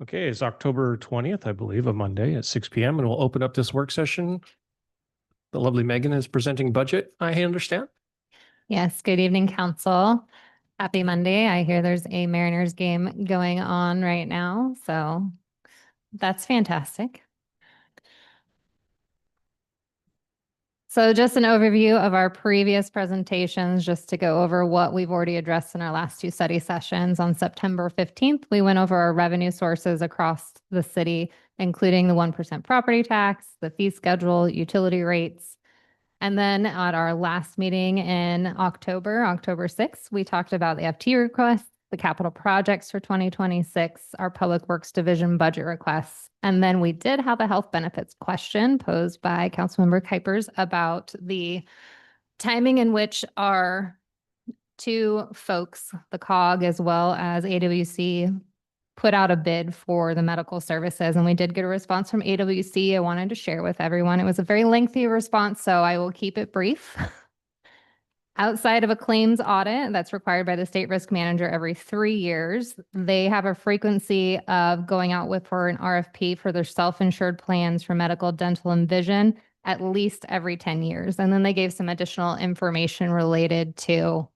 Okay, it's October 20th, I believe, a Monday at 6 p.m. and we'll open up this work session. The lovely Megan is presenting budget, I understand. Yes, good evening, council. Happy Monday. I hear there's a Mariners game going on right now, so that's fantastic. So just an overview of our previous presentations, just to go over what we've already addressed in our last two study sessions. On September 15th, we went over our revenue sources across the city, including the 1% property tax, the fee schedule, utility rates. And then at our last meeting in October 6th, we talked about the FT requests, the capital projects for 2026, our Public Works Division budget requests. And then we did have a health benefits question posed by Councilmember Kuipers about the timing in which our two folks, the COG as well as AWC, put out a bid for the medical services. And we did get a response from AWC I wanted to share with everyone. It was a very lengthy response, so I will keep it brief. Outside of a claims audit that's required by the state risk manager every 3 years, they have a frequency of going out for an RFP for their self-insured plans for medical, dental, and vision at least every 10 years. And then they gave some additional information related to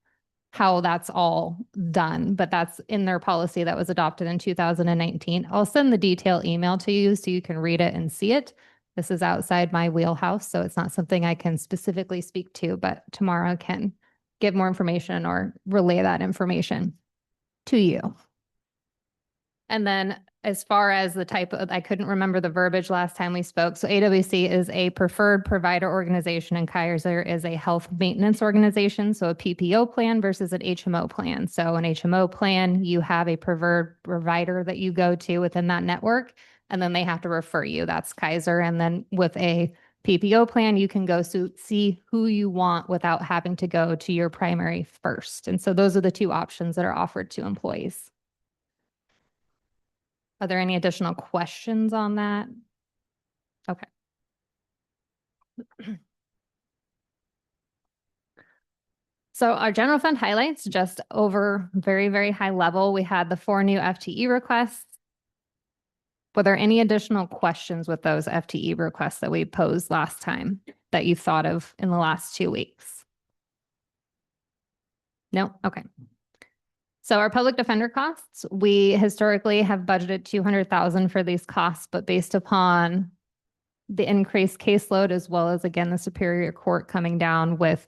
how that's all done, but that's in their policy that was adopted in 2019. I'll send the detailed email to you so you can read it and see it. This is outside my wheelhouse, so it's not something I can specifically speak to, but tomorrow I can give more information or relay that information to you. And then as far as the type of, I couldn't remember the verbiage last time we spoke. So AWC is a preferred provider organization and Kaiser is a health maintenance organization. So a PPO plan versus an HMO plan. So an HMO plan, you have a preferred provider that you go to within that network, and then they have to refer you. That's Kaiser. And then with a PPO plan, you can go see who you want without having to go to your primary first. And so those are the two options that are offered to employees. Are there any additional questions on that? Okay. So our general fund highlights, just over very, very high level, we had the 4 new FTE requests. Were there any additional questions with those FTE requests that we posed last time that you thought of in the last 2 weeks? No? Okay. So our public defender costs, we historically have budgeted $200,000 for these costs, but based upon the increased caseload, as well as, again, the Superior Court coming down with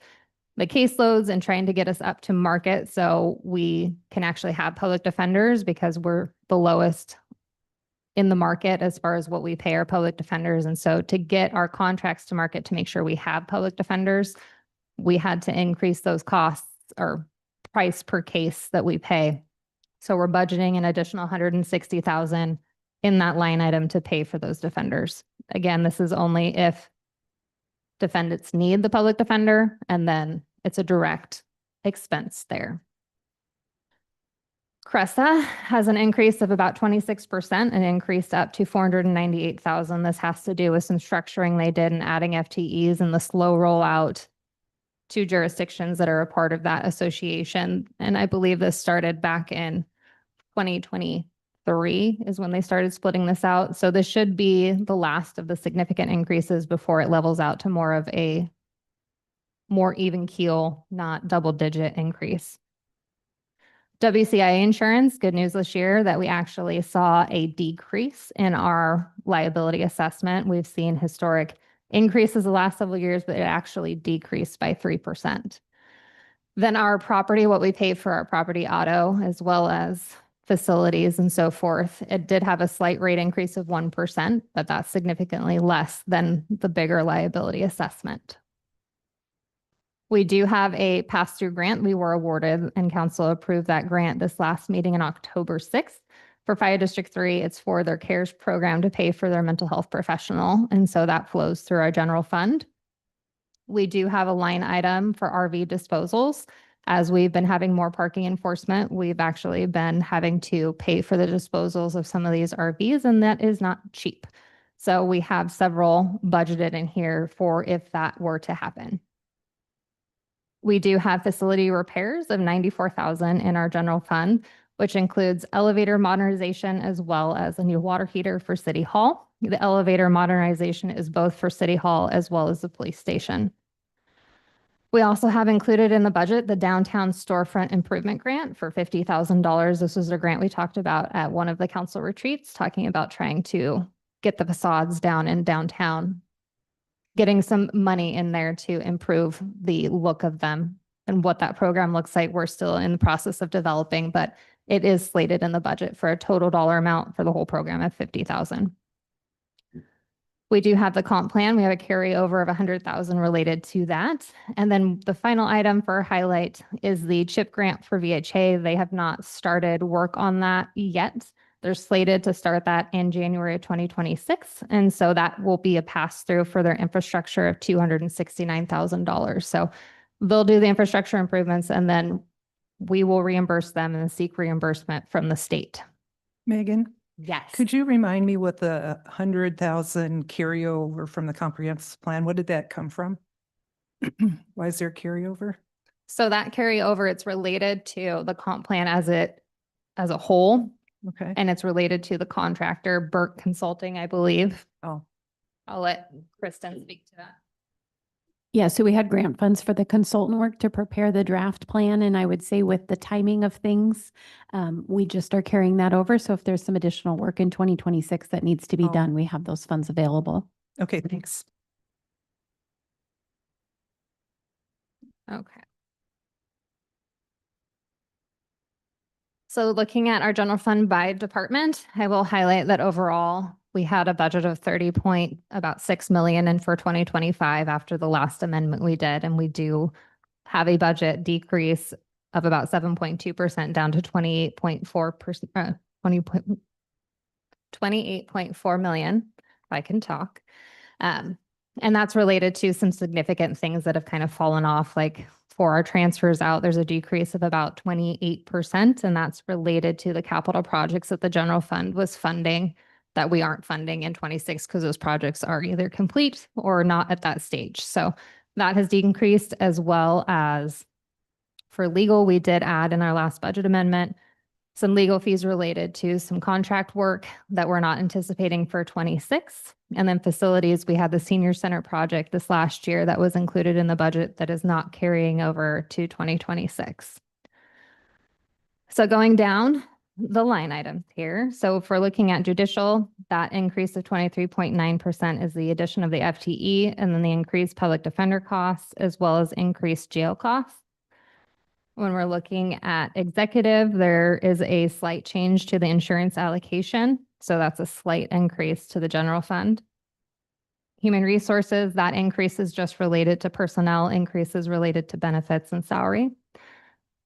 the caseloads and trying to get us up to market so we can actually have public defenders, because we're the lowest in the market as far as what we pay our public defenders. And so to get our contracts to market to make sure we have public defenders, we had to increase those costs or price per case that we pay. So we're budgeting an additional $160,000 in that line item to pay for those defenders. Again, this is only if defendants need the public defender, and then it's a direct expense there. Cresa has an increase of about 26%, an increase up to $498,000. This has to do with some structuring they did and adding FTEs and the slow rollout to jurisdictions that are a part of that association. And I believe this started back in 2023 is when they started splitting this out. So this should be the last of the significant increases before it levels out to more of a more even keel, not double-digit increase. WCIA insurance, good news this year that we actually saw a decrease in our liability assessment. We've seen historic increases the last several years, but it actually decreased by 3%. Then our property, what we pay for our property auto, as well as facilities and so forth, it did have a slight rate increase of 1%, but that's significantly less than the bigger liability assessment. We do have a pass-through grant we were awarded, and council approved that grant this last meeting on October 6th. For Fire District 3, it's for their CARES program to pay for their mental health professional, and so that flows through our general fund. We do have a line item for RV disposals. As we've been having more parking enforcement, we've actually been having to pay for the disposals of some of these RVs, and that is not cheap. So we have several budgeted in here for if that were to happen. We do have facility repairs of 94,000 in our general fund, which includes elevator modernization as well as a new water heater for City Hall. The elevator modernization is both for City Hall as well as the police station. We also have included in the budget the downtown storefront improvement grant for $50,000. This was a grant we talked about at one of the council retreats, talking about trying to get the facades down in downtown, getting some money in there to improve the look of them and what that program looks like. We're still in the process of developing, but it is slated in the budget for a total dollar amount for the whole program of $50,000. We do have the comp plan. We have a carryover of 100,000 related to that. And then the final item for highlight is the CHIP grant for VHA. They have not started work on that yet. They're slated to start that in January of 2026. And so that will be a pass-through for their infrastructure of $269,000. So they'll do the infrastructure improvements and then we will reimburse them and seek reimbursement from the state. Megan, Yes. could you remind me what the 100,000 carryover from the comprehensive plan, what did that come from? Why is there carryover? So that carryover, it's related to the comp plan as a whole, Okay. and it's related to the contractor, Burke Consulting, I believe. Oh, I'll let Kristen speak to that. Yeah, so we had grant funds for the consultant work to prepare the draft plan. And I would say with the timing of things, we just are carrying that over. So if there's some additional work in 2026 that needs to be Oh. done, we have those funds available. okay, thanks. Okay. So looking at our general fund by department, I will highlight that overall, we had a budget of about 6 million and for 2025 after the last amendment we did, and we do have a budget decrease of about 7.2% down to 28.4%, 28.4 million, if I can talk. And that's related to some significant things that have kind of fallen off, like for our transfers out, there's a decrease of about 28%, and that's related to the capital projects that the general fund was funding that we aren't funding in 26 because those projects are either complete or not at that stage. So that has decreased, as well as for legal, we did add in our last budget amendment some legal fees related to some contract work that we're not anticipating for 26. And then facilities, we had the senior center project this last year that was included in the budget that is not carrying over to 2026. So going down the line items here. So if we're looking at judicial, that increase of 23.9% is the addition of the FTE and then the increased public defender costs as well as increased jail costs. When we're looking at executive, there is a slight change to the insurance allocation. So that's a slight increase to the general fund. Human resources, that increase is just related to personnel, increases related to benefits and salary.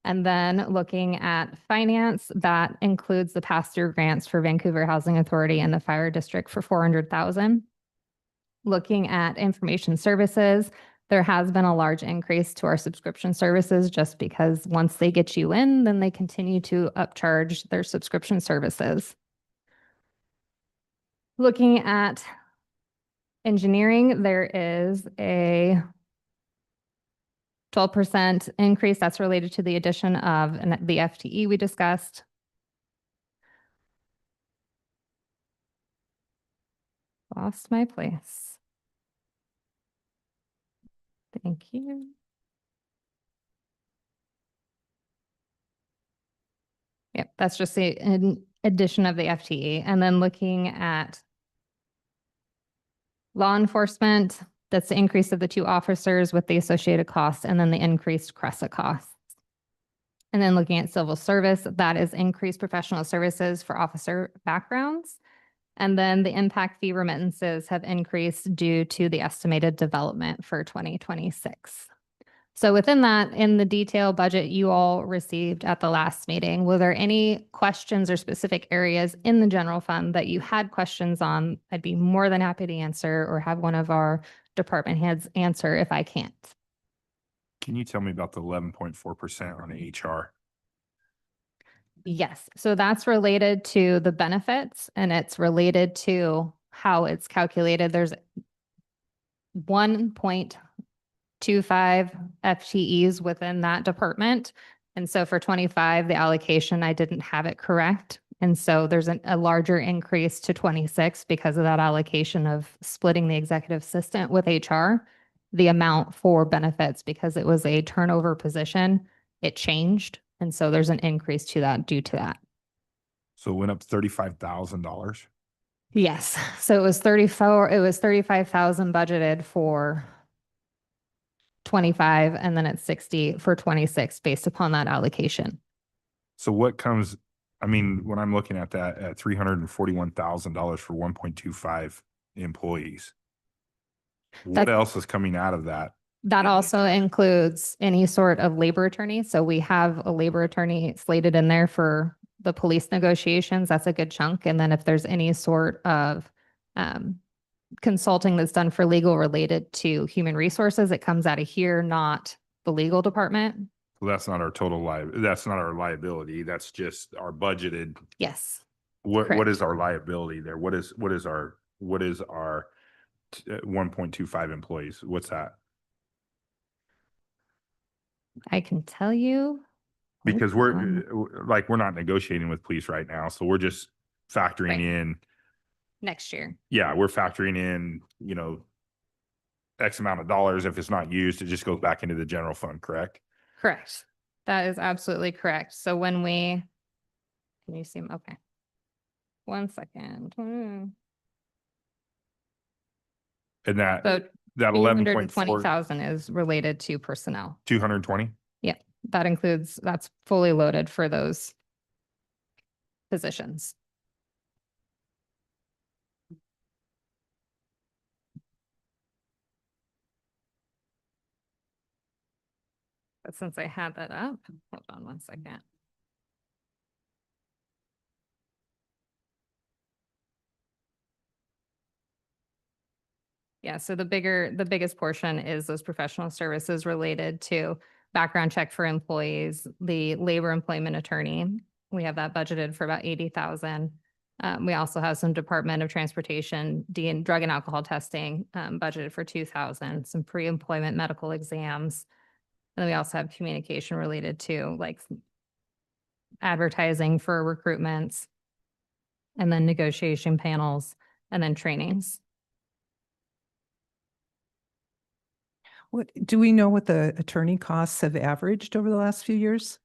And then looking at finance, that includes the pass-through grants for Vancouver Housing Authority and the Fire District for 400,000. Looking at information services, there has been a large increase to our subscription services just because once they get you in, then they continue to upcharge their subscription services. Looking at engineering, there is a 12% increase that's related to the addition of the FTE we discussed. Lost my place. Thank you. Yep, that's just the addition of the FTE. And then looking at law enforcement, that's the increase of the 2 officers with the associated costs and then the increased CRESA costs. And then looking at civil service, that is increased professional services for officer backgrounds. And then the impact fee remittances have increased due to the estimated development for 2026. So within that, in the detailed budget you all received at the last meeting, were there any questions or specific areas in the general fund that you had questions on? I'd be more than happy to answer or have one of our department heads answer if I can't. Can you tell me about the 11.4% on HR? Yes, so that's related to the benefits and it's related to how it's calculated. There's 1.2 0.25 FTEs within that department. And so for 25, the allocation, I didn't have it correct. And so there's a larger increase to 26 because of that allocation of splitting the executive assistant with HR. The amount for benefits, because it was a turnover position, it changed. And so there's an increase to that due to that. So it went up $35,000. Yes. So it was 35,000 budgeted for 25, and then it's 60 for 26 based upon that allocation. So what comes, I mean, when I'm looking at that at $341,000 for 1.25 employees. What That's- else is coming out of that? That also includes any sort of labor attorney. So we have a labor attorney slated in there for the police negotiations. That's a good chunk. And then if there's any sort of consulting that's done for legal related to human resources, it comes out of here, not the legal department. Well, that's not our total that's not our liability. That's just our budgeted. Yes. What Correct. is our liability there? What is our 1.25 employees? What's that? I can tell you. Because Hold we're not negotiating with police right now. So we're just factoring Right. in, Next year. yeah, we're factoring in, X amount of dollars. If it's not used, it just goes back into the general fund, correct? Correct. That is absolutely correct. So when can you see, okay. 1 second. And that So that 11.4, 220,000 is related to personnel. 220? That includes, that's fully loaded for those positions. But since I had that up, hold on 1 second. Yeah, so the biggest portion is those professional services related to background check for employees, the labor employment attorney. We have that budgeted for about 80,000. We also have some Department of Transportation, drug and alcohol testing, budgeted for 2,000, some pre-employment medical exams. And then we also have communication related to like advertising for recruitments, and then negotiation panels, and then trainings. Do we know what the attorney costs have averaged over the last few years?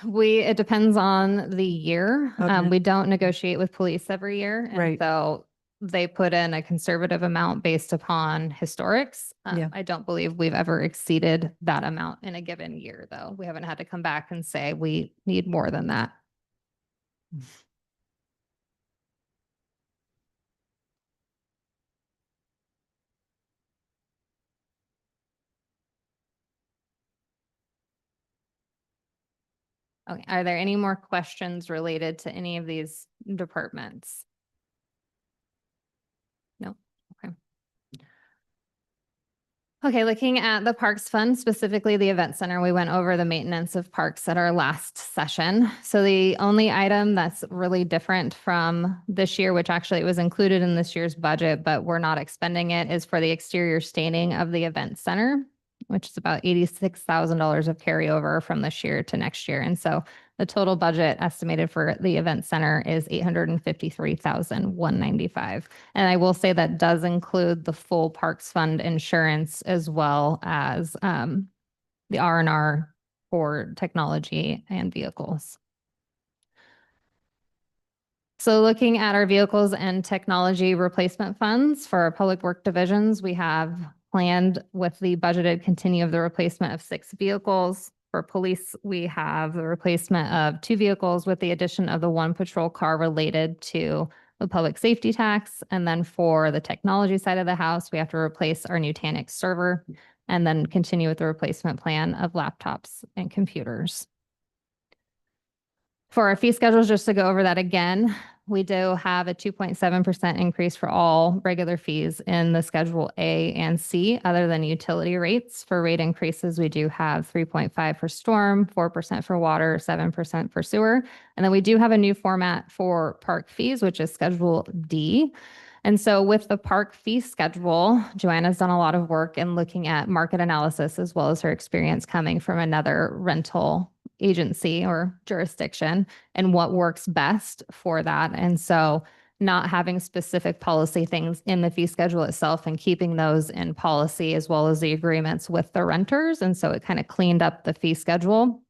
It depends on the year. Okay. We don't negotiate with police every year. And Right. so they put in a conservative amount based upon historics. Yeah. I don't believe we've ever exceeded that amount in a given year, though. We haven't had to come back and say we need more than that. Okay, are there any more questions related to any of these departments? No, okay. Okay, looking at the Parks Fund, specifically the Event Center, we went over the maintenance of parks at our last session. So the only item that's really different from this year, which actually it was included in this year's budget, but we're not expending it, is for the exterior staining of the Event Center, which is about $86,000 of carryover from this year to next year. And so the total budget estimated for the Event Center is $853,195. And I will say that does include the full Parks Fund insurance as well as the R&R for technology and vehicles. So looking at our vehicles and technology replacement funds for our public work divisions, we have planned with the budgeted continue of the replacement of 6 vehicles. For police, we have the replacement of 2 vehicles with the addition of the 1 patrol car related to the public safety tax. And then for the technology side of the house, we have to replace our Nutanix server and then continue with the replacement plan of laptops and computers. For our fee schedules, just to go over that again, we do have a 2.7% increase for all regular fees in the Schedule A and C, other than utility rates. For rate increases, we do have 3.5 for storm, 4% for water, 7% for sewer. And then we do have a new format for park fees, which is Schedule D. And so with the park fee schedule, Joanna's done a lot of work in looking at market analysis as well as her experience coming from another rental agency or jurisdiction and what works best for that. And so not having specific policy things in the fee schedule itself and keeping those in policy as well as the agreements with the renters. And so it kind of cleaned up the fee schedule.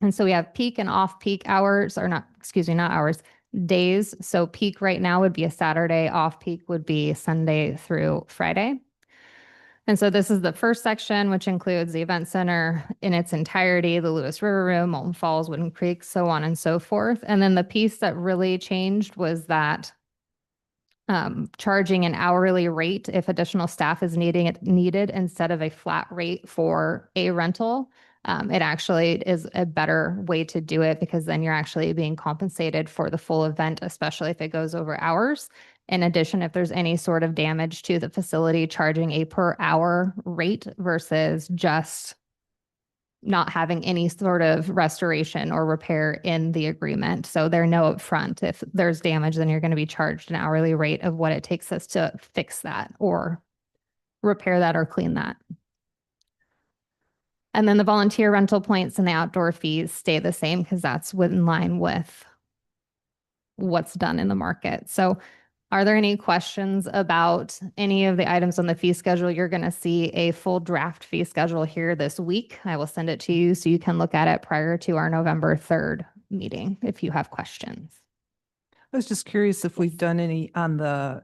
And so we have peak and off-peak hours, or not, excuse me, not hours, days. So peak right now would be a Saturday, off-peak would be Sunday through Friday. And so this is the first section, which includes the event center in its entirety, the Lewis River Room, Molten Falls, Wooden Creek, so on and so forth. And then the piece that really changed was that charging an hourly rate if additional staff is needed instead of a flat rate for a rental. It actually is a better way to do it because then you're actually being compensated for the full event, especially if it goes over hours. In addition, if there's any sort of damage to the facility, charging a per hour rate versus just not having any sort of restoration or repair in the agreement. So they're no upfront. If there's damage, then you're going to be charged an hourly rate of what it takes us to fix that or repair that or clean that. And then the volunteer rental points and the outdoor fees stay the same because that's in line with what's done in the market. So are there any questions about any of the items on the fee schedule? You're going to see a full draft fee schedule here this week. I will send it to you so you can look at it prior to our November 3rd meeting if you have questions. I was just curious if we've done any on the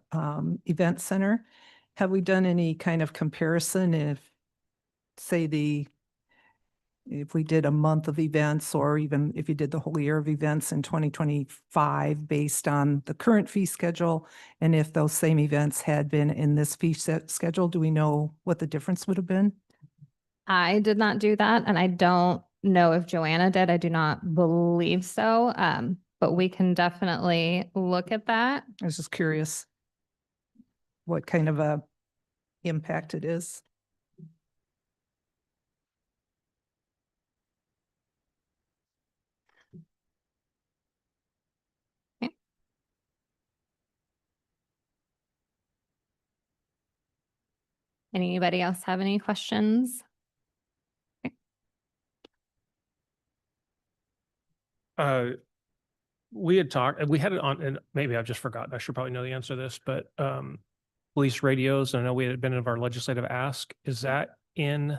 event center. Have we done any kind of comparison if, say, if we did a month of events or even if you did the whole year of events in 2025 based on the current fee schedule, and if those same events had been in this fee schedule, do we know what the difference would have been? I did not do that, and I don't know if Joanna did. I do not believe so, but we can definitely look at that. I was just curious what kind of a impact it is. Anybody else have any questions? We had talked, we had it on, and maybe I've just forgotten. I should probably know the answer to this, but police radios, I know we had been in our legislative ask. Is that in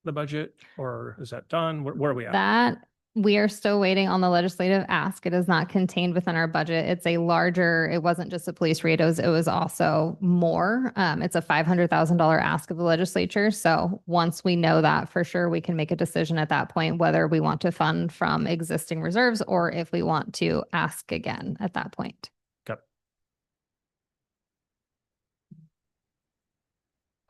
the budget or is that done? Where are we at? That we are still waiting on the legislative ask. It is not contained within our budget. It's a larger, it wasn't just the police radios, it was also more. It's a $500,000 ask of the legislature. So once we know that for sure, we can make a decision at that point, whether we want to fund from existing reserves or if we want to ask again at that point.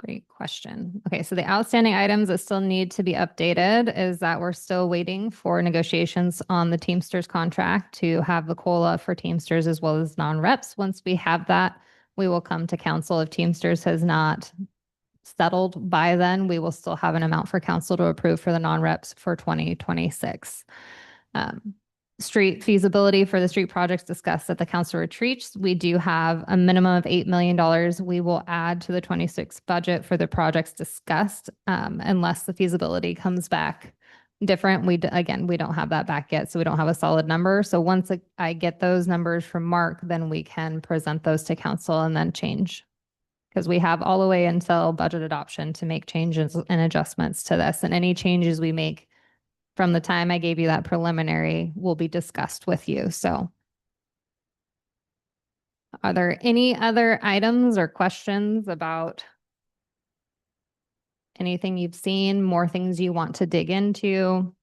Great question. Okay, so the outstanding items that still need to be updated is that we're still waiting for negotiations on the Teamsters contract to have the COLA for Teamsters as well as non-reps. Once we have that, we will come to council. If Teamsters has not settled by then, we will still have an amount for council to approve for the non-reps for 2026. Street feasibility for the street projects discussed at the council retreats. We do have a minimum of $8 million. We will add to the 26 budget for the projects discussed unless the feasibility comes back different. We don't have that back yet, so we don't have a solid number. So once I get those numbers from Mark, then we can present those to council and then change. Because we have all the way until budget adoption to make changes and adjustments to this. And any changes we make from the time I gave you that preliminary will be discussed with you. So are there any other items or questions about anything you've seen, more things you want to dig into?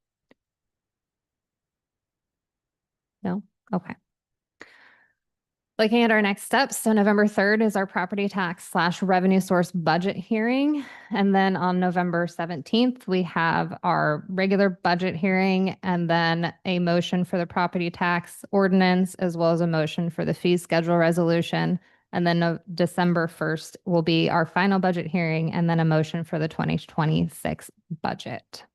No? Okay. Looking at our next steps, so November 3rd is our property tax / revenue source budget hearing. And then on November 17th, we have our regular budget hearing and then a motion for the property tax ordinance, as well as a motion for the fee schedule resolution. And then December 1st will be our final budget hearing and then a motion for the 2026 budget.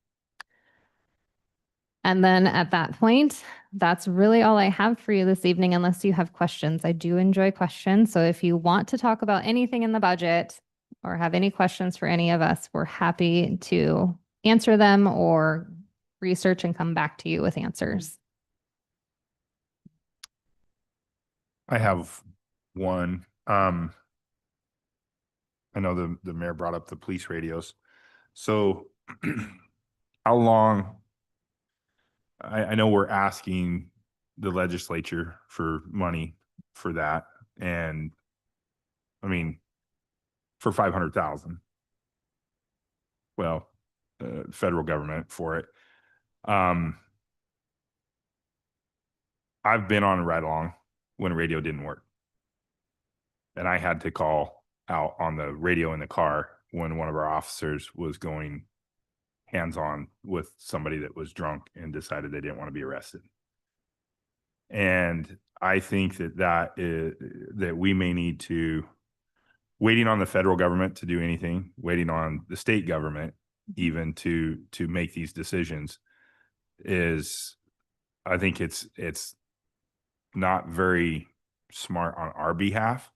And then at that point, that's really all I have for you this evening, unless you have questions. I do enjoy questions. So if you want to talk about anything in the budget or have any questions for any of us, we're happy to answer them or research and come back to you with answers. I have one. I know the mayor brought up the police radios. So how long? I know we're asking the legislature for money for that. And I mean, for 500,000. Well, federal government for it. I've been on a ride along when radio didn't work. And I had to call out on the radio in the car when one of our officers was going hands-on with somebody that was drunk and decided they didn't want to be arrested. And I think that we may need to, waiting on the federal government to do anything, waiting on the state government even to make these decisions is, I think it's not very smart on our behalf.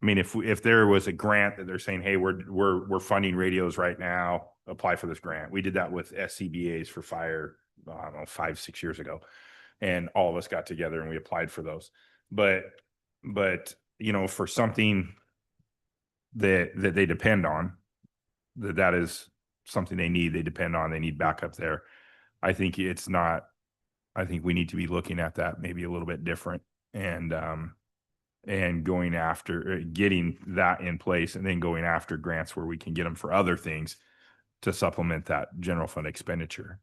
I mean, if there was a grant that they're saying, hey, we're funding radios right now, apply for this grant. We did that with SCBAs for fire, I don't know, 5-6 years ago. And all of us got together and we applied for those. But you know, for something that they depend on, that is something they depend on, they need backup there. I think we need to be looking at that maybe a little bit different and going after getting that in place and then going after grants where we can get them for other things to supplement that general fund expenditure.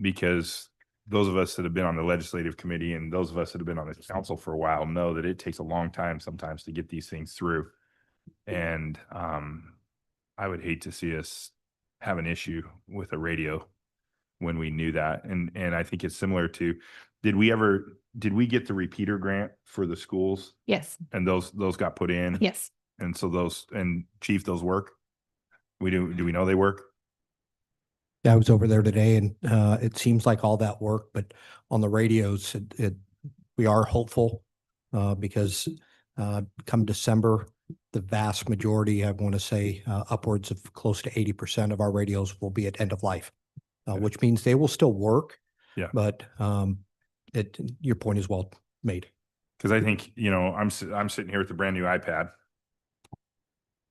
Because those of us that have been on the legislative committee and those of us that have been on the council for a while know that it takes a long time sometimes to get these things through. And I would hate to see us have an issue with a radio when we knew that. And I think it's similar to, did we get the repeater grant for the schools? Yes. And those got put in? Yes. And so Chief, those work? Do we know they work? Yeah, I was over there today and it seems like all that work, but on the radios, we are hopeful because come December, the vast majority, I want to say upwards of close to 80% of our radios will be at end of life, which means they will still work. Yeah. But your point is well made. Because I think, you know, I'm sitting here with a brand new iPad,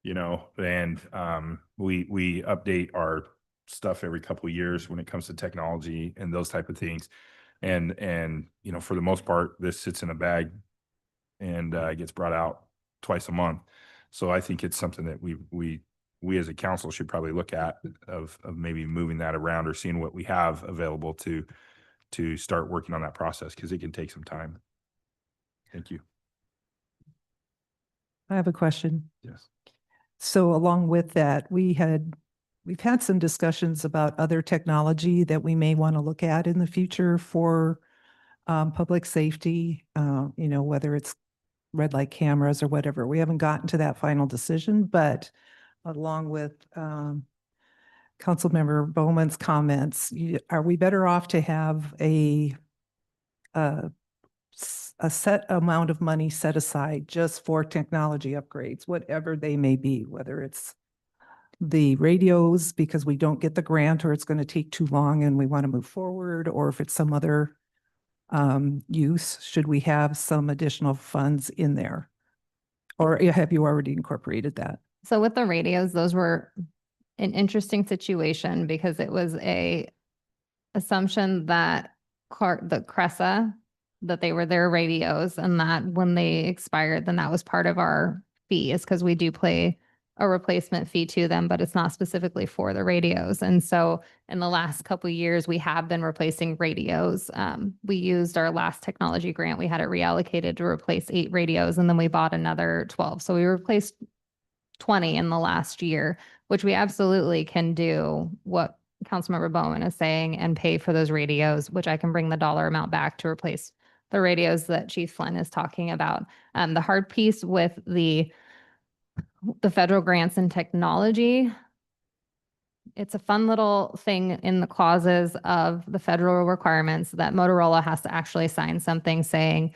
you know, and we update our stuff every couple of years when it comes to technology and those type of things. And you know, for the most part, this sits in a bag and gets brought out twice a month. So I think it's something that we as a council should probably look at of maybe moving that around or seeing what we have available to start working on that process, because it can take some time. Thank you. I have a question. Yes. So along with that, we've had some discussions about other technology that we may want to look at in the future for public safety, you know, whether it's red light cameras or whatever. We haven't gotten to that final decision, but along with Councilmember Bowman's comments, are we better off to have a set amount of money set aside just for technology upgrades, whatever they may be, whether it's the radios because we don't get the grant or it's going to take too long and we want to move forward, or if it's some other use, should we have some additional funds in there? Or have you already incorporated that? So with the radios, those were an interesting situation because it was a assumption that the CRESA, that they were their radios and that when they expired, then that was part of our fee, is because we do pay a replacement fee to them, but it's not specifically for the radios. And so in the last couple of years, we have been replacing radios. We used our last technology grant. We had it reallocated to replace 8 radios, and then we bought another 12. So we replaced 20 in the last year, which we absolutely can do what Councilmember Bowman is saying and pay for those radios, which I can bring the dollar amount back to replace the radios that Chief Flynn is talking about. The hard piece with the federal grants and technology it's a fun little thing in the clauses of the federal requirements that Motorola has to actually sign something saying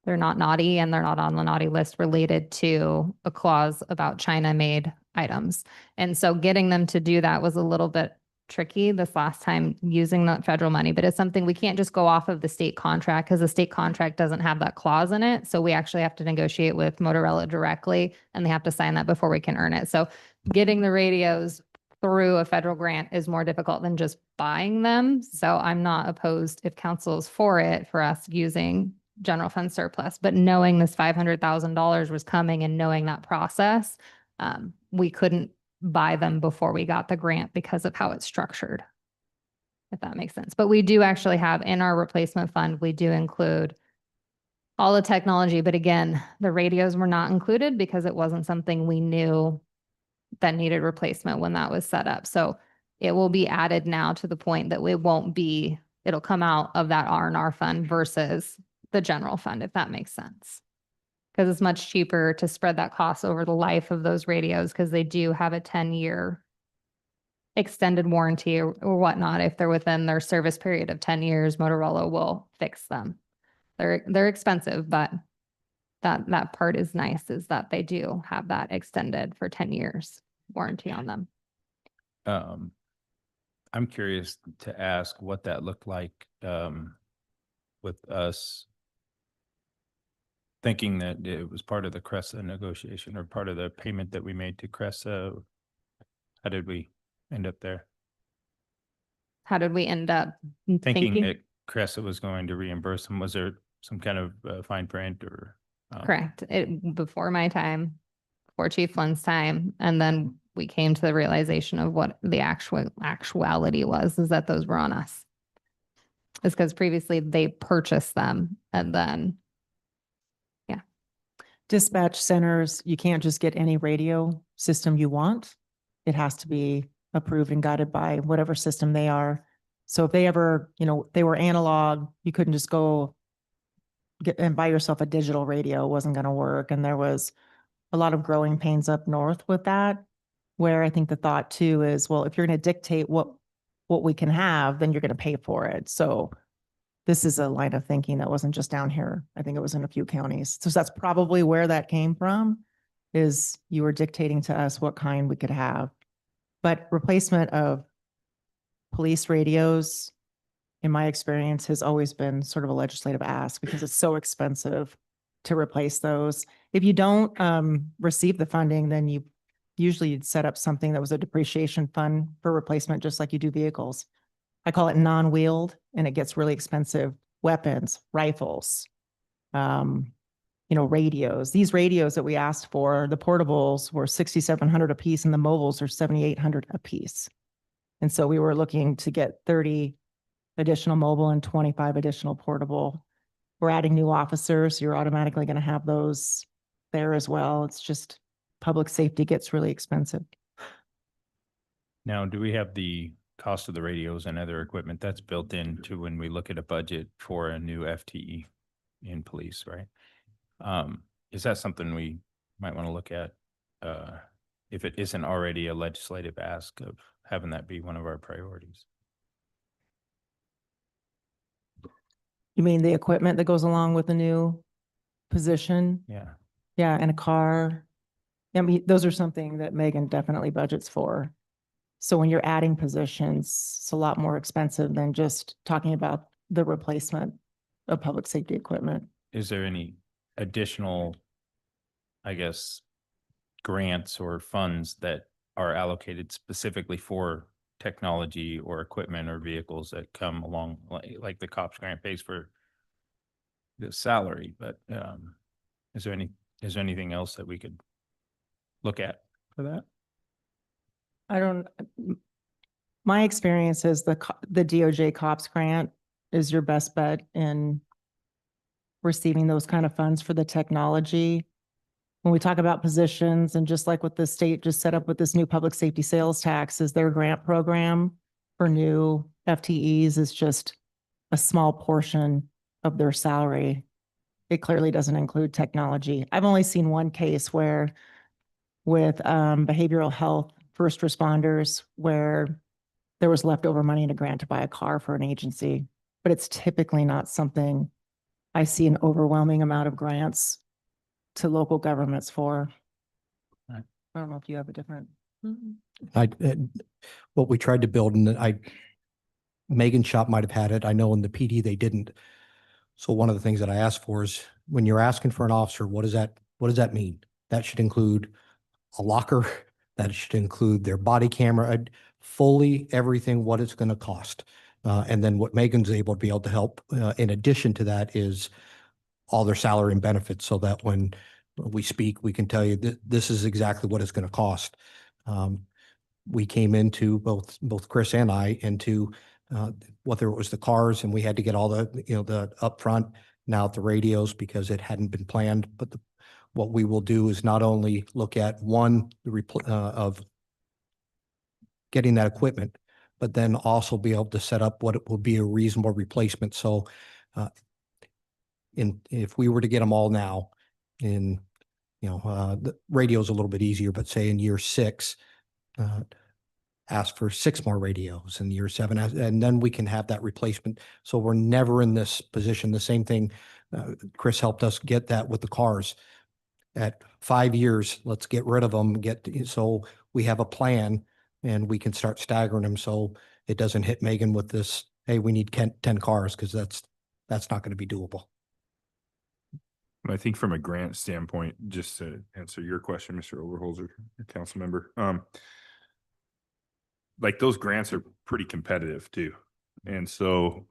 they're not naughty and they're not on the naughty list related to a clause about China-made items. And so getting them to do that was a little bit tricky this last time using that federal money, but it's something we can't just go off of the state contract because the state contract doesn't have that clause in it. So we actually have to negotiate with Motorola directly and they have to sign that before we can earn it. So getting the radios through a federal grant is more difficult than just buying them. So I'm not opposed if council is for it, for us using general fund surplus, but knowing this $500,000 was coming and knowing that process, we couldn't buy them before we got the grant because of how it's structured, if that makes sense. But we do actually have in our replacement fund, we do include all the technology. But again, the radios were not included because it wasn't something we knew that needed replacement when that was set up. So it will be added now to the point that it won't be, it'll come out of that R&R fund versus the general fund, if that makes sense. Because it's much cheaper to spread that cost over the life of those radios because they do have a 10-year extended warranty or whatnot. If they're within their service period of 10 years, Motorola will fix them. They're expensive, but that part is nice, is that they do have that extended for 10 years warranty on them. I'm curious to ask what that looked like with us thinking that it was part of the Cresa negotiation or part of the payment that we made to Cresa. How did we end up there? How did we end up Thinking thinking? that Cresa was going to reimburse them. Was there some kind of fine print or? Correct. Before my time, before Chief Flynn's time. And then we came to the realization of what the actuality was, is that those were on us. It's because previously they purchased them and then, Dispatch centers, you can't just get any radio system you want. It has to be approved and guided by whatever system they are. So if they ever, they were analog, you couldn't just go get and buy yourself a digital radio. It wasn't going to work. And there was a lot of growing pains up north with that, where I think the thought too is, well, if you're going to dictate what we can have, then you're going to pay for it. So this is a line of thinking that wasn't just down here. I think it was in a few counties. So that's probably where that came from, is you were dictating to us what kind we could have. But replacement of police radios, in my experience, has always been sort of a legislative ask because it's so expensive to replace those. If you don't receive the funding, then you usually set up something that was a depreciation fund for replacement, just like you do vehicles. I call it non-wheeled, and it gets really expensive. Weapons, rifles, radios. These radios that we asked for, the portables were $6,700 a piece and the mobiles are $7,800 a piece. And so we were looking to get 30 additional mobile and 25 additional portable. We're adding new officers. You're automatically going to have those there as well. It's just public safety gets really expensive. Now, do we have the cost of the radios and other equipment that's built into when we look at a budget for a new FTE in police, right? Is that something we might want to look at if it isn't already a legislative ask of having that be one of our priorities? You mean the equipment that goes along with the new position? Yeah. Yeah, and a car. I mean, those are something that Megan definitely budgets for. So when you're adding positions, it's a lot more expensive than just talking about the replacement of public safety equipment. Is there any additional, I guess, grants or funds that are allocated specifically for technology or equipment or vehicles that come along, like the COPS grant pays for the salary, but is there anything else that we could look at for that? My experience is the DOJ COPS grant is your best bet in receiving those kind of funds for the technology. When we talk about positions, and just like what the state just set up with this new public safety sales tax, is their grant program for new FTEs is just a small portion of their salary. It clearly doesn't include technology. I've only seen one case where with behavioral health first responders where there was leftover money in a grant to buy a car for an agency, but it's typically not something I see an overwhelming amount of grants to local governments for. Right. I don't know if you have a different. What we tried to build, and Megan's shop might have had it. I know in the PD they didn't. So one of the things that I asked for is when you're asking for an officer, what does that mean? That should include a locker, that should include their body camera, fully everything, what it's going to cost. And then what Megan's able to be able to help, in addition to that, is all their salary and benefits, so that when we speak, we can tell you that this is exactly what it's going to cost. We came into both Chris and I into whether it was the cars, and we had to get all the the upfront, now the radios, because it hadn't been planned. But what we will do is not only look at of getting that equipment, but then also be able to set up what it will be a reasonable replacement. So if we were to get them all now in, the radio's a little bit easier, but say in year 6, ask for 6 more radios in year 7, and then we can have that replacement. So we're never in this position. The same thing, Chris helped us get that with the cars. At 5 years, let's get rid of them, so we have a plan and we can start staggering them so it doesn't hit Megan with this, hey, we need 10 cars, because that's not going to be doable. I think from a grant standpoint, just to answer your question, Mr. Overholzer, council member, like those grants are pretty competitive too. And so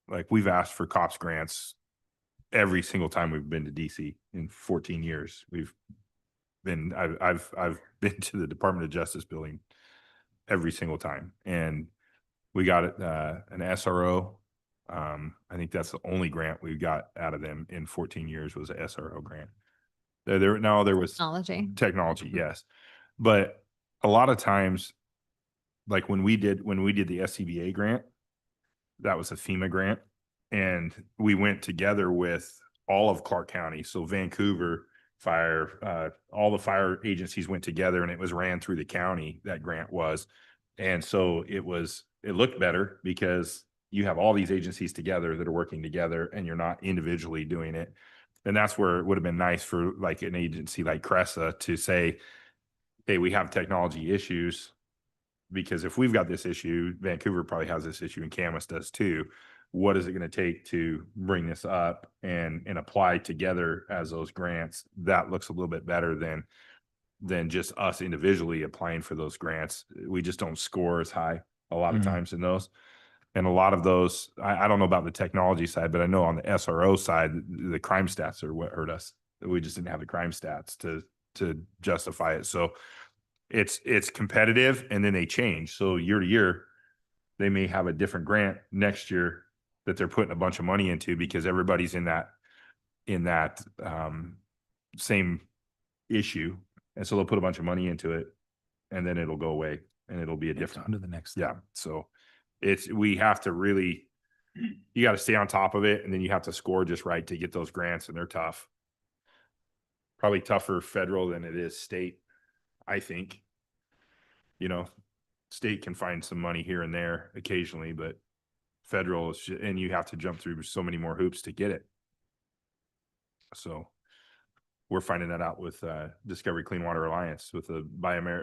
like we've asked for cops grants every single time we've been to DC in 14 years. I've been to the Department of Justice building every single time, and we got an SRO. I think that's the only grant we got out of them in 14 years was a SRO grant. There was technology, yes. But a lot of times, like when we did the SCBA grant, that was a FEMA grant, and we went together with all of Clark County. So Vancouver Fire, all the fire agencies went together, and it was ran through the county, that grant was. And so it looked better because you have all these agencies together that are working together, and you're not individually doing it. And that's where it would have been nice for like an agency like Cresa to say, hey, we have technology issues, because if we've got this issue, Vancouver probably has this issue, and Camas does too. What is it going to take to bring this up and apply together as those grants? That looks a little bit better than just us individually applying for those grants. We just don't score as high a lot of times in those. And a lot of those, I don't know about the technology side, but I know on the SRO side, the crime stats are what hurt us. We just didn't have the crime stats to justify it. So it's competitive, and then they change. So year to year, they may have a different grant next year that they're putting a bunch of money into, because everybody's in that same issue. And so they'll put a bunch of money into it, and then it'll go away, and it'll be a different. On to the next. Yeah. So we have to really, you got to stay on top of it, and then you have to score just right to get those grants, and they're tough. Probably tougher federal than it is state, I think. State can find some money here and there occasionally, but federal is, and you have to jump through so many more hoops to get it. So we're finding that out with Discovery Clean Water Alliance, with the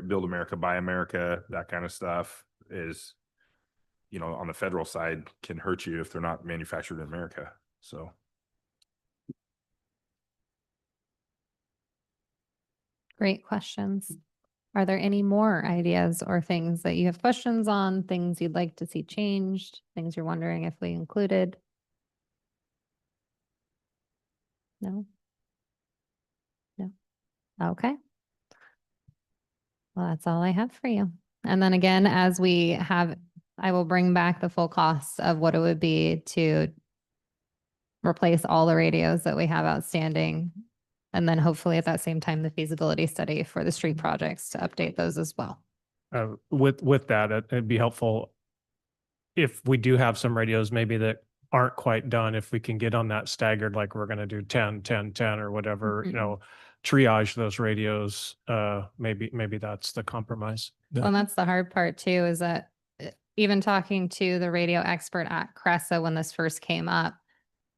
Build America, Buy America, that kind of stuff is, on the federal side can hurt you if they're not manufactured in America. So. Great questions. Are there any more ideas or things that you have questions on, things you'd like to see changed, things you're wondering if we included? No? No? Okay. Well, that's all I have for you. And then again, I will bring back the full costs of what it would be to replace all the radios that we have outstanding. And then hopefully at that same time, the feasibility study for the street projects to update those as well. With that, it'd be helpful if we do have some radios maybe that aren't quite done, if we can get on that staggered, like we're going to do 10, 10, 10 or whatever, triage those radios, maybe that's the compromise. Well, and that's the hard part too, is that even talking to the radio expert at Cressa when this first came up,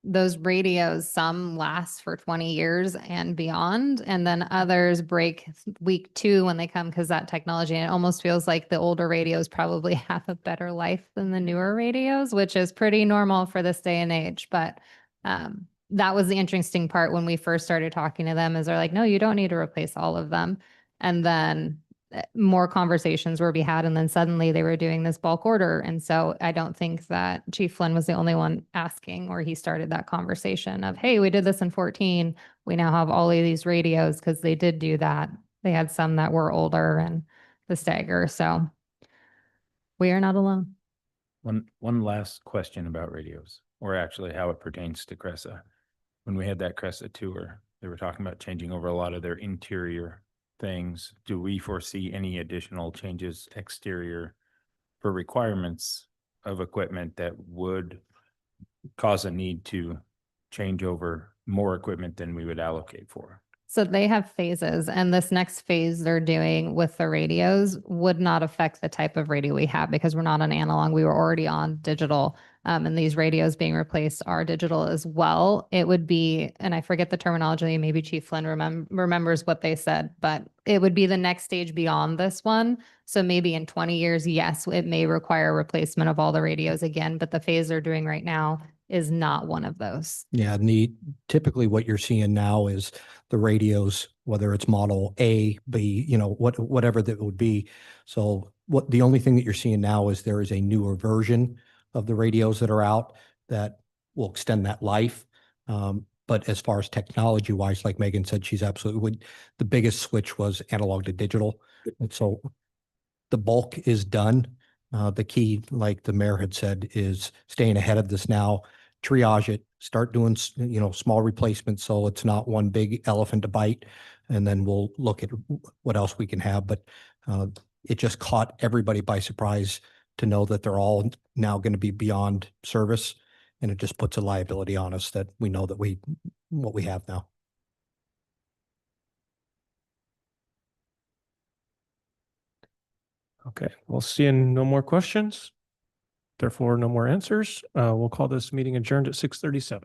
those radios, some last for 20 years and beyond, and then others break week 2 when they come because that technology, and it almost feels like the older radios probably have a better life than the newer radios, which is pretty normal for this day and age. But that was the interesting part when we first started talking to them, is they're like, no, you don't need to replace all of them. And then more conversations were be had, and then suddenly they were doing this bulk order. And so I don't think that Chief Flynn was the only one asking, or he started that conversation of, hey, we did this in 14. We now have all of these radios, because they did do that. They had some that were older and the stagger. So we are not alone. One last question about radios, or actually how it pertains to Cressa. When we had that Cressa tour, they were talking about changing over a lot of their interior things. Do we foresee any additional changes exterior for requirements of equipment that would cause a need to change over more equipment than we would allocate for? So they have phases, and this next phase they're doing with the radios would not affect the type of radio we have, because we're not on analog. We were already on digital, and these radios being replaced are digital as well. It would be, and I forget the terminology, maybe Chief Flynn remembers what they said, but it would be the next stage beyond this one. So maybe in 20 years, yes, it may require replacement of all the radios again, but the phase they're doing right now is not one of those. Yeah, and typically what you're seeing now is the radios, whether it's model A, B, whatever that would be. So the only thing that you're seeing now is there is a newer version of the radios that are out that will extend that life. But as far as technology wise, like Megan said, she's absolutely, the biggest switch was analog to digital. And so the bulk is done. The key, like the mayor had said, is staying ahead of this now, triage it, start doing, small replacements, so it's not one big elephant to bite. And then we'll look at what else we can have. But it just caught everybody by surprise to know that they're all now going to be beyond service. And it just puts a liability on us that we know that what we have now. Okay, we'll see no more questions. Therefore, no more answers. We'll call this meeting adjourned at 6:37.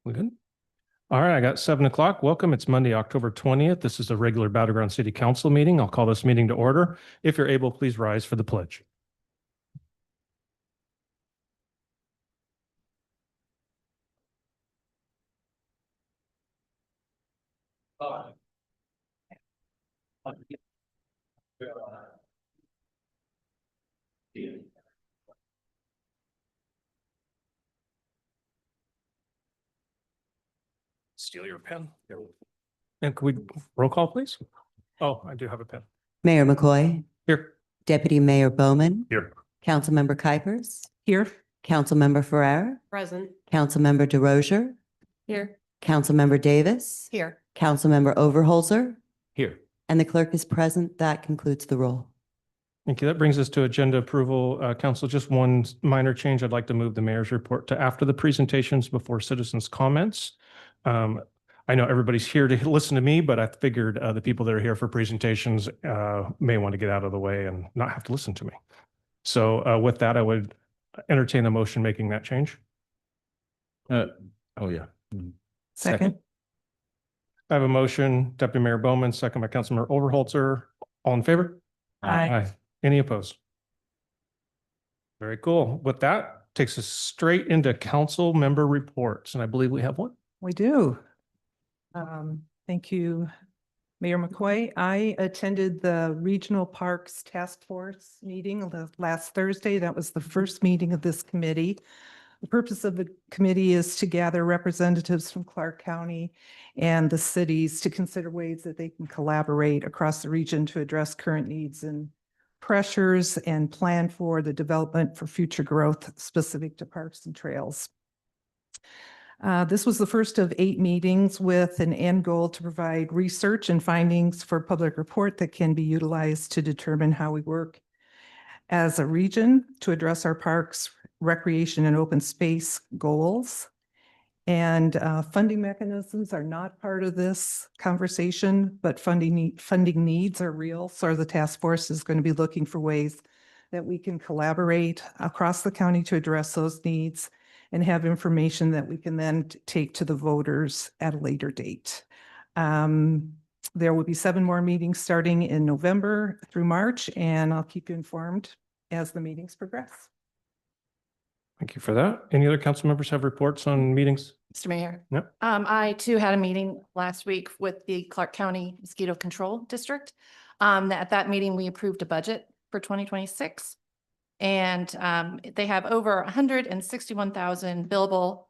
We good? All right, I got 7 o'clock. Welcome. It's Monday, October 20th. This is a regular Battleground City Council meeting. I'll call this meeting to order. If you're able, please rise for the pledge. Steal your pen. And can we roll call, please? Oh, I do have a pen. Mayor McCoy, Here. Deputy Mayor Bowman, Here. Councilmember Kuipers, Here. Councilmember Farrar, Present. Councilmember DeRozier, Here. Councilmember Davis, Here. Councilmember Overholzer, Here. and the clerk is present. That concludes the roll. Thank you. That brings us to agenda approval. Council, just one minor change. I'd like to move the mayor's report to after the presentations before citizens' comments. I know everybody's here to listen to me, but I figured the people that are here for presentations may want to get out of the way and not have to listen to me. So with that, I would entertain a motion making that change. Oh, yeah. Second. I have a motion, Deputy Mayor Bowman, second by Councilmember Overholzer. All in favor? Aye. Any opposed? Very cool. With that, takes us straight into council member reports, and I believe we have one. We do. Thank you, Mayor McCoy. I attended the Regional Parks Task Force meeting last Thursday. That was the first meeting of this committee. The purpose of the committee is to gather representatives from Clark County and the cities to consider ways that they can collaborate across the region to address current needs and pressures and plan for the development for future growth specific to parks and trails. This was the first of 8 meetings with an end goal to provide research and findings for public report that can be utilized to determine how we work as a region to address our parks, recreation, and open space goals. And funding mechanisms are not part of this conversation, but funding needs are real. So the task force is going to be looking for ways that we can collaborate across the county to address those needs and have information that we can then take to the voters at a later date. There will be 7 more meetings starting in November through March, and I'll keep you informed as the meetings progress. Thank you for that. Any other council members have reports on meetings? Mr. Mayor. Yep. I too had a meeting last week with the Clark County Mosquito Control District. At that meeting, we approved a budget for 2026. And they have over 161,000 billable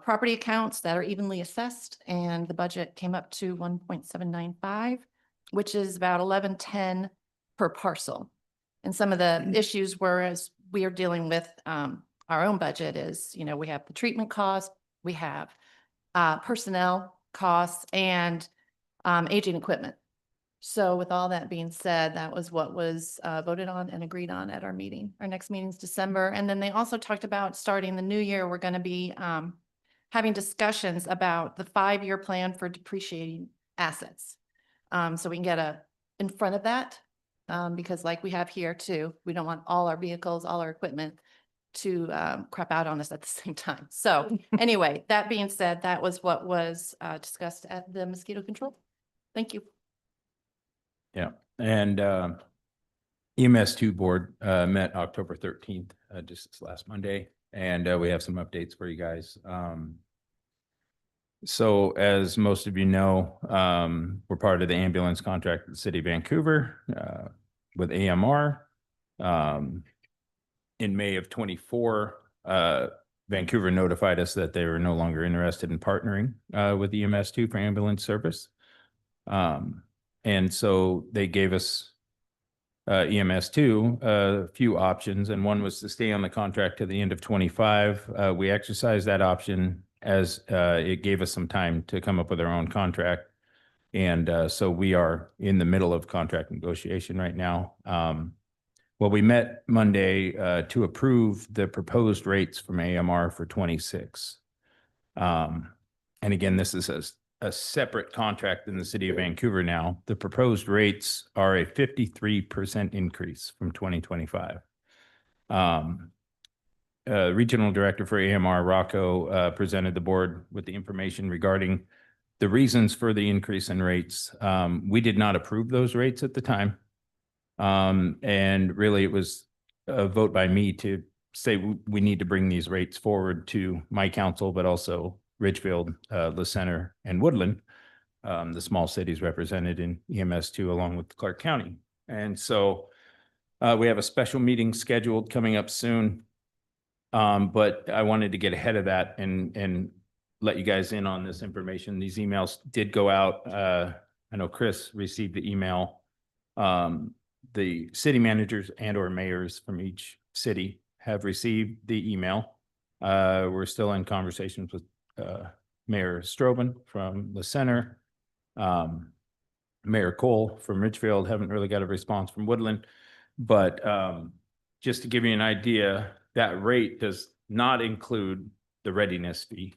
property accounts that are evenly assessed. And the budget came up to 1.795, which is about 1110 per parcel. And some of the issues were, as we are dealing with our own budget, is, you know, we have the treatment cost, we have personnel costs, and aging equipment. So with all that being said, that was what was voted on and agreed on at our meeting. Our next meeting is December. And then they also talked about starting the new year, we're going to be having discussions about the 5-year plan for depreciating assets. So we can get in front of that because like we have here too, we don't want all our vehicles, all our equipment to crap out on us at the same time. So anyway, that being said, that was what was discussed at the mosquito control. Thank you. Yeah, and EMS2 board met October 13th, just this last Monday, and we have some updates for you guys. So as most of you know, we're part of the ambulance contract with the city of Vancouver with AMR. In May of 24, Vancouver notified us that they were no longer interested in partnering with EMS2 for ambulance service. And so they gave us EMS2 a few options, and one was to stay on the contract to the end of 25. We exercised that option as it gave us some time to come up with our own contract. And so we are in the middle of contract negotiation right now. Well, we met Monday to approve the proposed rates from AMR for 26. And again, this is a separate contract in the city of Vancouver now. The proposed rates are a 53% increase from 2025. Regional Director for AMR, Rocco, presented the board with the information regarding the reasons for the increase in rates. We did not approve those rates at the time. And really it was a vote by me to say we need to bring these rates forward to my council, but also Ridgefield, La Center, and Woodland, the small cities represented in EMS2 along with Clark County. And so we have a special meeting scheduled coming up soon. But I wanted to get ahead of that and let you guys in on this information. These emails did go out. I know Chris received the email. The city managers and or mayors from each city have received the email. We're still in conversations with Mayor Strobin from the center. Mayor Cole from Ridgefield, haven't really got a response from Woodland. But just to give you an idea, that rate does not include the readiness fee,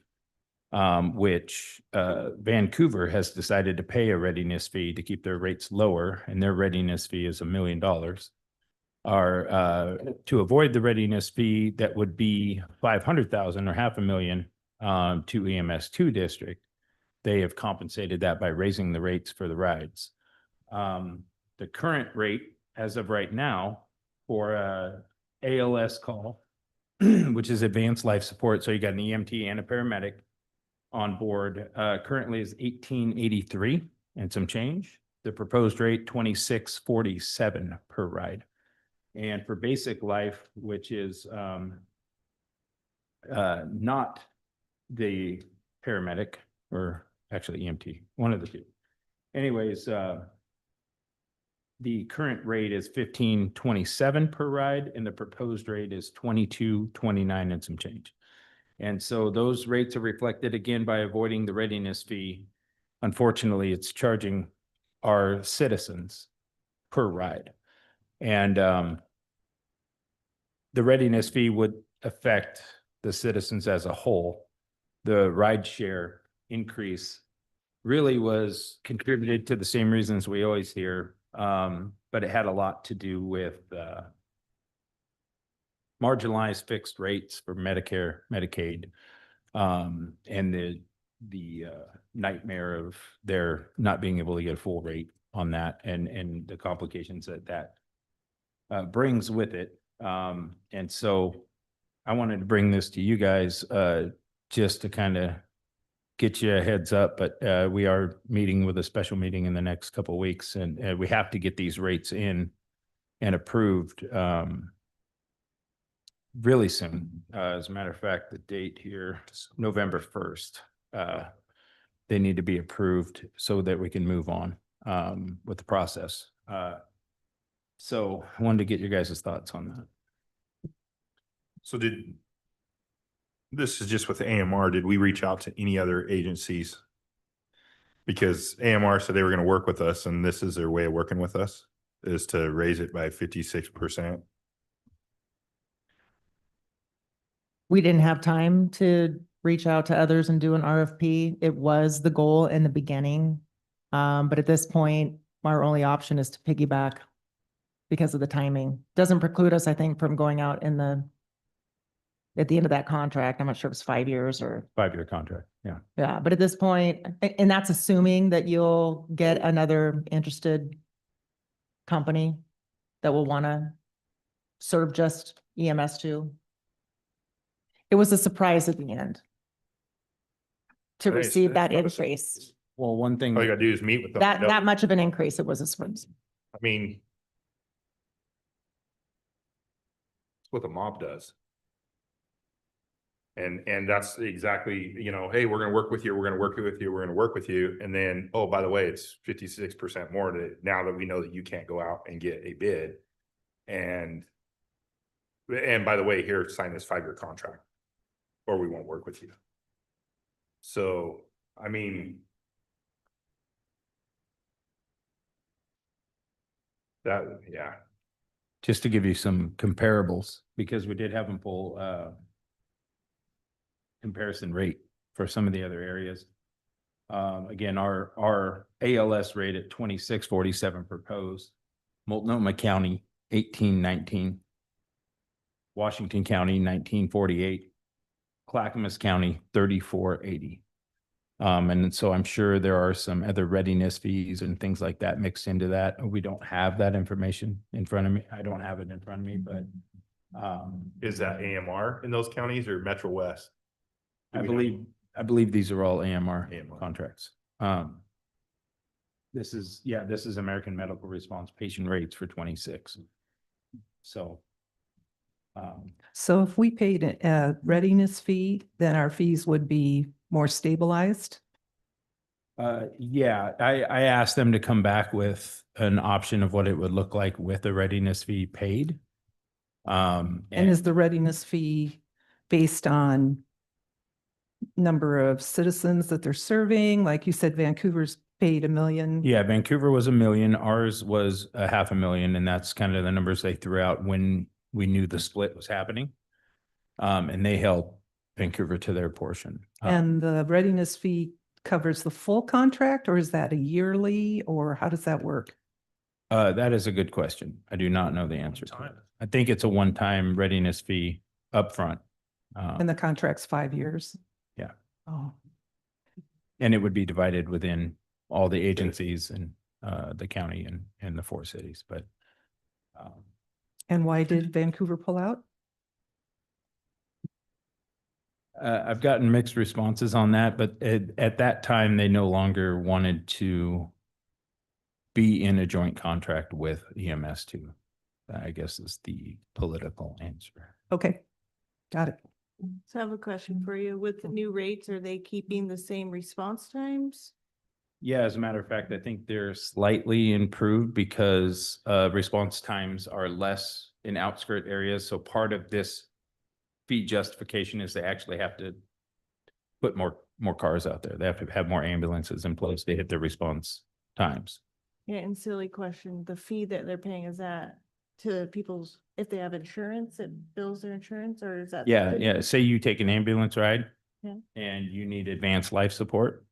which Vancouver has decided to pay a readiness fee to keep their rates lower, and their readiness fee is $1 million. To avoid the readiness fee, that would be 500,000 or $500,000 to EMS2 district. They have compensated that by raising the rates for the rides. The current rate as of right now for ALS call, which is advanced life support. So you got an EMT and a paramedic on board, currently is 1883 and some change. The proposed rate 2647 per ride. And for basic life, which is not the paramedic, or actually EMT, one of the two. Anyways, the current rate is 1527 per ride, and the proposed rate is 2229 and some change. And so those rates are reflected again by avoiding the readiness fee. Unfortunately, it's charging our citizens per ride. And the readiness fee would affect the citizens as a whole. The ride share increase really was contributed to the same reasons we always hear. But it had a lot to do with marginalized fixed rates for Medicare, Medicaid, and the nightmare of their not being able to get a full rate on that, and the complications that brings with it. And so I wanted to bring this to you guys just to kind of get you a heads up, but we are meeting with a special meeting in the next couple of weeks, and we have to get these rates in and approved really soon. As a matter of fact, the date here is November 1st. They need to be approved so that we can move on with the process. So I wanted to get your guys' thoughts on that. So this is just with AMR, did we reach out to any other agencies? Because AMR said they were going to work with us, and this is their way of working with us, is to raise it by 56%. We didn't have time to reach out to others and do an RFP. It was the goal in the beginning. But at this point, our only option is to piggyback because of the timing. Doesn't preclude us, I think, from going out at the end of that contract. I'm not sure if it's 5 years or. 5-year contract, yeah. Yeah, but at this point, and that's assuming that you'll get another interested company that will want to serve just EMS2. It was a surprise at the end to Nice. receive that That's awesome. increase. Well, one thing. All you gotta do is meet with them. That much of an increase, it was a surprise. I mean, it's what the mob does. And that's exactly, hey, we're gonna work with you, we're gonna work with you, we're gonna work with you. And then, oh, by the way, it's 56% more now that we know that you can't go out and get a bid. And by the way, here, sign this 5-year contract, or we won't work with you. So, I mean, yeah. Just to give you some comparables, because we did have them pull comparison rate for some of the other areas. Again, our ALS rate at 2647 proposed, Multnomah County 1819, Washington County, 1948, Clackamas County, 3480. And so I'm sure there are some other readiness fees and things like that mixed into that. We don't have that information in front of me. I don't have it in front of me, but Is that AMR in those counties or Metro West? Do I we know? believe these are all AMR AMR. contracts. This is American Medical Response patient rates for 26. So. So if we paid a readiness fee, then our fees would be more stabilized? Yeah, I asked them to come back with an option of what it would look like with a readiness fee paid. And is the readiness fee based on number of citizens that they're serving? Like you said, Vancouver's paid $1 million. Yeah, Vancouver was $1 million, ours was $500,000, and that's kind of the numbers they threw out when we knew the split was happening. And they held Vancouver to their portion. And the readiness fee covers the full contract, or is that a yearly, or how does that work? That is a good question. I do not know the answer to it. I think it's a one-time readiness fee upfront. And the contract's 5 years? Yeah. Oh, And it would be divided within all the agencies and the county and the 4 cities, but and why did Vancouver pull out? I've gotten mixed responses on that, but at that time, they no longer wanted to be in a joint contract with EMS too. I guess is the political answer. Okay, got it. So I have a question for you. With the new rates, are they keeping the same response times? Yeah, as a matter of fact, I think they're slightly improved because response times are less in outskirt areas. So part of this fee justification is they actually have to put more cars out there. They have to have more ambulances in place to hit their response times. Yeah, and silly question, the fee that they're paying, is that to people's, if they have insurance, it bills their insurance, or is that? Yeah. Say you take an ambulance ride Yeah. and you need advanced life support.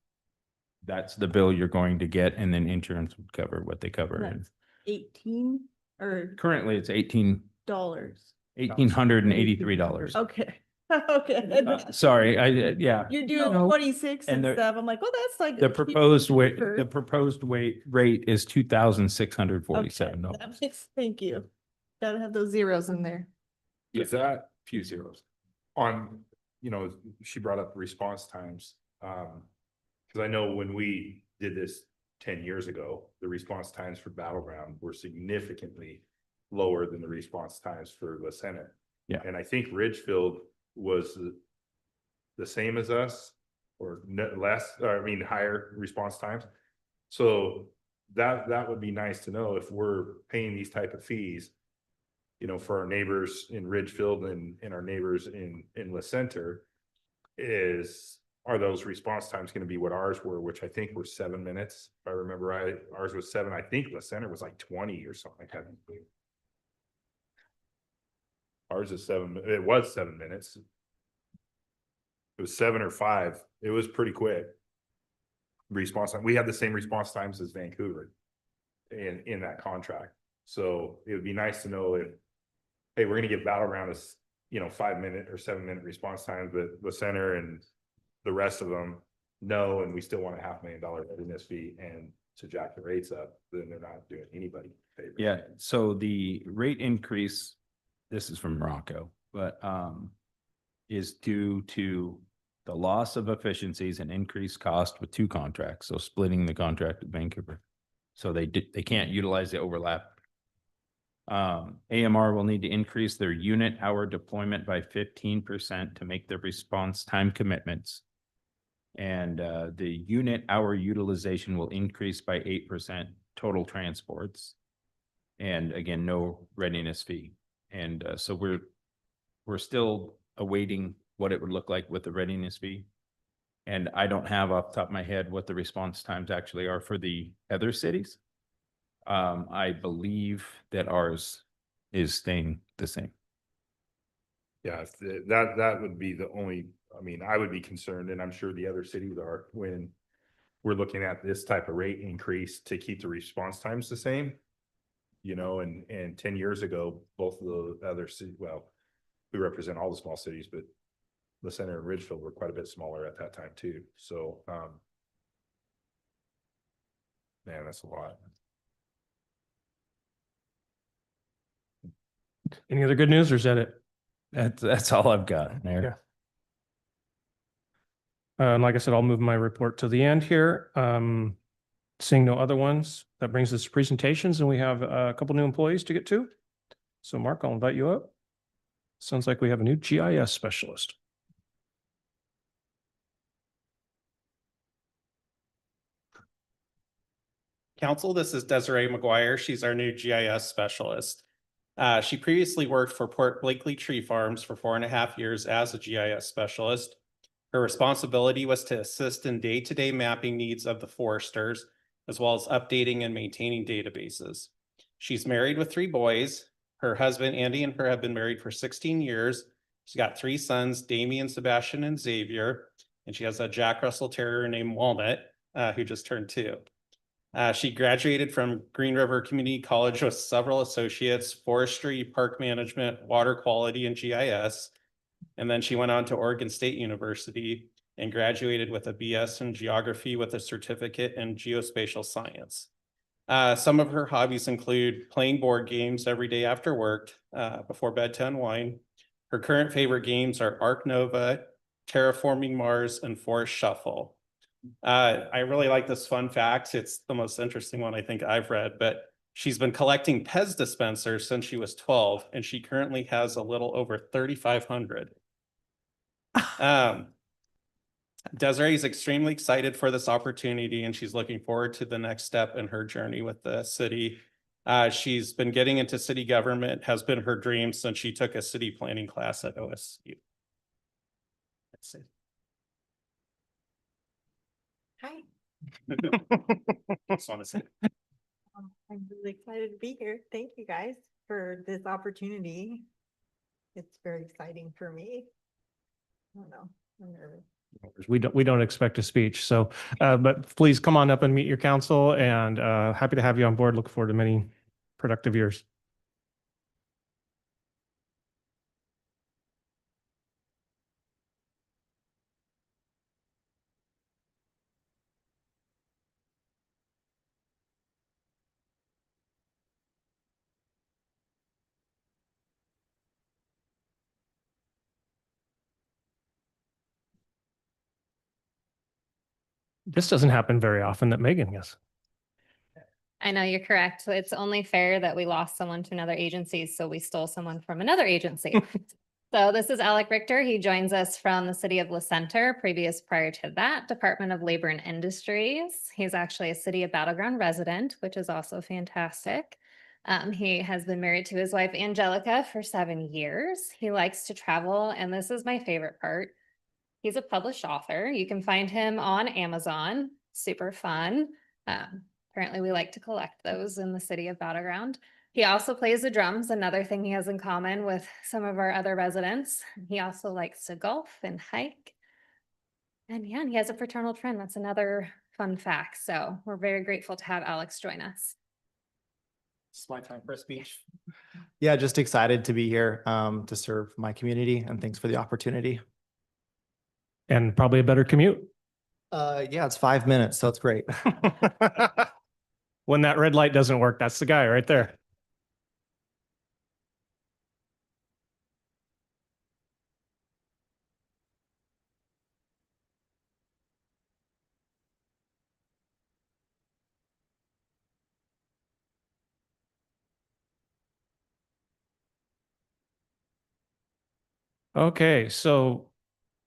That's the bill you're going to get, and then insurance would cover what they cover. And That's 18 or currently it's dollars? $1,883. Okay, okay. Sorry, yeah. You're doing No. 26 And and the- stuff. I'm like, well, that's like. The proposed cheaper. rate is $2,647. Okay, that makes- Thank you. Gotta have those zeros in there. Is that few zeros on, she brought up response times. Cause I know when we did this 10 years ago, the response times for Battleground were significantly lower than the response times for the Senate. Yeah. And I think Ridgefield was the same as us or higher response times. So that would be nice to know if we're paying these type of fees, for our neighbors in Ridgefield and our neighbors in La Center, are those response times going to be what ours were, which I think were 7 minutes. If I remember right, ours was 7. I think La Center was like 20 or something like that. Ours is 7. It was 7 minutes. It was 7 or 5. It was pretty quick. Response time. We had the same response times as Vancouver in that contract. So it would be nice to know if, hey, we're going to give Battleground us, 5 minute or 7 minute response times, but the Center and the rest of them no, and we still want a $500,000 readiness fee and to jack the rates up, then they're not doing anybody a favor. Yeah, so the rate increase, this is from Morocco, but is due to the loss of efficiencies and increased cost with 2 contracts. So splitting the contract with Vancouver. So they can't utilize the overlap. AMR will need to increase their unit hour deployment by 15% to make their response time commitments. And the unit hour utilization will increase by 8% total transports. And again, no readiness fee. And so we're still awaiting what it would look like with the readiness fee. And I don't have off the top of my head what the response times actually are for the other cities. I believe that ours is staying the same. Yeah, if that would be the only, I would be concerned, and I'm sure the other cities are, when we're looking at this type of rate increase to keep the response times the same. And 10 years ago, both of the other cities, well, we represent all the small cities, but the center and Ridgefield were quite a bit smaller at that time too. So, man, that's a lot. Any other good news or is that it? That's all I've got, Mayor. And like I said, I'll move my report to the end here. Seeing no other ones, that brings us to presentations, and we have a couple new employees to get to. So Mark, I'll invite you up. Sounds like we have a new GIS specialist. Council, this is Desiree McGuire. She's our new GIS specialist. She previously worked for Port Blakely Tree Farms for 4.5 years as a GIS specialist. Her responsibility was to assist in day-to-day mapping needs of the foresters, as well as updating and maintaining databases. She's married with 3 boys. Her husband, Andy, and her have been married for 16 years. She's got 3 sons, Damian, Sebastian, and Xavier. And she has a Jack Russell Terrier named Walnut, who just turned 2. She graduated from Green River Community College with several associates, forestry, park management, water quality, and GIS. And then she went on to Oregon State University and graduated with a BS in geography with a certificate in geospatial science. Some of her hobbies include playing board games every day after work, before bed to unwind. Her current favorite games are Ark Nova, Terraforming Mars, and Forest Shuffle. I really like this fun fact. It's the most interesting one I think I've read, but she's been collecting Pez dispensers since she was 12, and she currently has a little over 3,500. Desiree is extremely excited for this opportunity, and she's looking forward to the next step in her journey with the city. She's been getting into city government, has been her dream since she took a city planning class at OSU. That's it. Hi. Just want to say. I'm really excited to be here. Thank you guys for this opportunity. It's very exciting for me. I don't know, I'm nervous. We don't expect a speech. So, but please come on up and meet your council, and happy to have you on board. Look forward to many productive years. This doesn't happen very often that Megan gets. I know you're correct. It's only fair that we lost someone to another agency, so we stole someone from another agency. So this is Alec Richter. He joins us from the city of La Center, prior to that, Department of Labor and Industries. He's actually a city of Battleground resident, which is also fantastic. He has been married to his wife, Angelica, for 7 years. He likes to travel, and this is my favorite part. He's a published author. You can find him on Amazon. Super fun. Apparently we like to collect those in the city of Battleground. He also plays the drums, another thing he has in common with some of our other residents. He also likes to golf and hike. And yeah, and he has a fraternal twin. That's another fun fact. So we're very grateful to have Alex join us. It's my time for a speech. Yeah, just excited to be here to serve my community, and thanks for the opportunity. And probably a better commute. Yeah, it's 5 minutes, so it's great. When that red light doesn't work, that's the guy right there. Okay, so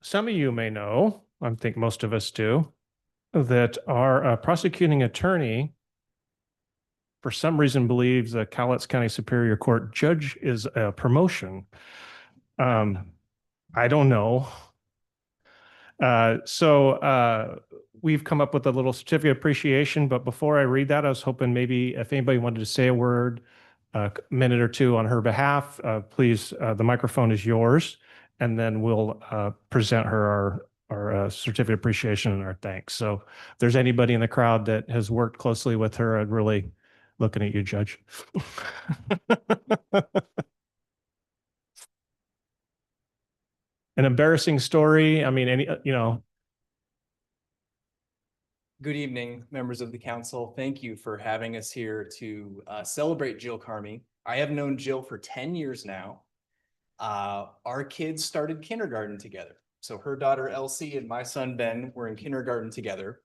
some of you may know, I think most of us do, that our prosecuting attorney for some reason believes the Cowlitz County Superior Court judge is a promotion. I don't know. So we've come up with a little certificate of appreciation, but before I read that, I was hoping maybe if anybody wanted to say a word, a minute or two on her behalf, please, the microphone is yours, and then we'll present her our certificate of appreciation and our thanks. So if there's anybody in the crowd that has worked closely with her, I'd really looking at you, Judge. an embarrassing story? I mean, any, Good evening, members of the council. Thank you for having us here to celebrate Jill Carmi. I have known Jill for 10 years now. Our kids started kindergarten together. So her daughter Elsie and my son Ben were in kindergarten together.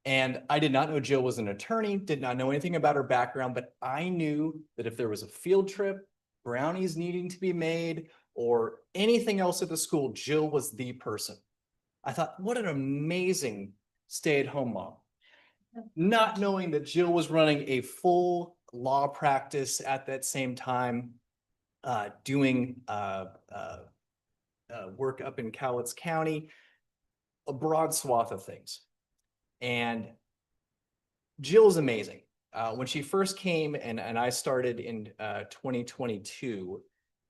And I did not know Jill was an attorney, did not know anything about her background, but I knew that if there was a field trip, brownies needing to be made, or anything else at the school, Jill was the person. I thought, what an amazing stay-at-home mom. Not knowing that Jill was running a full law practice at that same time, doing work up in Cowlitz County, a broad swath of things. And Jill's amazing. When she first came and I started in 2022,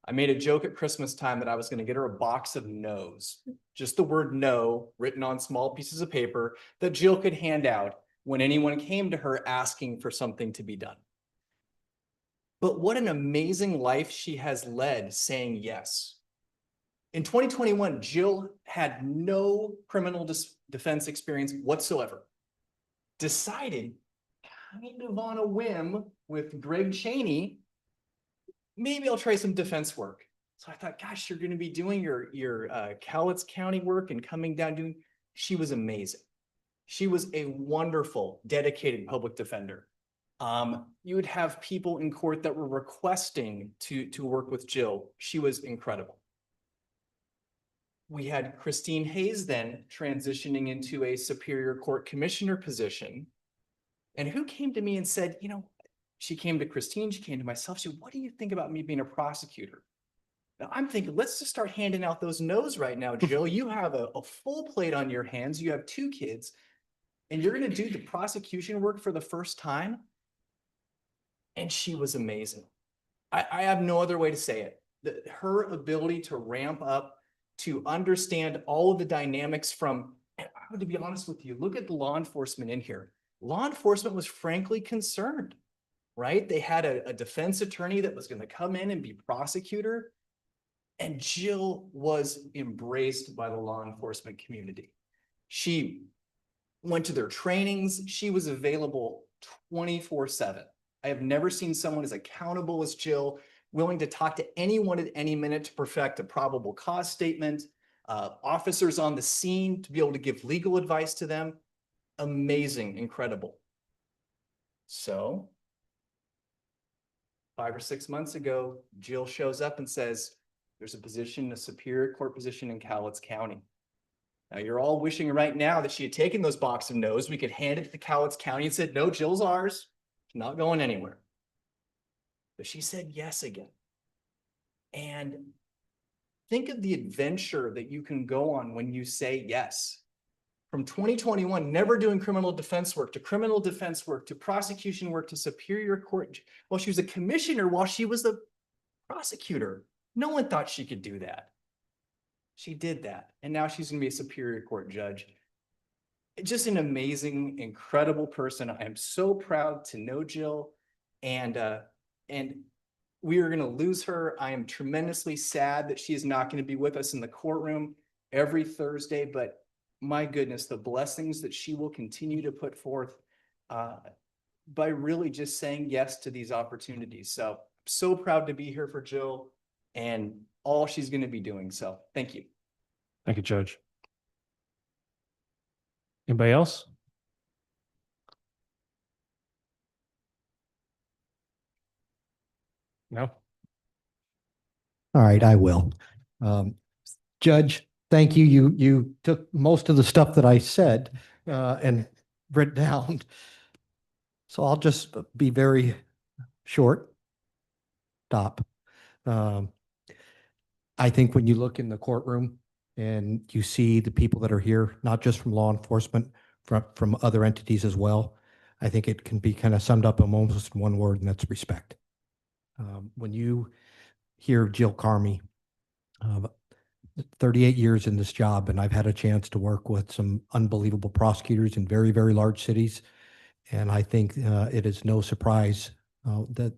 I made a joke at Christmas time that I was going to get her a box of no's, just the word no written on small pieces of paper that Jill could hand out when anyone came to her asking for something to be done. But what an amazing life she has led saying yes. In 2021, Jill had no criminal defense experience whatsoever. Decided, kind of on a whim with Greg Chaney, maybe I'll try some defense work. So I thought, gosh, you're going to be doing your Cowlitz County work and coming down doing. She was amazing. She was a wonderful, dedicated public defender. You would have people in court that were requesting to work with Jill. She was incredible. We had Christine Hayes then transitioning into a Superior Court Commissioner position. And who came to me and said, you know, she came to Christine, she came to myself, she said, what do you think about me being a prosecutor? Now I'm thinking, let's just start handing out those no's right now, Jill. You have a full plate on your hands. You have 2 kids and you're going to do the prosecution work for the first time. And she was amazing. I have no other way to say it. Her ability to ramp up, to understand all of the dynamics from, and I have to be honest with you, look at the law enforcement in here. Law enforcement was frankly concerned, right? They had a defense attorney that was going to come in and be prosecutor. And Jill was embraced by the law enforcement community. She went to their trainings. She was available 24/7. I have never seen someone as accountable as Jill, willing to talk to anyone at any minute to perfect a probable cause statement, officers on the scene to be able to give legal advice to them. Amazing, incredible. So 5 or 6 months ago, Jill shows up and says, there's a position, a Superior Court position in Cowlitz County. Now you're all wishing right now that she had taken those box of no's. We could hand it to Cowlitz County and said, no, Jill's ours. Not going anywhere. But she said yes again. And think of the adventure that you can go on when you say yes. From 2021, never doing criminal defense work to criminal defense work to prosecution work to Superior Court. Well, she was a commissioner while she was the prosecutor. No one thought she could do that. She did that. And now she's going to be a Superior Court judge. Just an amazing, incredible person. I am so proud to know Jill, and we are going to lose her. I am tremendously sad that she is not going to be with us in the courtroom every Thursday, but my goodness, the blessings that she will continue to put forth by really just saying yes to these opportunities. So proud to be here for Jill and all she's going to be doing. So thank you. Thank you, Judge. Anybody else? No? All right, I will. Judge, thank you. You took most of the stuff that I said and written down. So I'll just be very short. Stop. I think when you look in the courtroom and you see the people that are here, not just from law enforcement, from other entities as well, I think it can be kind of summed up in almost one word, and that's respect. When you hear Jill Carmi, 38 years in this job, and I've had a chance to work with some unbelievable prosecutors in very, very large cities. And I think it is no surprise that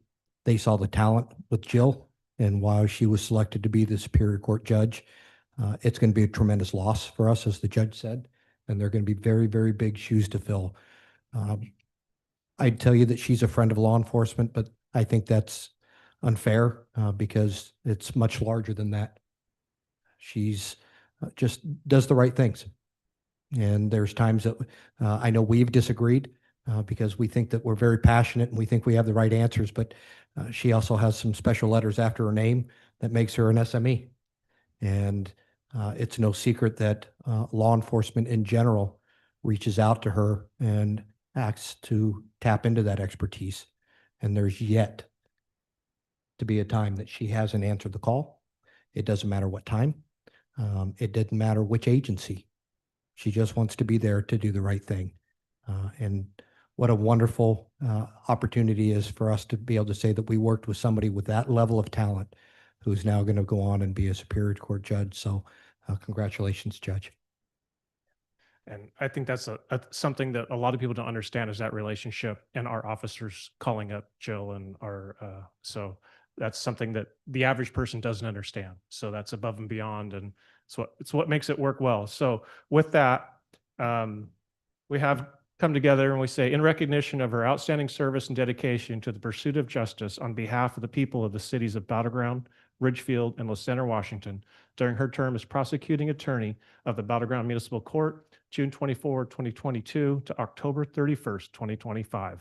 they saw the talent with Jill and why she was selected to be the Superior Court judge. It's going to be a tremendous loss for us, as the judge said, and they're going to be very, very big shoes to fill. I'd tell you that she's a friend of law enforcement, but I think that's unfair because it's much larger than that. She's just does the right things. And there's times that I know we've disagreed because we think that we're very passionate and we think we have the right answers, but she also has some special letters after her name that makes her an SME. And it's no secret that law enforcement in general reaches out to her and acts to tap into that expertise. And there's yet to be a time that she hasn't answered the call. It doesn't matter what time. It doesn't matter which agency. She just wants to be there to do the right thing. And what a wonderful opportunity is for us to be able to say that we worked with somebody with that level of talent who's now going to go on and be a Superior Court judge. So congratulations, Judge. And I think that's something that a lot of people don't understand is that relationship and our officers calling up Jill and so that's something that the average person doesn't understand. So that's above and beyond, and it's what makes it work well. So with that, we have come together and we say, in recognition of her outstanding service and dedication to the pursuit of justice on behalf of the people of the cities of Battleground, Ridgefield, and La Center, Washington, during her term as prosecuting attorney of the Battleground Municipal Court, June 24, 2022 to October 31st, 2025.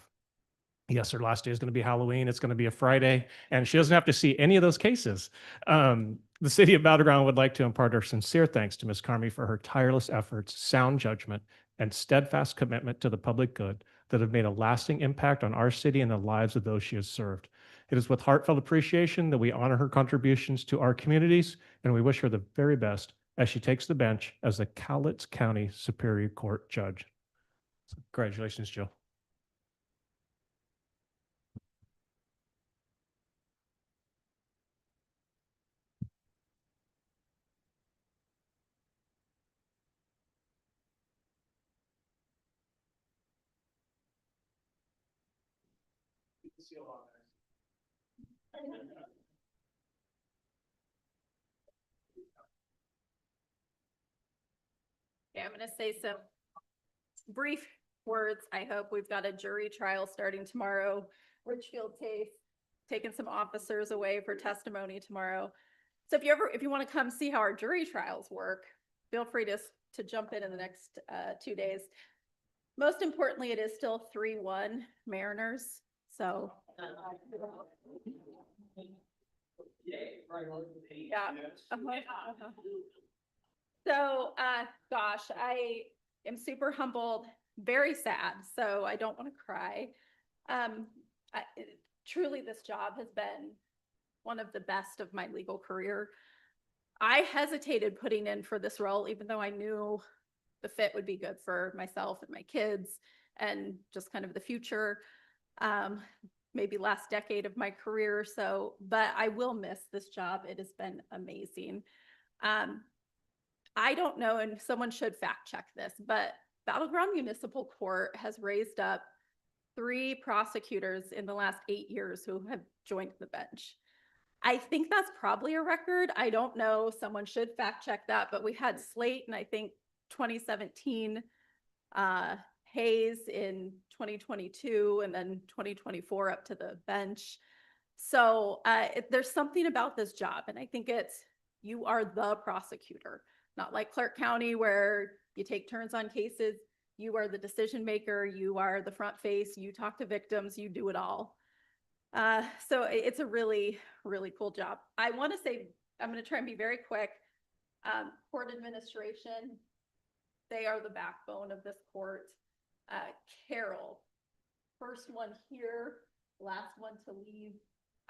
Yes, her last day is going to be Halloween. It's going to be a Friday, and she doesn't have to see any of those cases. The city of Battleground would like to impart our sincere thanks to Ms. Carmy for her tireless efforts, sound judgment, and steadfast commitment to the public good that have made a lasting impact on our city and the lives of those she has served. It is with heartfelt appreciation that we honor her contributions to our communities, and we wish her the very best as she takes the bench as the Cowlitz County Superior Court Judge. So congratulations, Jill. Okay, I'm going to say some brief words. I hope we've got a jury trial starting tomorrow. Ridgefield case, taking some officers away for testimony tomorrow. So if you want to come see how our jury trials work, feel free to jump in the next 2 days. Most importantly, it is still 3-1 Mariners. So yeah. So, gosh, I am super humbled, very sad, so I don't want to cry. Truly, this job has been one of the best of my legal career. I hesitated putting in for this role, even though I knew the fit would be good for myself and my kids and just kind of the future, maybe last decade of my career. So, but I will miss this job. It has been amazing. I don't know, and someone should fact check this, but Battleground Municipal Court has raised up 3 prosecutors in the last 8 years who have joined the bench. I think that's probably a record. I don't know. Someone should fact check that, but we had Slate in, I think, 2017, Hayes in 2022, and then 2024 up to the bench. So there's something about this job, and I think you are the prosecutor. Not like Clark County where you take turns on cases. You are the decision maker. You are the front face. You talk to victims. You do it all. So it's a really, really cool job. I want to say, I'm going to try and be very quick. Court administration, they are the backbone of this court. Carol, first one here, last one to leave.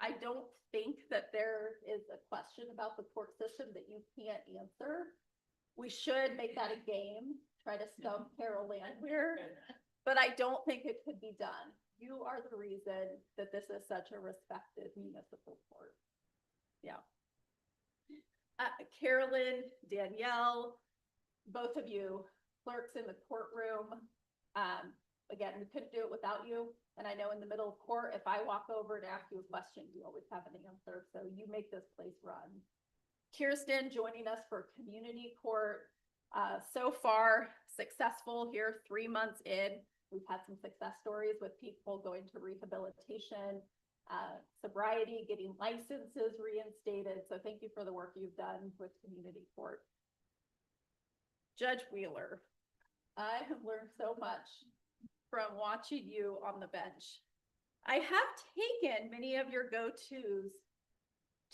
I don't think that there is a question about the court system that you can't answer. We should make that a game, try to stump Carol Landwehr, but I don't think it could be done. You are the reason that this is such a respected municipal court. Yeah. Carolyn, Danielle, both of you, clerks in the courtroom. Again, we couldn't do it without you. And I know in the middle of court, if I walk over to ask you a question, you always have an answer. So you make this place run. Kirsten joining us for community court. So far successful here, 3 months in. We've had some success stories with people going to rehabilitation, sobriety, getting licenses reinstated. So thank you for the work you've done with community court. Judge Wheeler, I have learned so much from watching you on the bench. I have taken many of your go-tos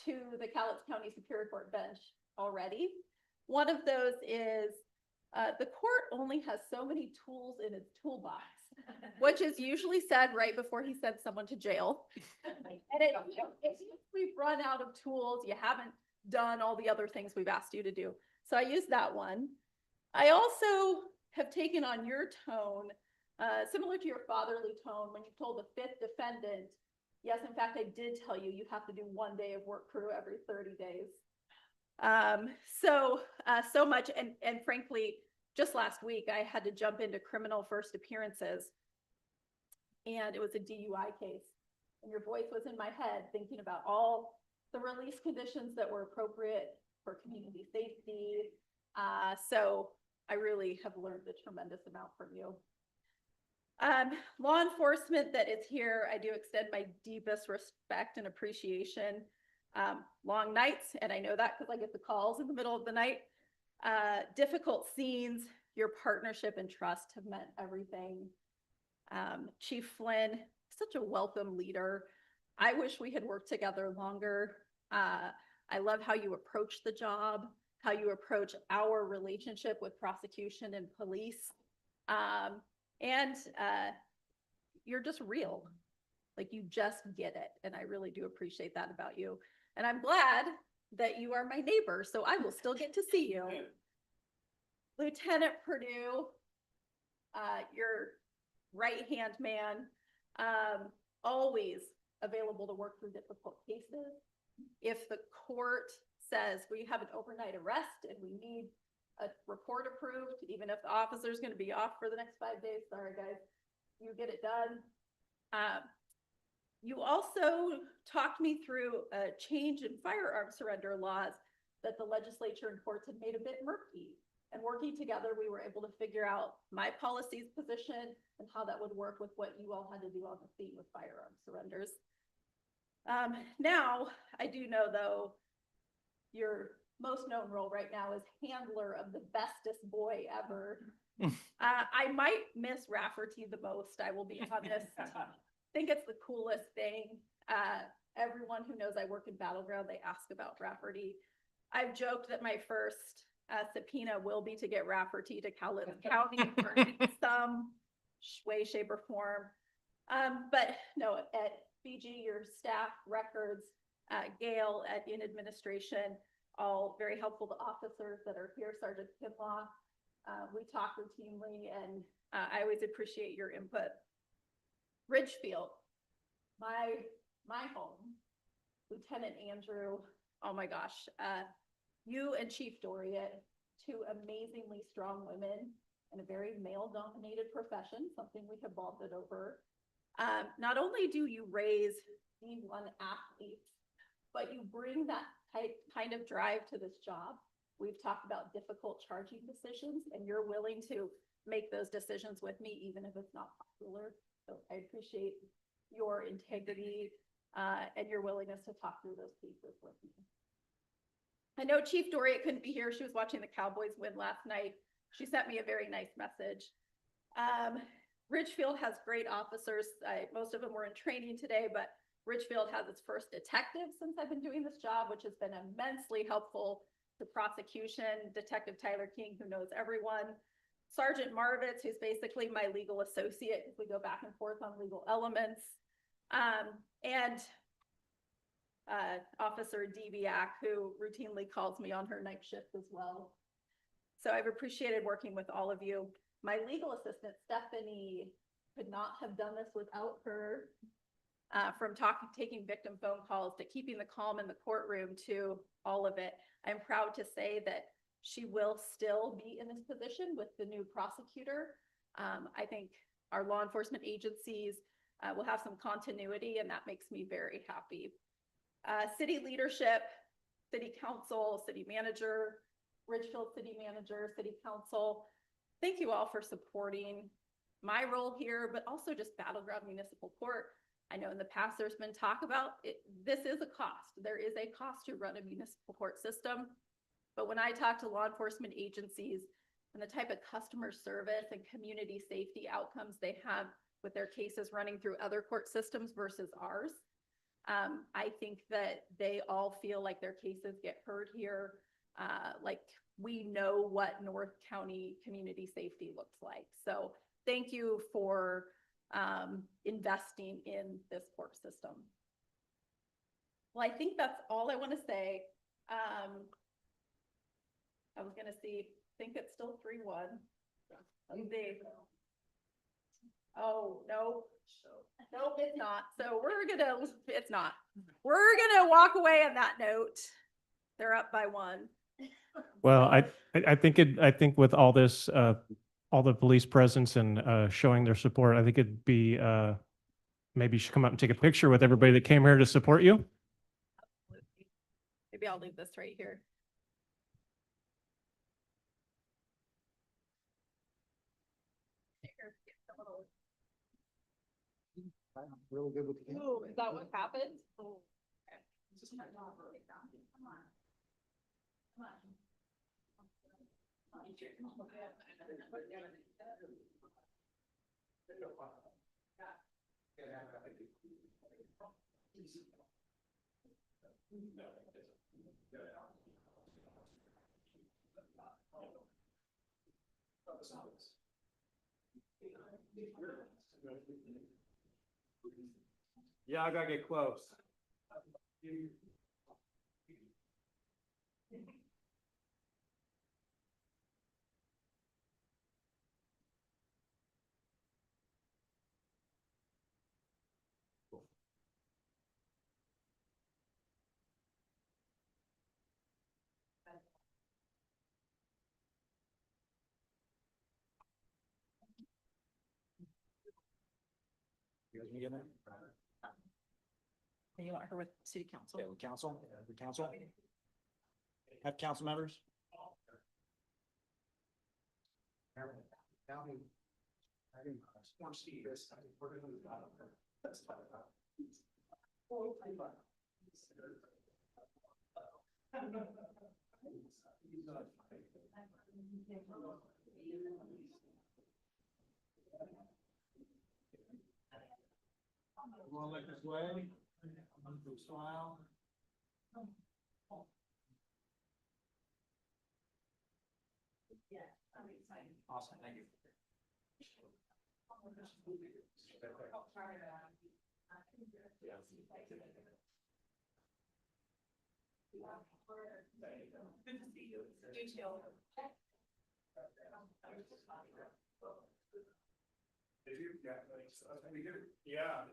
to the Cowlitz County Superior Court bench already. One of those is the court only has so many tools in its toolbox, which is usually said right before he sends someone to jail. And if we've run out of tools, you haven't done all the other things we've asked you to do. So I use that one. I also have taken on your tone, similar to your fatherly tone, when you told the 5th defendant, yes, in fact, I did tell you, you have to do 1 day of work crew every 30 days. So much. And frankly, just last week, I had to jump into criminal first appearances, and it was a DUI case. And your voice was in my head thinking about all the release conditions that were appropriate for community safety. So I really have learned a tremendous amount from you. Law enforcement that is here, I do extend my deepest respect and appreciation. Long nights, and I know that because I get the calls in the middle of the night. Difficult scenes, your partnership and trust have meant everything. Chief Flynn, such a welcome leader. I wish we had worked together longer. I love how you approach the job, how you approach our relationship with prosecution and police. And you're just real. Like, you just get it. And I really do appreciate that about you. And I'm glad that you are my neighbor, so I will still get to see you. Lieutenant Purdue, your right-hand man, always available to work through difficult cases. If the court says we have an overnight arrest and we need a report approved, even if the officer is going to be off for the next 5 days, sorry guys, you get it done. You also talked me through a change in firearm surrender laws that the legislature and courts had made a bit murky. And working together, we were able to figure out my policy's position and how that would work with what you all had to do on the feet with firearm surrenders. Now, I do know though, your most known role right now is handler of the bestest boy ever. I might miss Rafferty the most, I will be honest. I think it's the coolest thing. Everyone who knows I work in Battleground, they ask about Rafferty. I've joked that my first subpoena will be to get Rafferty to Cowlitz County for some way, shape, or form. But no, at BG, your staff, records, Gail in administration, all very helpful to officers that are here, Sergeant Kinlaw. We talk routinely, and I always appreciate your input. Ridgefield, my home, Lieutenant Andrew, oh my gosh, you and Chief Doriot, two amazingly strong women in a very male-dominated profession, something we have bonded over. Not only do you raise D1 athletes, but you bring that kind of drive to this job. We've talked about difficult charging decisions, and you're willing to make those decisions with me, even if it's not popular. So I appreciate your integrity and your willingness to talk through those pieces with me. I know Chief Doriot couldn't be here. She was watching the Cowboys win last night. She sent me a very nice message. Ridgefield has great officers. Most of them were in training today, but Ridgefield has its first detective since I've been doing this job, which has been immensely helpful to prosecution. Detective Tyler King, who knows everyone. Sergeant Marvitz, who's basically my legal associate, if we go back and forth on legal elements. And Officer Debiak, who routinely calls me on her night shift as well. So I've appreciated working with all of you. My legal assistant, Stephanie, could not have done this without her. From taking victim phone calls to keeping the calm in the courtroom to all of it. I'm proud to say that she will still be in this position with the new prosecutor. I think our law enforcement agencies will have some continuity, and that makes me very happy. City leadership, city council, city manager, Ridgefield city manager, city council. Thank you all for supporting my role here, but also just Battleground Municipal Court. I know in the past there's been talk about it. This is a cost. There is a cost to run a municipal court system. But when I talk to law enforcement agencies and the type of customer service and community safety outcomes they have with their cases running through other court systems versus ours, I think that they all feel like their cases get heard here. Like we know what North County community safety looks like. So thank you for investing in this court system. Well, I think that's all I want to say. I was gonna think it's still 3-1. Oh, no. Nope, it's not. So it's not. We're gonna walk away on that note. They're up by 1. Well, I think with all this, all the police presence and showing their support, I think it'd be, maybe you should come up and take a picture with everybody that came here to support you. Maybe I'll leave this right here. Really good with the. Oh, is that what happened? Oh, okay. Just cut it off really fast. Come on. Come on. Yeah, I gotta get close. You guys meet in there? You want her with city council? Yeah, with council, Have council members? Everyone look this way. Smile. Awesome, thank you. Good to see you. You too. Did you? Yeah. That's pretty good. Yeah.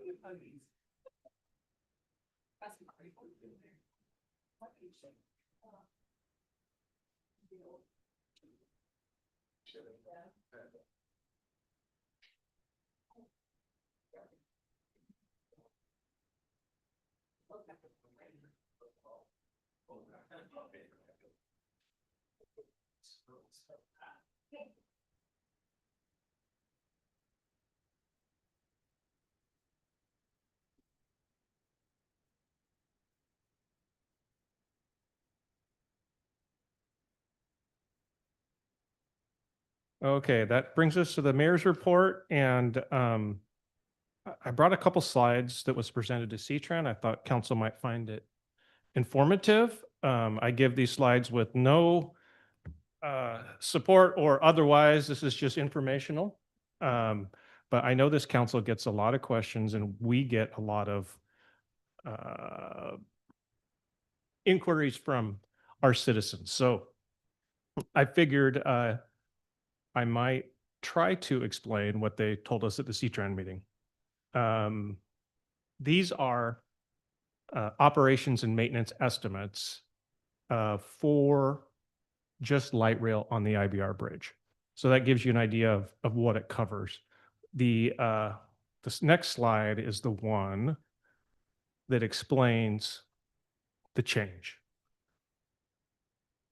Okay, that brings us to the mayor's report, and I brought a couple slides that was presented to C-Tran. I thought council might find it informative. I give these slides with no support or otherwise. This is just informational. But I know this council gets a lot of questions, and we get a lot of inquiries from our citizens. So I figured I might try to explain what they told us at the C-Tran meeting. These are operations and maintenance estimates for just light rail on the IBR bridge. So that gives you an idea of what it covers. This next slide is the one that explains the change.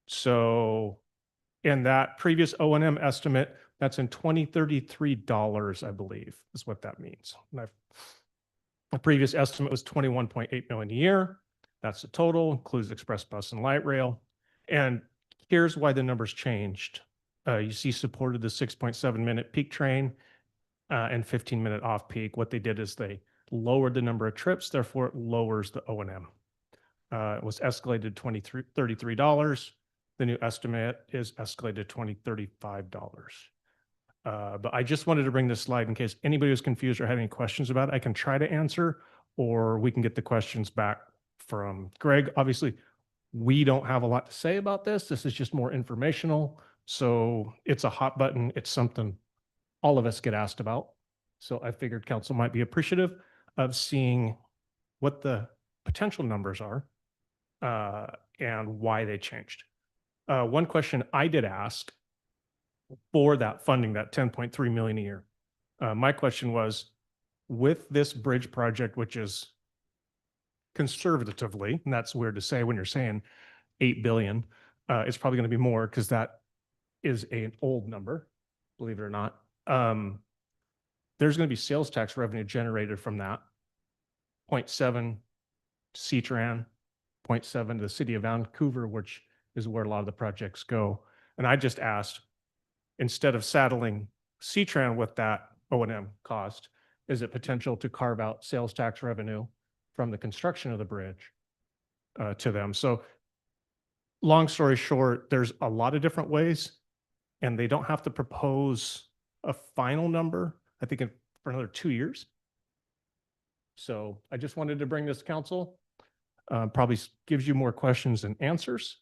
So in that previous O&M estimate, that's in $2033, I believe, is what that means. The previous estimate was 21.8 million a year. That's the total, includes express bus and light rail. And here's why the numbers changed. You see supported the 6.7-minute peak train and 15-minute off-peak. What they did is they lowered the number of trips, therefore it lowers the O&M. It was escalated to $33. The new estimate is escalated to $35. But I just wanted to bring this slide in case anybody was confused or had any questions about it. I can try to answer, or we can get the questions back from Greg. Obviously, we don't have a lot to say about this. This is just more informational. So it's a hot button. It's something all of us get asked about. So I figured council might be appreciative of seeing what the potential numbers are and why they changed. One question I did ask for that funding, that 10.3 million a year. My question was, with this bridge project, which is conservatively, and that's weird to say when you're saying 8 billion, it's probably going to be more because that is an old number, believe it or not. There's going to be sales tax revenue generated from that. 0.7 to CTRAN, 0.7 to the city of Vancouver, which is where a lot of the projects go. And I just asked, instead of saddling CTRAN with that O&M cost, is it potential to carve out sales tax revenue from the construction of the bridge to them? So long story short, there's a lot of different ways, and they don't have to propose a final number, I think, for another 2 years. So I just wanted to bring this to council. Probably gives you more questions than answers,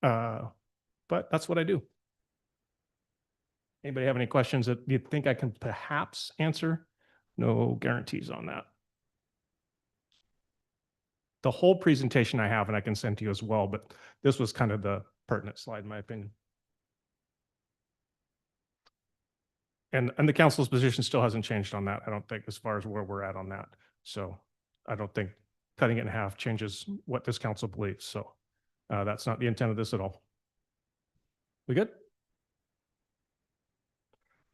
but that's what I do. Anybody have any questions that you think I can perhaps answer? No guarantees on that. The whole presentation I have, and I can send to you as well, but this was kind of the pertinent slide, in my opinion. And the council's position still hasn't changed on that, I don't think, as far as where we're at on that. So I don't think cutting it in half changes what this council believes. So that's not the intent of this at all. We good?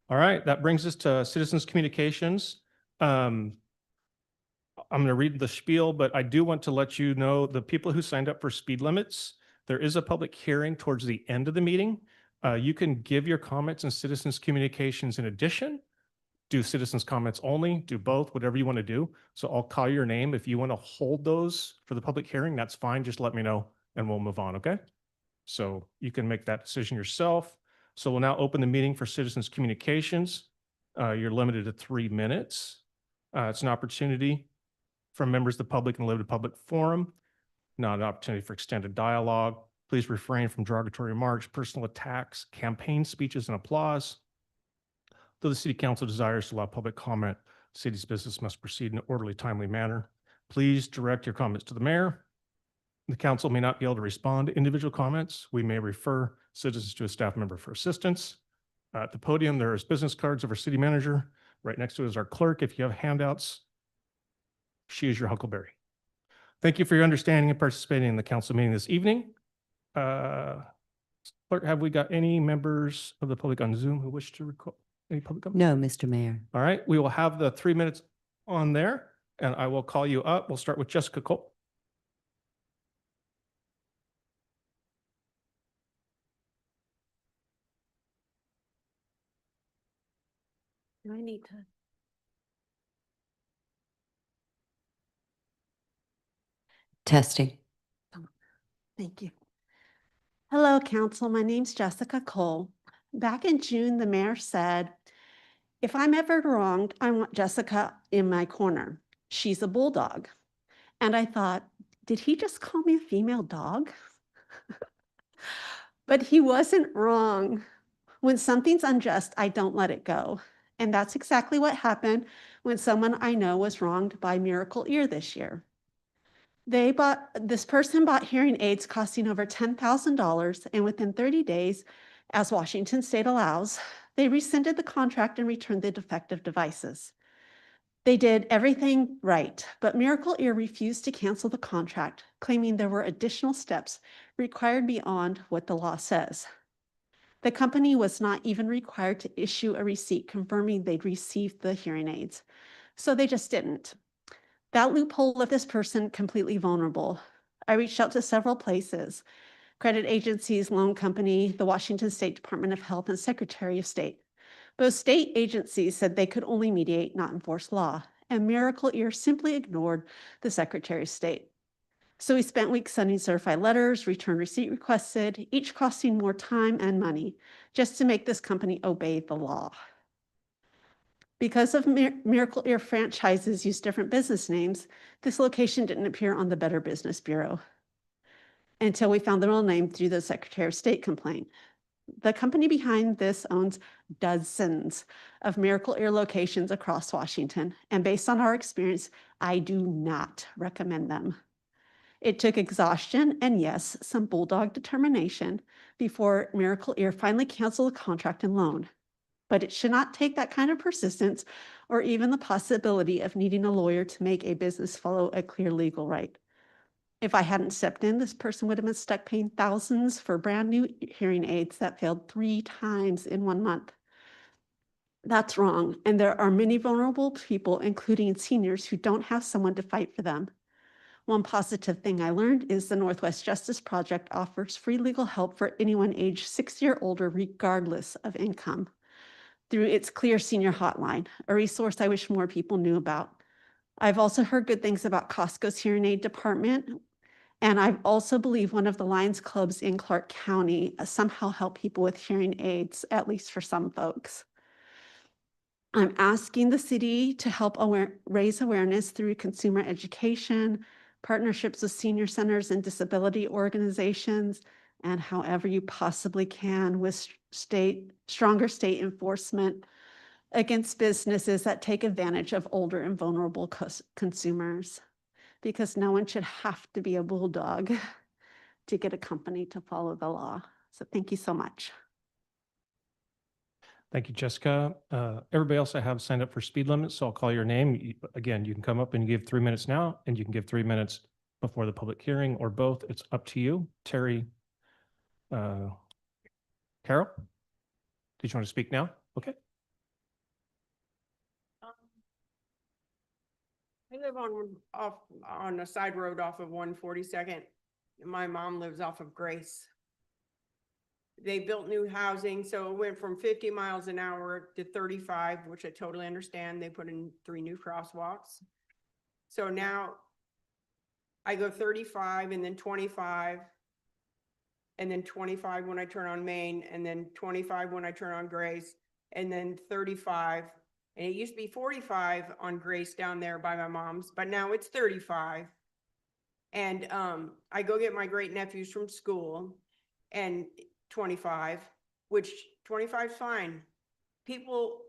All right, that brings us to citizens communications. I'm going to read the spiel, but I do want to let you know the people who signed up for speed limits, there is a public hearing towards the end of the meeting. You can give your comments in citizens communications in addition, do citizens comments only, do both, whatever you want to do. So I'll call your name. If you want to hold those for the public hearing, that's fine. Just let me know and we'll move on, okay? So you can make that decision yourself. So we'll now open the meeting for citizens communications. You're limited to 3 minutes. It's an opportunity for members of the public and limited public forum, not an opportunity for extended dialogue. Please refrain from derogatory remarks, personal attacks, campaign speeches, and applause. Though the city council desires to allow public comment, the city's business must proceed in an orderly, timely manner. Please direct your comments to the mayor. The council may not be able to respond to individual comments. We may refer citizens to a staff member for assistance. At the podium, there is business cards of our city manager. Right next to it is our clerk. If you have handouts, she is your huckleberry. Thank you for your understanding and participating in the council meeting this evening. Clerk, have we got any members of the public on Zoom who wish to record any public comment? No, Mr. Mayor. All right, we will have the 3 minutes on there and I will call you up. We'll start with Jessica Cole. I need to. Testing. Thank you. Hello, council. My name's Jessica Cole. Back in June, the mayor said, if I'm ever wronged, I want Jessica in my corner. She's a bulldog. And I thought, did he just call me a female dog? But he wasn't wrong. When something's unjust, I don't let it go. And that's exactly what happened when someone I know was wronged by Miracle Ear this year. This person bought hearing aids costing over $10,000, and within 30 days, as Washington state allows, they rescinded the contract and returned the defective devices. They did everything right, but Miracle Ear refused to cancel the contract, claiming there were additional steps required beyond what the law says. The company was not even required to issue a receipt confirming they'd received the hearing aids, so they just didn't. That loophole left this person completely vulnerable. I reached out to several places, credit agencies, loan company, the Washington State Department of Health, and Secretary of State. Both state agencies said they could only mediate, not enforce law, and Miracle Ear simply ignored the Secretary of State. So we spent weeks sending certified letters, return receipt requested, each costing more time and money just to make this company obey the law. Because of Miracle Ear franchises use different business names, this location didn't appear on the Better Business Bureau until we found the real name through the Secretary of State complaint. The company behind this owns dozens of Miracle Ear locations across Washington, and based on our experience, I do not recommend them. It took exhaustion and, yes, some bulldog determination before Miracle Ear finally canceled the contract and loan. But it should not take that kind of persistence or even the possibility of needing a lawyer to make a business follow a clear legal right. If I hadn't stepped in, this person would have been stuck paying thousands for brand new hearing aids that failed 3 times in 1 month. That's wrong, and there are many vulnerable people, including seniors, who don't have someone to fight for them. One positive thing I learned is the Northwest Justice Project offers free legal help for anyone aged 60 or older, regardless of income, through its Clear Senior Hotline, a resource I wish more people knew about. I've also heard good things about Costco's hearing aid department, and I also believe one of the Lions clubs in Clark County somehow help people with hearing aids, at least for some folks. I'm asking the city to help raise awareness through consumer education, partnerships with senior centers and disability organizations, and however you possibly can with stronger state enforcement against businesses that take advantage of older and vulnerable consumers, because no one should have to be a bulldog to get a company to follow the law. So thank you so much. Thank you, Jessica. Everybody else I have signed up for speed limits, so I'll call your name. Again, you can come up and give 3 minutes now, and you can give 3 minutes before the public hearing, or both. It's up to you. Terry, Carol, did you want to speak now? Okay. I live on a side road off of 142nd. My mom lives off of Grace. They built new housing, so it went from 50 miles an hour to 35, which I totally understand. They put in 3 new crosswalks. So now I go 35 and then 25 and then 25 when I turn on Main, and then 25 when I turn on Grace, and then 35. And it used to be 45 on Grace down there by my mom's, but now it's 35. And I go get my great nephews from school, and 25, which 25 is fine. People,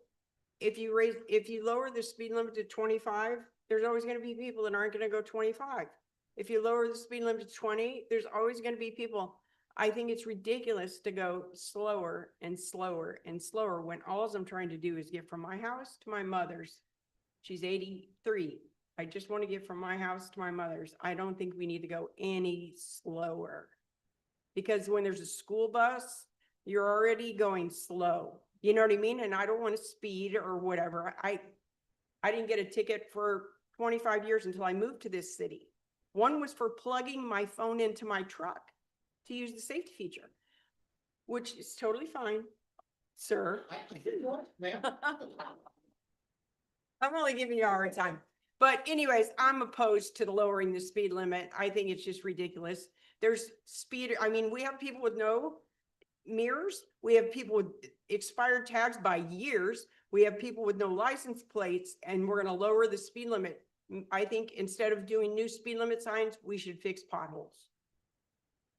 if you lower the speed limit to 25, there's always going to be people that aren't going to go 25. If you lower the speed limit to 20, there's always going to be people. I think it's ridiculous to go slower and slower and slower when all I'm trying to do is get from my house to my mother's. She's 83. I just want to get from my house to my mother's. I don't think we need to go any slower, because when there's a school bus, you're already going slow. You know what I mean? And I don't want to speed or whatever. I didn't get a ticket for 25 years until I moved to this city. One was for plugging my phone into my truck to use the safety feature, which is totally fine, sir. I'm only giving you a hard time. But anyways, I'm opposed to the lowering the speed limit. I think it's just ridiculous. There's speed. I mean, we have people with no mirrors. We have people with expired tags by years. We have people with no license plates, and we're going to lower the speed limit. I think instead of doing new speed limit signs, we should fix potholes.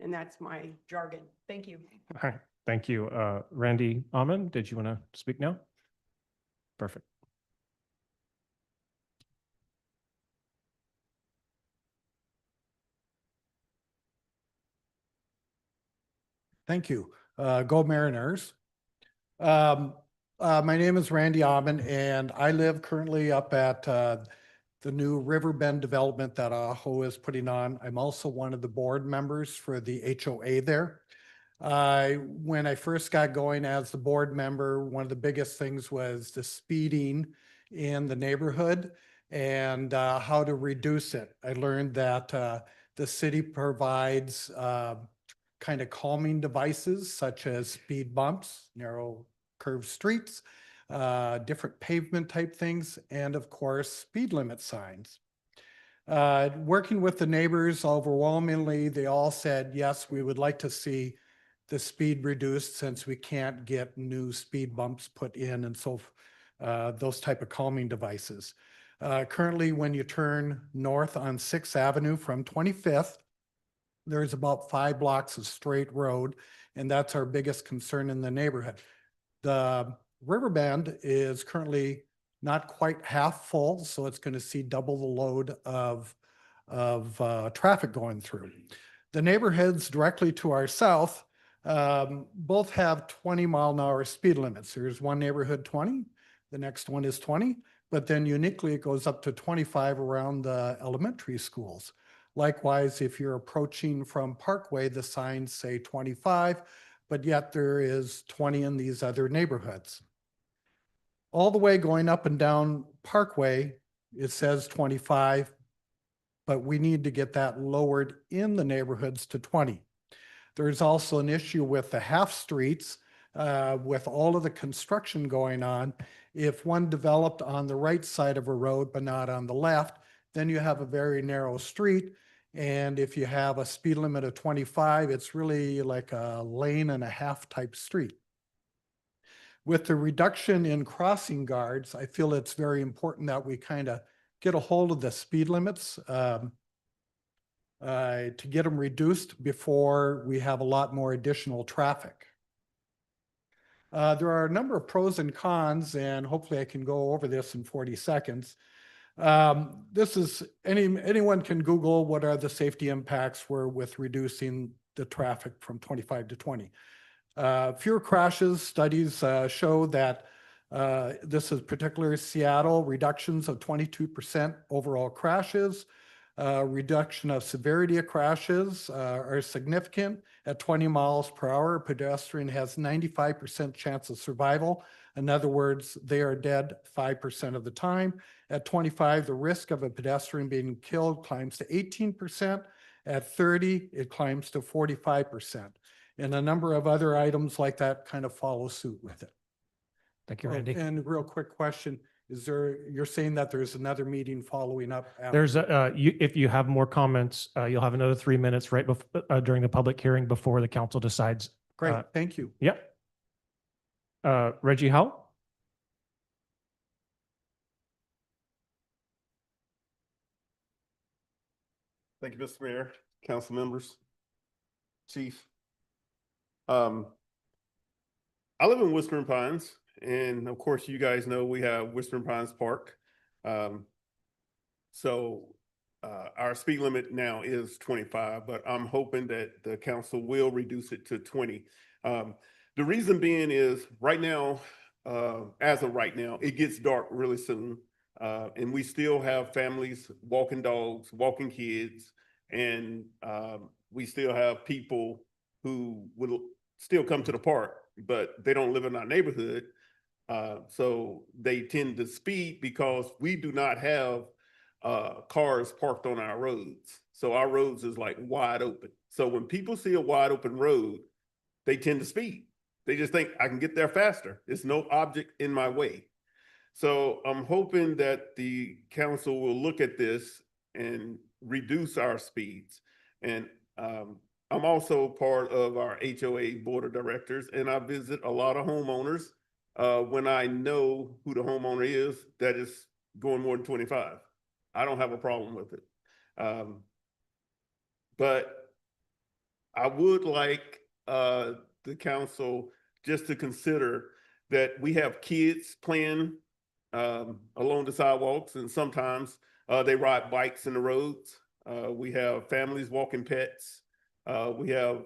And that's my jargon. Thank you. All right. Thank you. Randy Almond, did you want to speak now? Perfect. Thank you. Go Mariners. My name is Randy Almond, and I live currently up at the new Riverbend development that Aho is putting on. I'm also one of the board members for the HOA there. When I first got going as the board member, one of the biggest things was the speeding in the neighborhood and how to reduce it. I learned that the city provides kind of calming devices such as speed bumps, narrow curved streets, different pavement type things, and of course, speed limit signs. Working with the neighbors, overwhelmingly, they all said, yes, we would like to see the speed reduced since we can't get new speed bumps put in and so those type of calming devices. Currently, when you turn north on 6th Avenue from 25th, there's about 5 blocks of straight road, and that's our biggest concern in the neighborhood. The Riverbend is currently not quite half full, so it's going to see double the load of traffic going through. The neighborhoods directly to our south both have 20-mile-an-hour speed limits. There's one neighborhood 20, the next one is 20, but then uniquely it goes up to 25 around the elementary schools. Likewise, if you're approaching from Parkway, the signs say 25, but yet there is 20 in these other neighborhoods. All the way going up and down Parkway, it says 25, but we need to get that lowered in the neighborhoods to 20. There's also an issue with the half streets, with all of the construction going on. If one developed on the right side of a road, but not on the left, then you have a very narrow street. And if you have a speed limit of 25, it's really like a lane and a half type street. With the reduction in crossing guards, I feel it's very important that we kind of get a hold of the speed limits to get them reduced before we have a lot more additional traffic. There are a number of pros and cons, and hopefully I can go over this in 40 seconds. This is anyone can Google what are the safety impacts were with reducing the traffic from 25 to 20. Fewer crashes. Studies show that this is particularly Seattle, reductions of 22% overall crashes. Reduction of severity of crashes are significant. At 20 miles per hour, a pedestrian has 95% chance of survival. In other words, they are dead 5% of the time. At 25, the risk of a pedestrian being killed climbs to 18%. At 30, it climbs to 45%. And a number of other items like that kind of follow suit with it. Thank you, Randy. And real quick question, you're saying that there's another meeting following up? There's if you have more comments, you'll have another 3 minutes right before during the public hearing before the council decides. Great, thank you. Yep. Reggie Howe? Thank you, Mr. Mayor, council members, chief. I live in Whispering Pines, and of course, you guys know we have Whispering Pines Park. So our speed limit now is 25, but I'm hoping that the council will reduce it to 20. The reason being is right now, as of right now, it gets dark really soon. And we still have families walking dogs, walking kids, and we still have people who will still come to the park, but they don't live in our neighborhood. So they tend to speed because we do not have cars parked on our roads. So our roads is like wide open. So when people see a wide open road, they tend to speed. They just think I can get there faster. There's no object in my way. So I'm hoping that the council will look at this and reduce our speeds. And I'm also part of our HOA board of directors, and I visit a lot of homeowners when I know who the homeowner is that is going more than 25. I don't have a problem with it. But I would like the council just to consider that we have kids playing along the sidewalks, and sometimes they ride bikes in the roads. We have families walking pets. We have,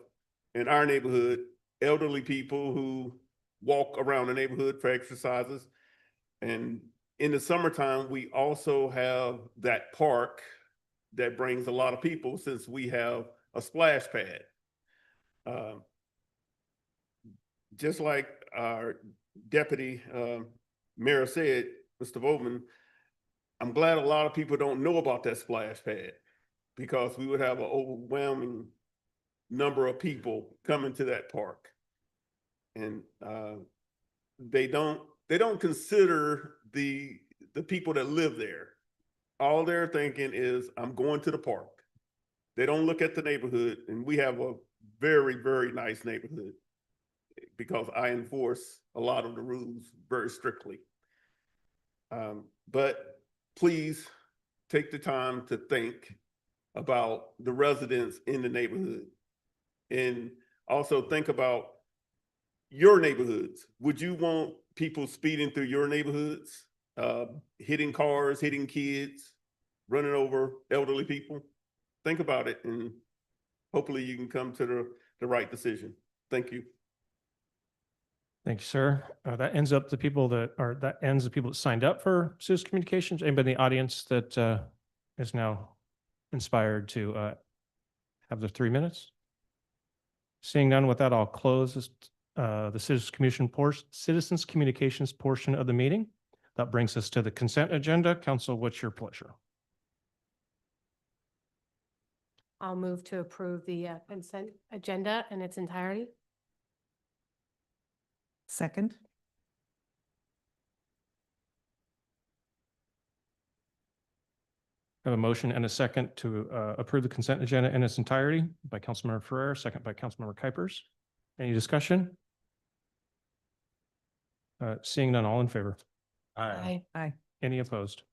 in our neighborhood, elderly people who walk around the neighborhood for exercises. And in the summertime, we also have that park that brings a lot of people since we have a splash pad. Just like our deputy mayor said, Mr. Bowman, I'm glad a lot of people don't know about that splash pad because we would have an overwhelming number of people coming to that park. And they don't consider the people that live there. All they're thinking is, I'm going to the park. They don't look at the neighborhood, and we have a very, very nice neighborhood because I enforce a lot of the rules very strictly. But please take the time to think about the residents in the neighborhood, and also think about your neighborhoods. Would you want people speeding through your neighborhoods, hitting cars, hitting kids, running over elderly people? Think about it, and hopefully you can come to the right decision. Thank you. Thank you, sir. That ends the people that signed up for citizen communications. Anybody in the audience that is now inspired to have the 3 minutes? Seeing none, with that, I'll close the citizens communications portion of the meeting. That brings us to the consent agenda. Council, what's your pleasure? I'll move to approve the consent agenda in its entirety. Second. I have a motion and a second to approve the consent agenda in its entirety by Councilmember Ferrer, second by Councilmember Kuipers. Any discussion? Seeing none, all in favor? Aye. Aye. Any opposed?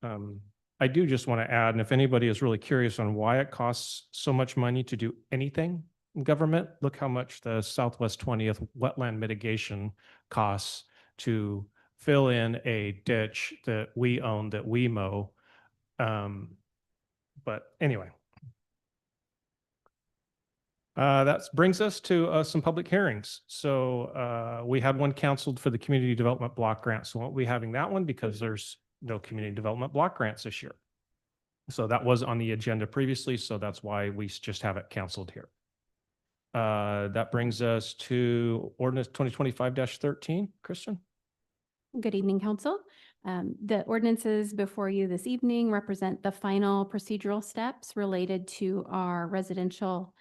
I do just want to add, and if anybody is really curious on why it costs so much money to do anything in government, look how much the Southwest 20th wetland mitigation costs to fill in a ditch that we own, that we mow. But anyway. That brings us to some public hearings. So we had one canceled for the community development block grant. So we won't be having that one because there's no community development block grants this year. So that was on the agenda previously. So that's why we just have it canceled here. That brings us to ordinance 2025-13. Kristen? Good evening, Council. The ordinances before you this evening represent the final procedural steps related to our residential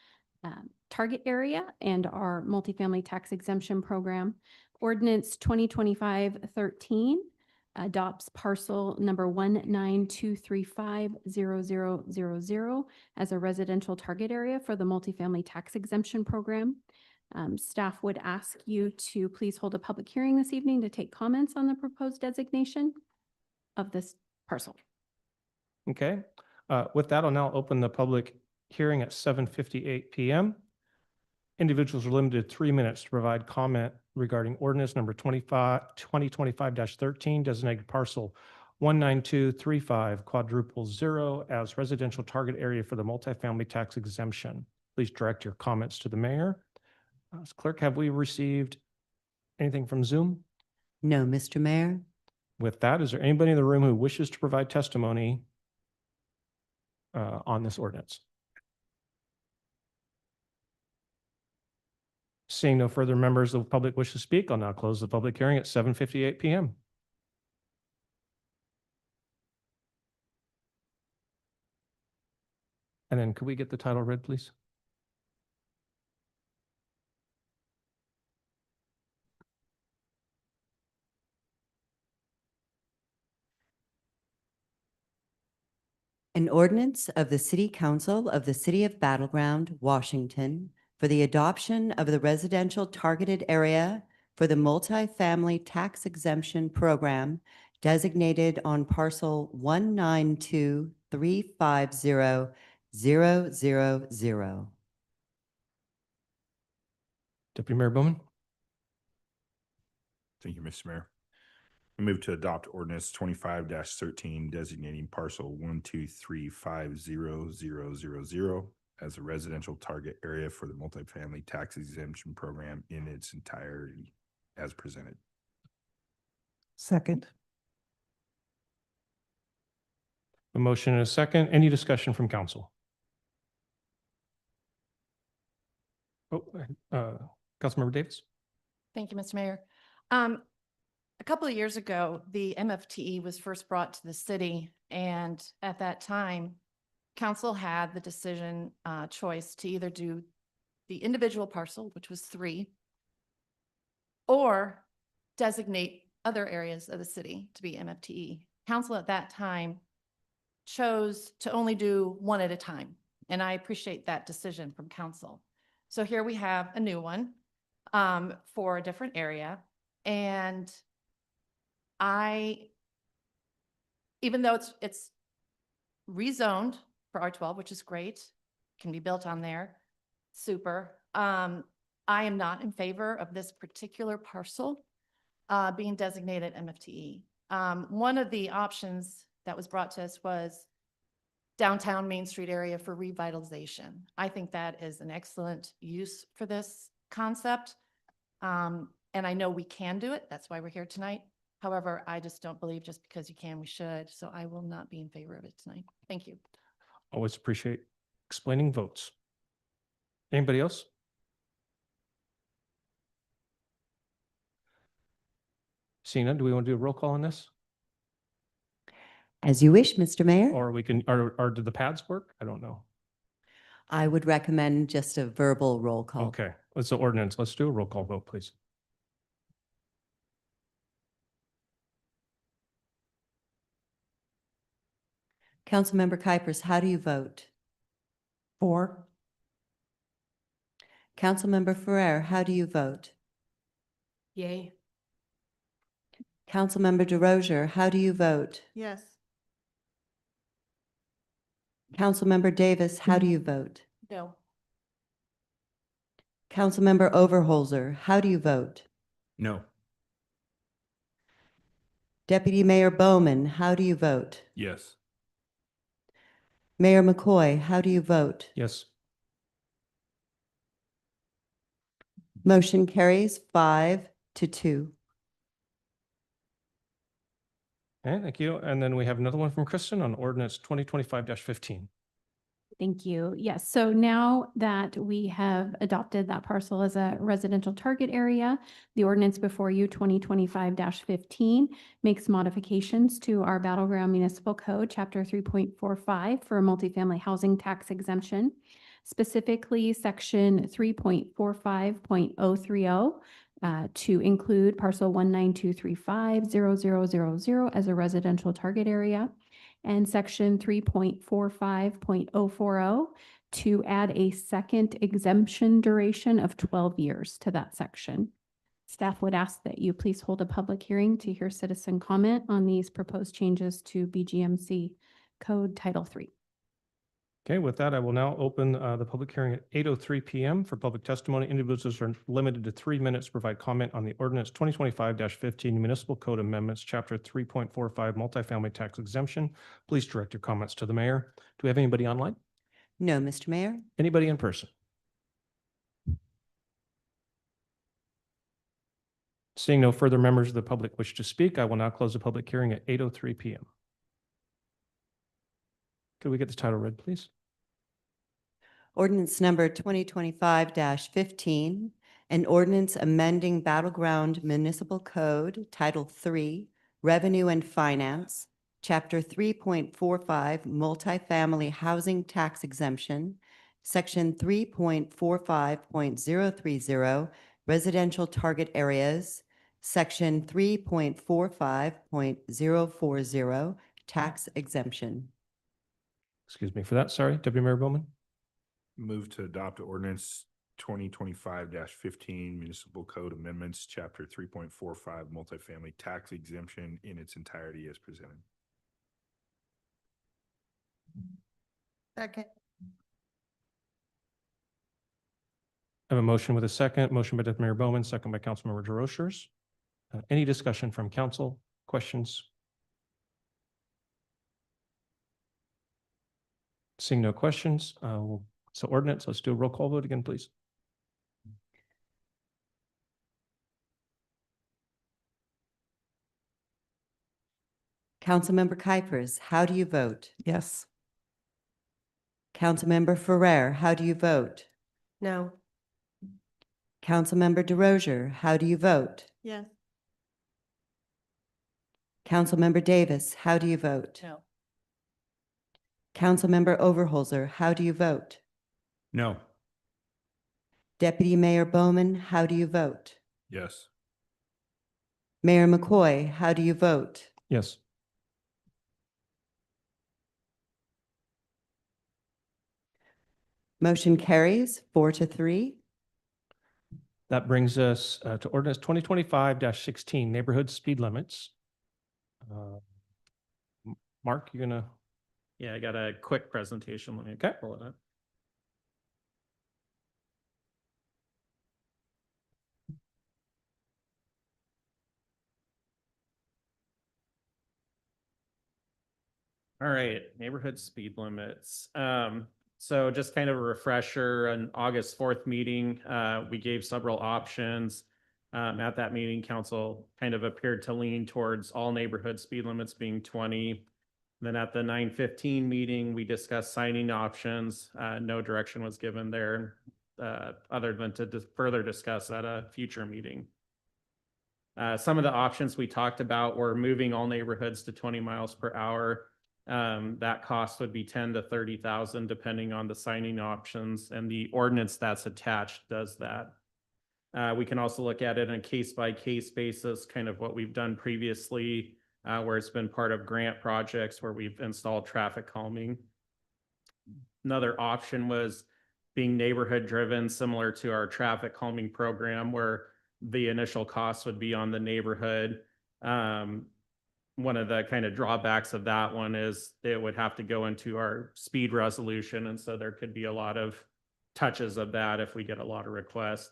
target area and our multifamily tax exemption program. Ordinance 2025-13 adopts parcel number 192350000 as a residential target area for the multifamily tax exemption program. Staff would ask you to please hold a public hearing this evening to take comments on the proposed designation of this parcel. Okay. With that, I'll now open the public hearing at 7:58 p.m. Individuals are limited to 3 minutes to provide comment regarding ordinance number 2025-13, designated parcel 1923500 as residential target area for the multifamily tax exemption. Please direct your comments to the mayor. Clerk, have we received anything from Zoom? No, Mr. Mayor. With that, is there anybody in the room who wishes to provide testimony on this ordinance? Seeing no further members of the public wish to speak, I'll now close the public hearing at 7:58 p.m. And then could we get the title read, please? An ordinance of the City Council of the City of Battle Ground, Washington, for the adoption of the residential targeted area for the multifamily tax exemption program designated on parcel 192350000. Deputy Mayor Bowman? Thank you, Mr. Mayor. I move to adopt ordinance 25-13 designating parcel 1235000 as a residential target area for the multifamily tax exemption program in its entirety as presented. Second. A motion and a second. Any discussion from council? Oh, Councilmember Davis? Thank you, Mr. Mayor. A couple of years ago, the MFTE was first brought to the city, and at that time, council had the decision choice to either do the individual parcel, which was 3, or designate other areas of the city to be MFTE. Council at that time chose to only do one at a time, and I appreciate that decision from council. So here we have a new one for a different area, and even though it's rezoned for R12, which is great, can be built on there, super. I am not in favor of this particular parcel being designated MFTE. One of the options that was brought to us was downtown Main Street area for revitalization. I think that is an excellent use for this concept. And I know we can do it. That's why we're here tonight. However, I just don't believe just because you can, we should. So I will not be in favor of it tonight. Thank you. Always appreciate explaining votes. Anybody else? Seeing none, do we want to do a roll call on this? As you wish, Mr. Mayor. Or we can, or do the pads work? I don't know. I would recommend just a verbal roll call. Okay, let's the ordinance. Let's do a roll call vote, please. Councilmember Kuipers, how do you vote? 4. Councilmember Ferrer, how do you vote? Yay. Councilmember DeRozier, how do you vote? Yes. Councilmember Davis, how do you vote? No. Councilmember Overholzer, how do you vote? No. Deputy Mayor Bowman, how do you vote? Yes. Mayor McCoy, how do you vote? Yes. Motion carries 5-2. Okay, thank you. And then we have another one from Kristen on ordinance 2025-15. Thank you. Yes, so now that we have adopted that parcel as a residential target area, the ordinance before you, 2025-15, makes modifications to our Battleground Municipal Code, Chapter 3.45 for multifamily housing tax exemption, specifically Section 3.45.030 to include parcel 192350000 as a residential target area, and section 3.45.040 to add a second exemption duration of 12 years to that section. Staff would ask that you please hold a public hearing to hear citizen comment on these proposed changes to BGMC Code Title III. Okay, with that, I will now open the public hearing at 8:03 PM for public testimony. Individuals are limited to 3 minutes to provide comment on the ordinance 2025-15 municipal code amendments, chapter 3.45 multifamily tax exemption. Please direct your comments to the mayor. Do we have anybody online? No, Mr. Mayor. Anybody in person? Seeing no further members of the public wish to speak, I will now close the public hearing at 8:03 PM. Could we get the title read, please? Ordinance number 2025-15, an ordinance amending Battleground Municipal Code, Title III, Revenue and Finance, Chapter 3.45, Multifamily Housing Tax Exemption, Section 3.45.030, Residential Target Areas, Section 3.45.040, Tax Exemption. Excuse me for that. Sorry, Deputy Mayor Bowman. Move to adopt ordinance 2025-15 municipal code amendments, chapter 3.45 multifamily tax exemption in its entirety as presented. Second. I have a motion with a second. Motion by Deputy Mayor Bowman, second by Councilmember DeRochers. Any discussion from council? Questions? Seeing no questions, so ordinance, let's do a roll call vote again, please. Councilmember Kuipers, how do you vote? Yes. Councilmember Ferrer, how do you vote? No. Councilmember DeRozier, how do you vote? Yes. Councilmember Davis, how do you vote? No. Councilmember Overholser, how do you vote? No. Deputy Mayor Bowman, how do you vote? Yes. Mayor McCoy, how do you vote? Yes. Motion carries 4-3. That brings us to ordinance 2025-16, neighborhood speed limits. Mark, you're gonna, Yeah, I got a quick presentation. Let me pull it up. All right, neighborhood speed limits. So just kind of a refresher, an August 4th meeting, we gave several options. At that meeting, council kind of appeared to lean towards all neighborhood speed limits being 20. Then at the 9:15 meeting, we discussed signing options. No direction was given there, other than to further discuss at a future meeting. Some of the options we talked about were moving all neighborhoods to 20 miles per hour. That cost would be 10 to 30,000 depending on the signing options, and the ordinance that's attached does that. We can also look at it on a case-by-case basis, kind of what we've done previously, where it's been part of grant projects where we've installed traffic calming. Another option was being neighborhood driven, similar to our traffic calming program, where the initial cost would be on the neighborhood. One of the kind of drawbacks of that one is it would have to go into our speed resolution. And so there could be a lot of touches of that if we get a lot of requests.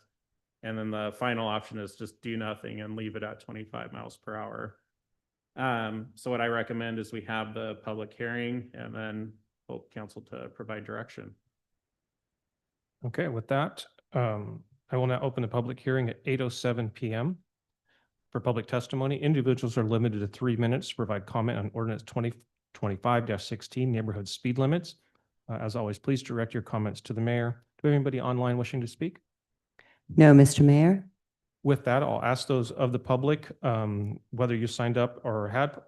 And then the final option is just do nothing and leave it at 25 miles per hour. So what I recommend is we have the public hearing and then hope council to provide direction. okay, with that, I will now open the public hearing at 8:07 PM. For public testimony, individuals are limited to 3 minutes to provide comment on ordinance 2025-16 neighborhood speed limits. As always, please direct your comments to the mayor. Do we have anybody online wishing to speak? No, Mr. Mayor. With that, I'll ask those of the public, whether you signed up or had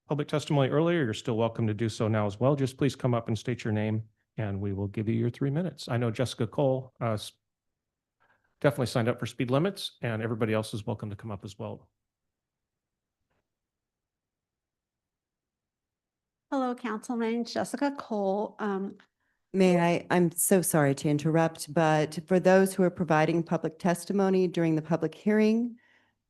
public testimony earlier, you're still welcome to do so now as well. Just please come up and state your name and we will give you your 3 minutes. I know Jessica Cole definitely signed up for speed limits, and everybody else is welcome to come up as well. Hello, Council. My name's Jessica Cole. I'm so sorry to interrupt, but for those who are providing public testimony during the public hearing,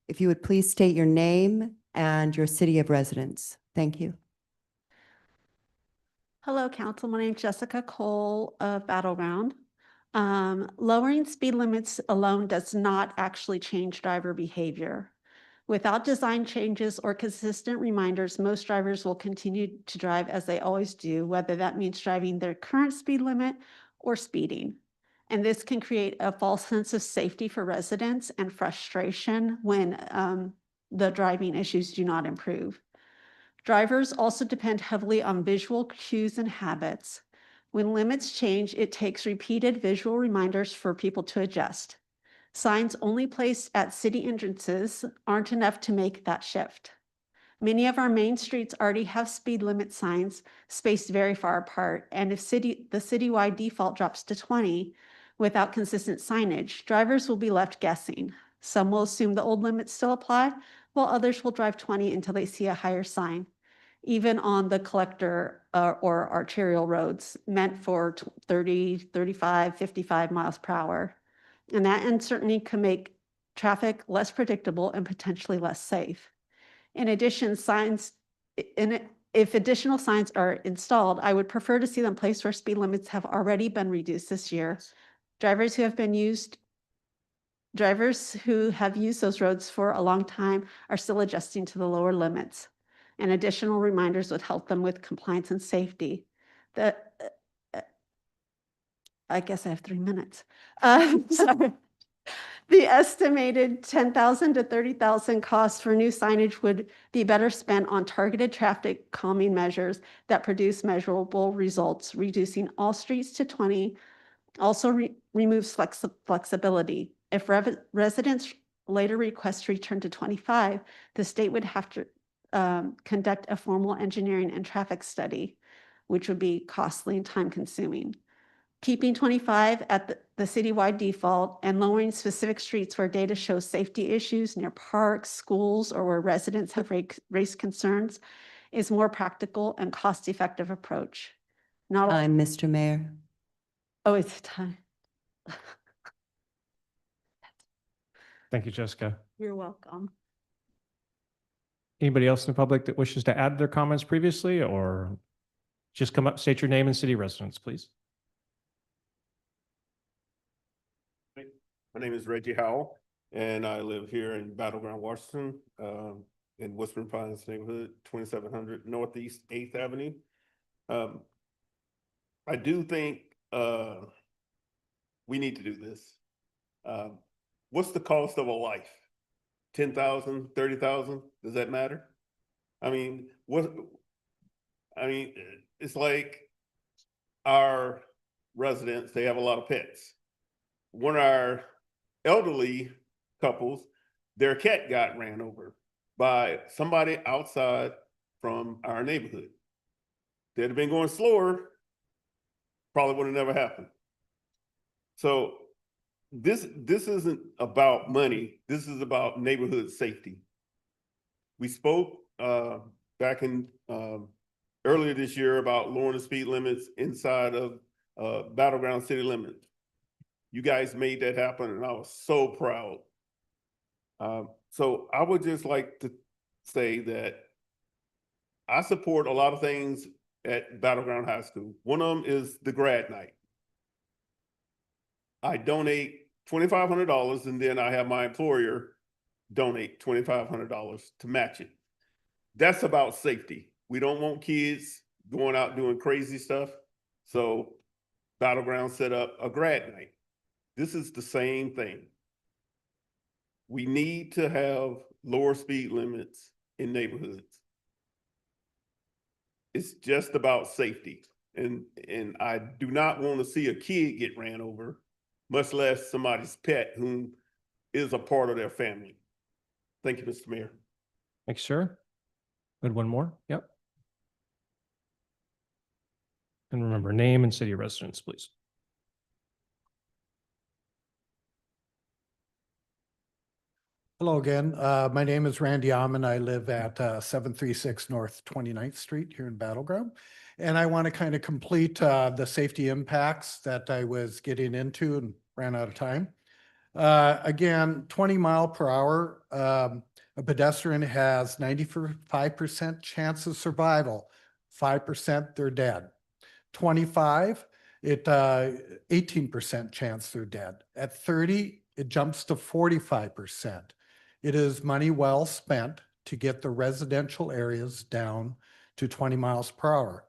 if you would please state your name and your city of residence. Thank you. Hello, Council. My name's Jessica Cole of Battleground. Lowering speed limits alone does not actually change driver behavior. Without design changes or consistent reminders, most drivers will continue to drive as they always do, whether that means driving their current speed limit or speeding. And this can create a false sense of safety for residents and frustration when the driving issues do not improve. Drivers also depend heavily on visual cues and habits. When limits change, it takes repeated visual reminders for people to adjust. Signs only placed at city entrances aren't enough to make that shift. Many of our main streets already have speed limit signs spaced very far apart, and if the citywide default drops to 20 without consistent signage, drivers will be left guessing. Some will assume the old limits still apply, while others will drive 20 until they see a higher sign, even on the collector or arterial roads meant for 30, 35, 55 miles per hour. And that uncertainty can make traffic less predictable and potentially less safe. In addition, if additional signs are installed, I would prefer to see them placed where speed limits have already been reduced this year. Drivers who have used those roads for a long time are still adjusting to the lower limits, and additional reminders would help them with compliance and safety. I guess I have 3 minutes. Sorry. The estimated 10,000 to 30,000 costs for new signage would be better spent on targeted traffic calming measures that produce measurable results, reducing all streets to 20, also removes flexibility. If residents later request to return to 25, the state would have to conduct a formal engineering and traffic study, which would be costly and time consuming. Keeping 25 at the citywide default and lowering specific streets where data shows safety issues near parks, schools, or where residents have raised concerns is more practical and cost-effective approach. Not all- Time, Mr. Mayor. Oh, it's time. Thank you, Jessica. You're welcome. Anybody else in the public that wishes to add their comments previously, or just come up, state your name and city residence, please? My name is Reggie Howell, and I live here in Battleground, Washington, in Whispering Pines neighborhood, 2700 Northeast 8th Avenue. I do think we need to do this. What's the cost of a life? 10,000, 30,000? Does that matter? I mean, it's like our residents, they have a lot of pets. One of our elderly couples, their cat got ran over by somebody outside from our neighborhood. They'd have been going slower, probably would have never happened. So this isn't about money. This is about neighborhood safety. We spoke back in earlier this year about lowering the speed limits inside of Battleground city limits. You guys made that happen, and I was so proud. So I would just like to say that I support a lot of things at Battleground High School. One of them is the grad night. I donate $2,500, and then I have my employer donate $2,500 to match it. That's about safety. We don't want kids going out doing crazy stuff. So Battleground set up a grad night. This is the same thing. We need to have lower speed limits in neighborhoods. It's just about safety. And I do not want to see a kid get ran over, much less somebody's pet who is a part of their family. Thank you, Mr. Mayor. Thanks, sir. Good, one more. Yep. And remember, name and city residence, please. Hello again. My name is Randy Amon. I live at 736 North 29th Street here in Battleground. And I want to kind of complete the safety impacts that I was getting into and ran out of time. Again, 20 mile per hour, a pedestrian has 95% chance of survival, 5% they're dead. 25, 18% chance they're dead. At 30, it jumps to 45%. It is money well spent to get the residential areas down to 20 miles per hour.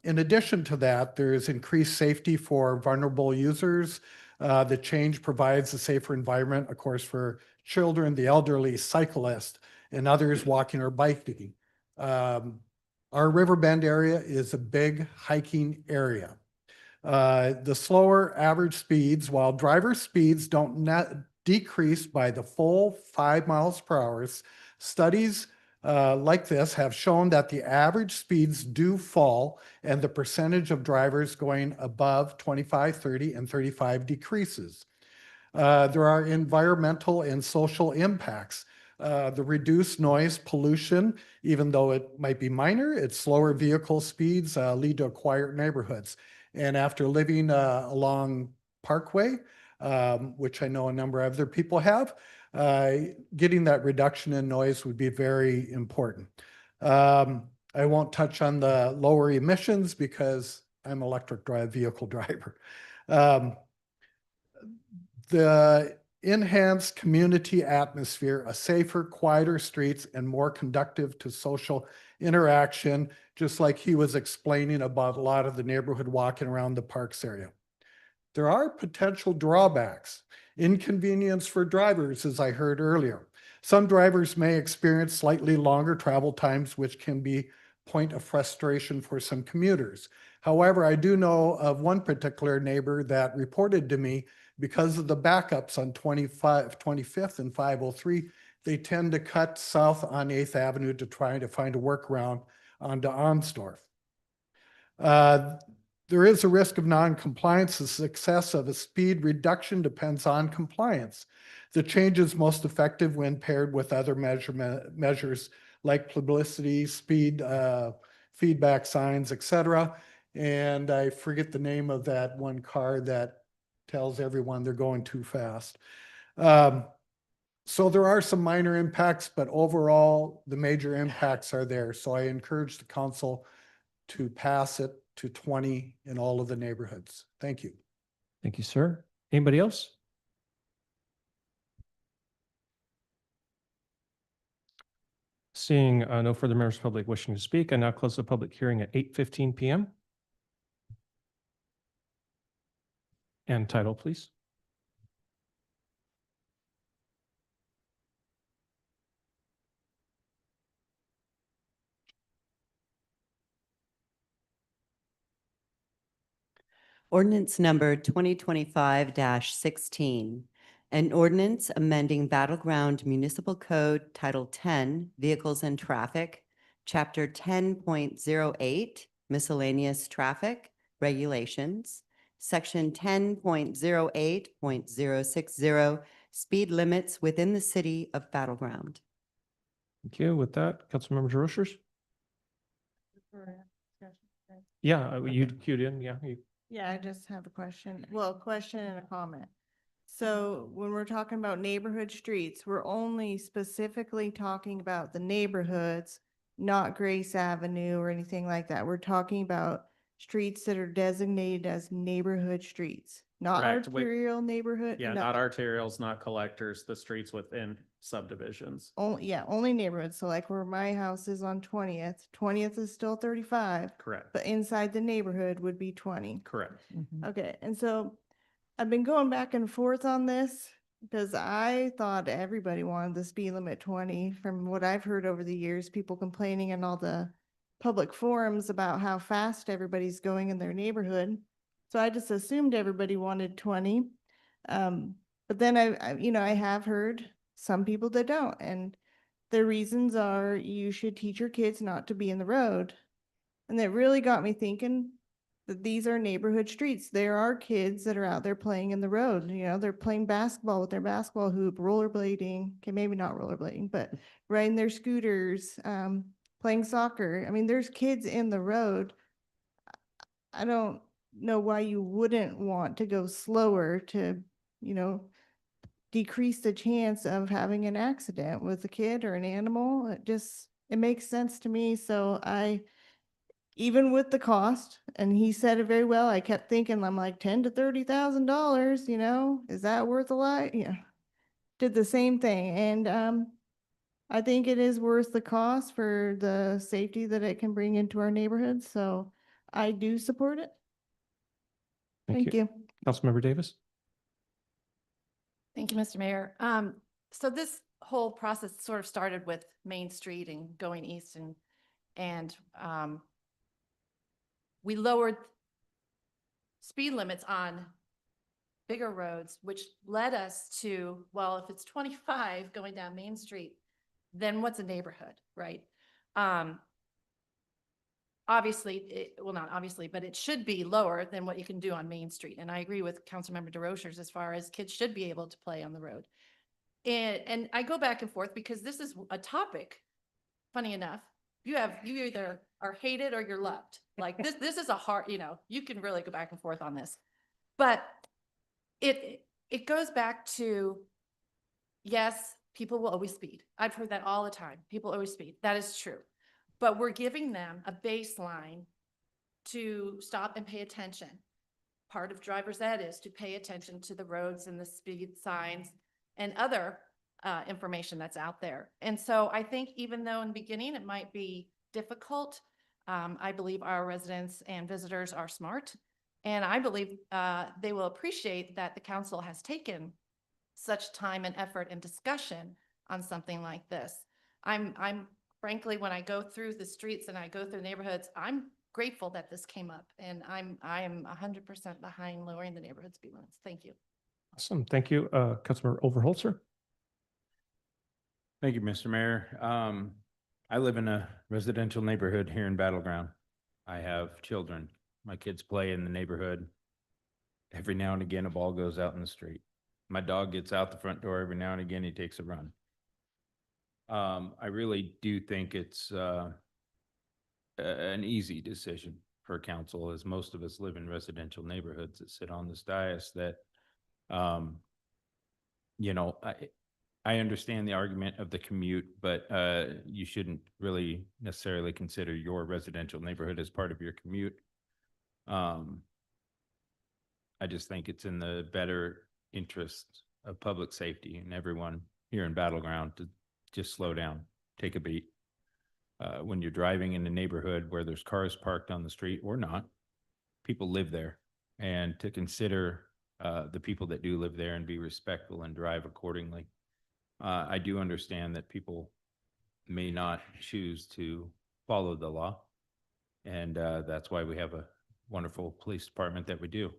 In addition to that, there is increased safety for vulnerable users. The change provides a safer environment, of course, for children, the elderly, cyclists, and others walking or biking. Our Riverbend area is a big hiking area. The slower average speeds, while driver speeds don't decrease by the full 5 miles per hour, studies like this have shown that the average speeds do fall and the percentage of drivers going above 25, 30, and 35 decreases. There are environmental and social impacts. The reduced noise pollution, even though it might be minor, its slower vehicle speeds lead to quieter neighborhoods. And after living along Parkway, which I know a number of other people have, getting that reduction in noise would be very important. I won't touch on the lower emissions because I'm an electric vehicle driver. The enhanced community atmosphere, a safer, quieter streets, and more conducive to social interaction, just like he was explaining about a lot of the neighborhood walking around the parks area. There are potential drawbacks. Inconvenience for drivers, as I heard earlier. Some drivers may experience slightly longer travel times, which can be point of frustration for some commuters. However, I do know of one particular neighbor that reported to me because of the backups on 25th and 503, they tend to cut south on 8th Avenue to try to find a workaround onto Onsdorf. There is a risk of non-compliance. The success of a speed reduction depends on compliance. The change is most effective when paired with other measures like publicity, speed, feedback signs, etc. And I forget the name of that one car that tells everyone they're going too fast. So there are some minor impacts, but overall, the major impacts are there. So I encourage the council to pass it to 20 in all of the neighborhoods. Thank you. Thank you, sir. Anybody else? Seeing no further members of the public wishing to speak, I now close the public hearing at 8:15 p.m. And title, please. Ordinance number 2025-16, an ordinance amending Battleground Municipal Code Title 10, Vehicles and Traffic, Chapter 10.08, Miscellaneous Traffic Regulations, Section 10.08.060, Speed Limits within the City of Battleground. Thank you. With that, Councilmember DeRochers? Yeah, you queued in. Yeah. Yeah, I just have a question. Well, a question and a comment. So when we're talking about neighborhood streets, we're only specifically talking about the neighborhoods, not Grace Avenue or anything like that. We're talking about streets that are designated as neighborhood streets, not Correct. arterial neighborhood. Yeah, no. not arterials, not collectors, the streets within subdivisions. Only, yeah, only neighborhoods. So like where my house is on 20th is still 35. Correct. But inside the neighborhood would be 20. Correct. Okay, and so I've been going back and forth on this because I thought everybody wanted the speed limit 20 from what I've heard over the years, people complaining in all the public forums about how fast everybody's going in their neighborhood. So I just assumed everybody wanted 20. But then I have heard some people that don't, and the reasons are you should teach your kids not to be in the road. And that really got me thinking that these are neighborhood streets. There are kids that are out there playing in the road. You know, they're playing basketball with their basketball hoop, rollerblading. Okay, maybe not rollerblading, but riding their scooters, playing soccer. I mean, there's kids in the road. I don't know why you wouldn't want to go slower to, decrease the chance of having an accident with a kid or an animal. It makes sense to me. So even with the cost, and he said it very well, I kept thinking, I'm like $10,000 to $30,000, is that worth a lot? Yeah. Did the same thing. And I think it is worth the cost for the safety that it can bring into our neighborhoods. So I do support it. Thank you. Councilmember Davis? Thank you, Mr. Mayor. So this whole process sort of started with Main Street and going east and we lowered speed limits on bigger roads, which led us to, well, if it's 25 going down Main Street, then what's a neighborhood, right? Obviously, not obviously, but it should be lower than what you can do on Main Street. And I agree with Councilmember DeRochers as far as kids should be able to play on the road. And I go back and forth because this is a topic, funny enough, you either are hated or you're loved. Like this is a hard, you can really go back and forth on this. But it goes back to, yes, people will always speed. I've heard that all the time. People always speed. That is true. But we're giving them a baseline to stop and pay attention. Part of driver's ed is to pay attention to the roads and the speed signs and other information that's out there. And so I think even though in the beginning it might be difficult, I believe our residents and visitors are smart And I believe they will appreciate that the council has taken such time and effort and discussion on something like this. I'm frankly, when I go through the streets and I go through neighborhoods, I'm grateful that this came up, and I am 100% behind lowering the neighborhood speed limits. Thank you. Awesome. Thank you. Councilmember Overholzer. Thank you, Mr. Mayor. I live in a residential neighborhood here in Battleground. I have children. My kids play in the neighborhood. Every now and again, a ball goes out in the street. My dog gets out the front door every now and again, he takes a run. I really do think it's an easy decision for council, as most of us live in residential neighborhoods that sit on this dais, that, you know, I understand the argument of the commute, but you shouldn't really necessarily consider your residential neighborhood as part of your commute. I just think it's in the better interest of public safety and everyone here in Battleground to just slow down, take a beat. When you're driving in a neighborhood where there's cars parked on the street or not, people live there, and to consider the people that do live there and be respectful and drive accordingly. I do understand that people may not choose to follow the law, and that's why we have a wonderful police department that we do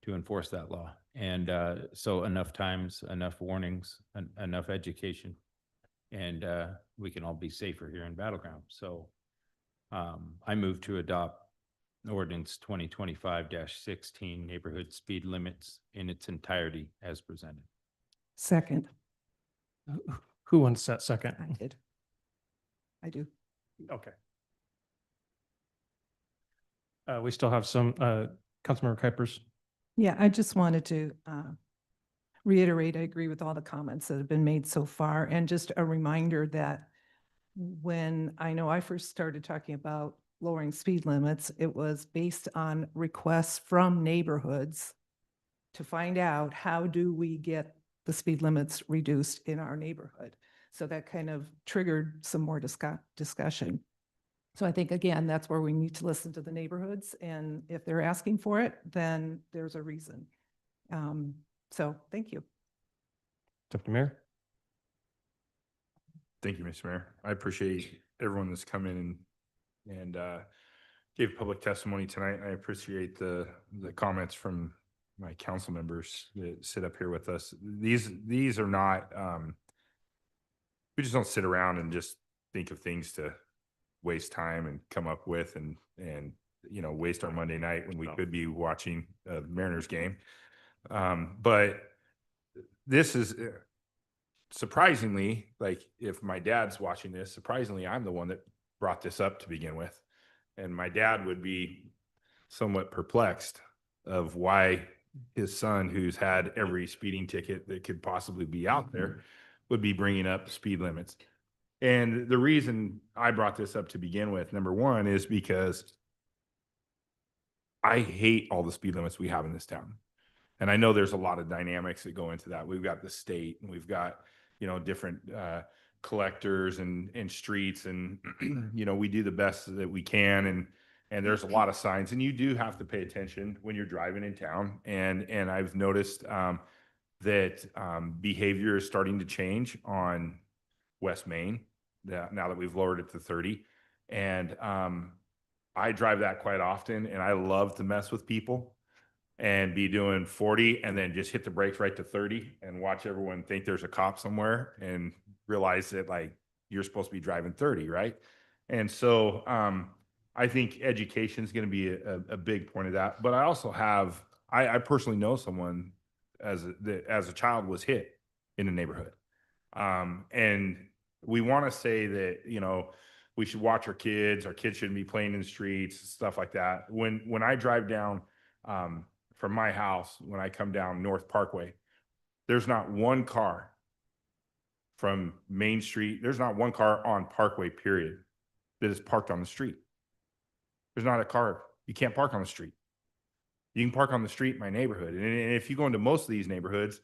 to enforce that law. And so enough times, enough warnings, enough education, and we can all be safer here in Battleground. So I move to adopt ordinance 2025-16 neighborhood speed limits in its entirety as presented. Second. Who wants that second? I did. I do. Okay. We still have some, Councilmember Kuipers. Yeah, I just wanted to reiterate, I agree with all the comments that have been made so far. And just a reminder that when I know I first started talking about lowering speed limits, it was based on requests from neighborhoods to find out how do we get the speed limits reduced in our neighborhood. So that kind of triggered some more discussion. So I think, again, that's where we need to listen to the neighborhoods, and if they're asking for it, then there's a reason. So thank you. Deputy Mayor. Thank you, Mr. Mayor. I appreciate everyone that's come in and gave public testimony tonight. I appreciate the comments from my council members that sit up here with us. These are not, we just don't sit around and just think of things to waste time and come up with and you know, waste our Monday night when we could be watching a Mariners game. But this is surprisingly, like, if my dad's watching this, surprisingly, I'm the one that brought this up to begin with. And my dad would be somewhat perplexed of why his son, who's had every speeding ticket that could possibly be out there, would be bringing up speed limits. And the reason I brought this up to begin with, number one, is because I hate all the speed limits we have in this town. And I know there's a lot of dynamics that go into that. We've got the state, and we've got, you know, different collectors and streets, and you know, we do the best that we can, and there's a lot of signs, and you do have to pay attention when you're driving in town. And I've noticed that behavior is starting to change on West Main now that we've lowered it to 30. And I drive that quite often, and I love to mess with people and be doing 40 and then just hit the brakes right to 30 and watch everyone think there's a cop somewhere and realize that, like, you're supposed to be driving 30, right? And so I think education is going to be a big point of that. But I also have, I personally know someone as a child was hit in a neighborhood. And we want to say that, you know, we should watch our kids shouldn't be playing in the streets, stuff like that. When I drive down from my house, when I come down North Parkway, there's not one car from Main Street. There's not one car on Parkway, period, that is parked on the street. There's not a car. You can't park on the street. You can park on the street in my neighborhood. And if you go into most of these neighborhoods,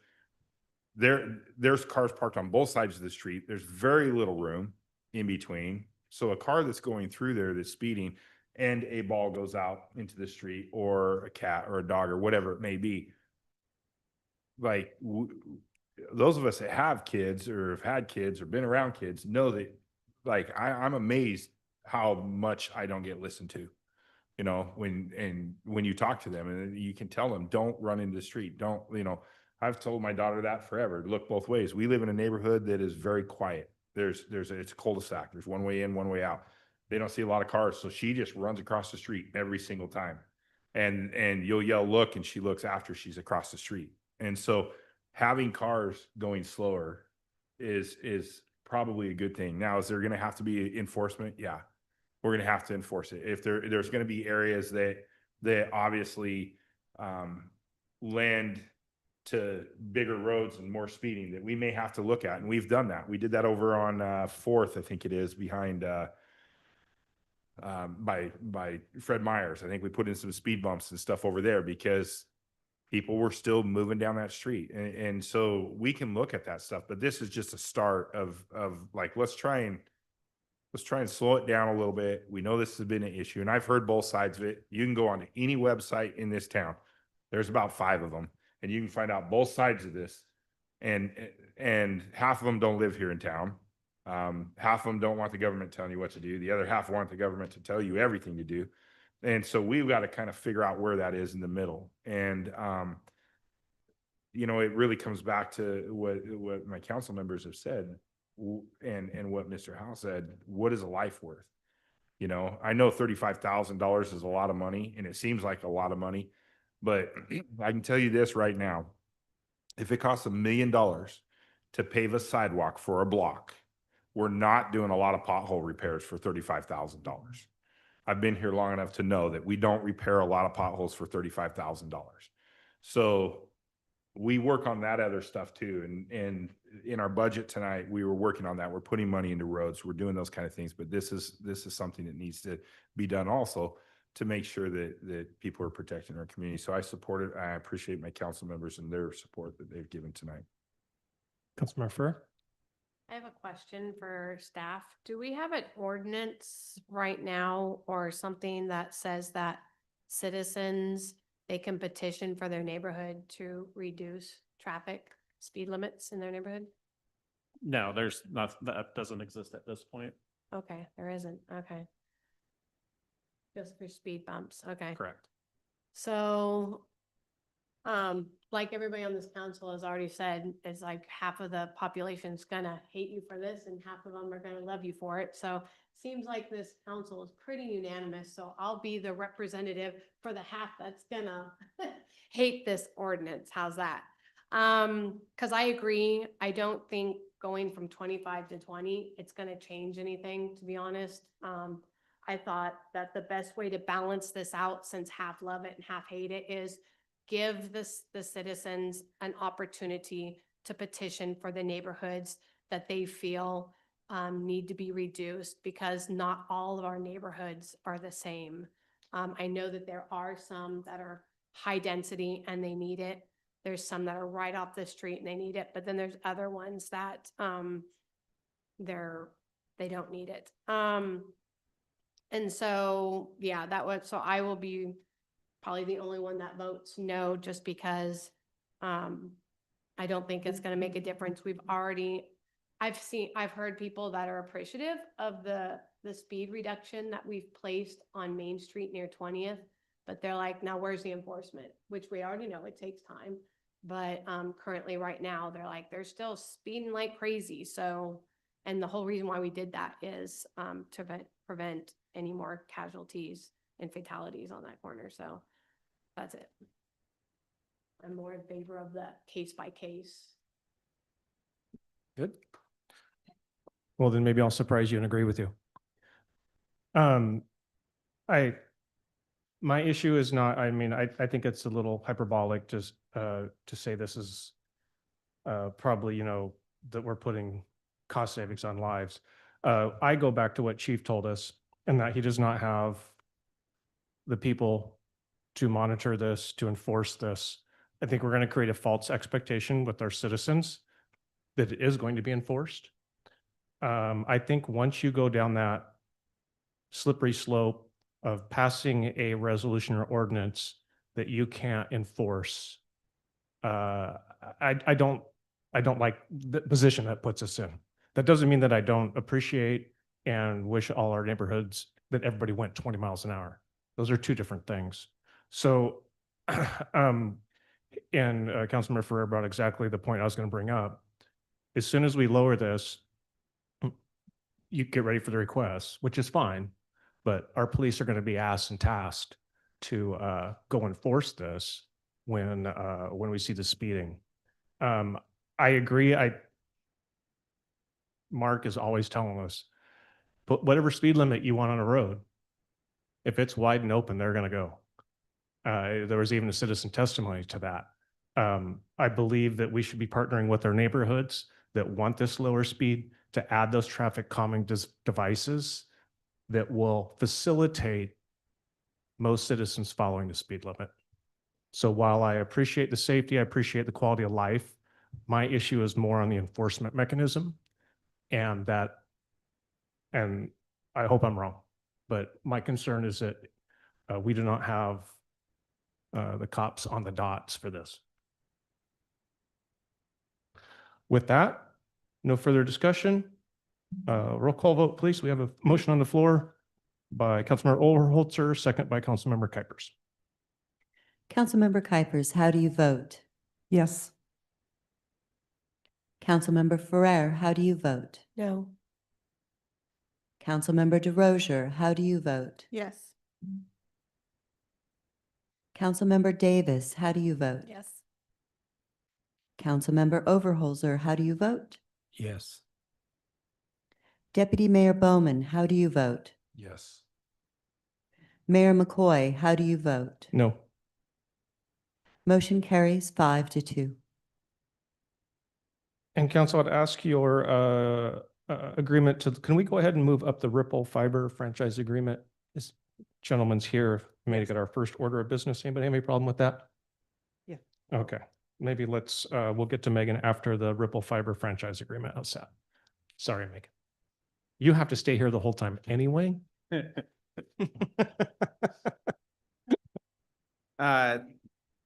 there's cars parked on both sides of the street. There's very little room in between. So a car that's going through there that's speeding and a ball goes out into the street, or a cat or a dog or whatever it may be, like those of us that have kids or have had kids or been around kids know that, like, I'm amazed how much I don't get listened to, you know, when you talk to them, and you can tell them, don't run into the street. Don't, you know, I've told my daughter that forever. Look both ways. We live in a neighborhood that is very quiet. It's a cul-de-sac. There's one way in, one way out. They don't see a lot of cars. So she just runs across the street every single time. And you'll yell, look, and she looks after she's across the street. And so having cars going slower is probably a good thing. Now, is there going to have to be enforcement? Yeah, we're going to have to enforce it. If there's going to be areas that obviously lend to bigger roads and more speeding that we may have to look at, and we've done that. We did that over on 4th, I think it is, behind by Fred Meyers. I think we put in some speed bumps and stuff over there because people were still moving down that street. And so we can look at that stuff, but this is just a start of like, let's try and slow it down a little bit. We know this has been an issue, and I've heard both sides of it. You can go onto any website in this town. There's about 5 of them, and you can find out both sides of this. And half of them don't live here in town. Half of them don't want the government telling you what to do. The other half want the government to tell you everything to do. And so we've got to kind of figure out where that is in the middle. And, you know, it really comes back to what my council members have said, and what Mr. Howe said. What is a life worth? You know, I know $35,000 is a lot of money, and it seems like a lot of money, but I can tell you this right now. If it costs $1 million to pave a sidewalk for a block, we're not doing a lot of pothole repairs for $35,000. I've been here long enough to know that we don't repair a lot of potholes for $35,000. So we work on that other stuff too. And in our budget tonight, we were working on that. We're putting money into roads. We're doing those kind of things, but this is something that needs to be done also to make sure that people are protecting our community. So I support it. I appreciate my council members and their support that they've given tonight. Councilmember Furr? I have a question for staff. Do we have an ordinance right now or something that says that citizens, they can petition for their neighborhood to reduce traffic speed limits in their neighborhood? No, there's not, that doesn't exist at this point. Okay, there isn't. Okay. Just for speed bumps. Okay. Correct. So, like everybody on this council has already said, it's like half of the population's gonna hate you for this and half of them are gonna love you for it. So seems like this council is pretty unanimous. So I'll be the representative for the half that's gonna hate this ordinance. How's that? Cause I agree. I don't think going from 25 to 20, it's gonna change anything, to be honest. I thought that the best way to balance this out, since half love it and half hate it, is give the citizens an opportunity to petition for the neighborhoods that they feel need to be reduced, because not all of our neighborhoods are the same. I know that there are some that are high density and they need it. There's some that are right off the street and they need it, but then there's other ones that they don't need it. And so, yeah, so I will be probably the only one that votes no, just because I don't think it's going to make a difference. I've heard people that are appreciative of the speed reduction that we've placed on Main Street near 20th, but they're like, now where's the enforcement? Which we already know it takes time, but currently right now they're like, they're still speeding like crazy. So, and the whole reason why we did that is to prevent any more casualties and fatalities on that corner. So that's it. I'm more in favor of the case by case. Good. Well, then maybe I'll surprise you and agree with you. My issue is not, I mean, I think it's a little hyperbolic just to say this is probably, you know, that we're putting cost savings on lives. I go back to what Chief told us, and that he does not have the people to monitor this, to enforce this. I think we're going to create a false expectation with our citizens that it is going to be enforced. I think once you go down that slippery slope of passing a resolution or ordinance that you can't enforce. I don't like the position that puts us in. That doesn't mean that I don't appreciate and wish all our neighborhoods that everybody went 20 miles an hour. Those are two different things. So, and Councilmember Ferrer brought exactly the point I was going to bring up. As soon as we lower this, you get ready for the requests, which is fine, but our police are going to be asked and tasked to go enforce this when we see the speeding. I agree. Mark is always telling us, put whatever speed limit you want on a road. If it's wide and open, they're going to go. There was even a citizen testimony to that. I believe that we should be partnering with our neighborhoods that want this lower speed to add those traffic calming devices that will facilitate most citizens following the speed limit. So while I appreciate the safety, I appreciate the quality of life, my issue is more on the enforcement mechanism, and I hope I'm wrong, but my concern is that we do not have the cops on the dots for this. With that, no further discussion. Roll call vote, please. We have a motion on the floor by Councilmember Overholzer, second by Councilmember Kuipers. Councilmember Kuipers, how do you vote? Yes. Councilmember Ferrer, how do you vote? No. Councilmember DeRozier, how do you vote? Yes. Councilmember Davis, how do you vote? Yes. Councilmember Overholzer, how do you vote? Yes. Deputy Mayor Bowman, how do you vote? Yes. Mayor McCoy, how do you vote? No. Motion carries 5-2. And council, I'd ask your agreement to, can we go ahead and move up the Ripple Fiber franchise agreement? This gentleman's here, may get our first order of business. Anybody have any problem with that? Yeah. Okay, maybe let's, we'll get to Megan after the Ripple Fiber franchise agreement. How's that? Sorry, Megan. You have to stay here the whole time anyway.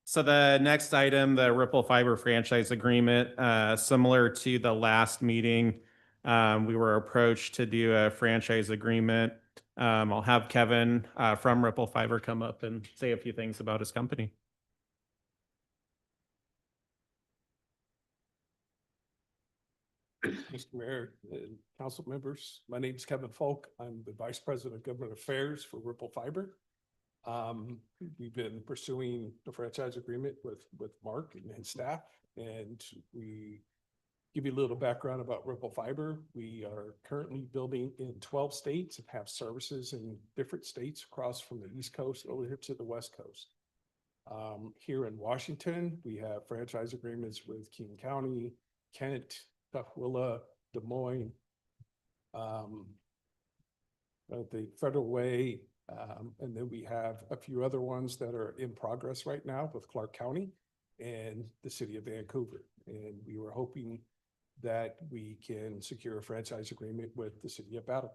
So the next item, the Ripple Fiber franchise agreement, similar to the last meeting, we were approached to do a franchise agreement. I'll have Kevin from Ripple Fiber come up and say a few things about his company. Mr. Mayor and council members, my name is Kevin Folk. I'm the Vice President of Government Affairs for Ripple Fiber. We've been pursuing the franchise agreement with Mark and his staff, and we give you a little background about Ripple Fiber. We are currently building in 12 states and have services in different states across from the East Coast over here to the West Coast. Here in Washington, we have franchise agreements with King County, Kent, Tukwila, Des Moines, the Federal Way, and then we have a few other ones that are in progress right now with Clark County and the city of Vancouver. And we were hoping that we can secure a franchise agreement with the city of Battle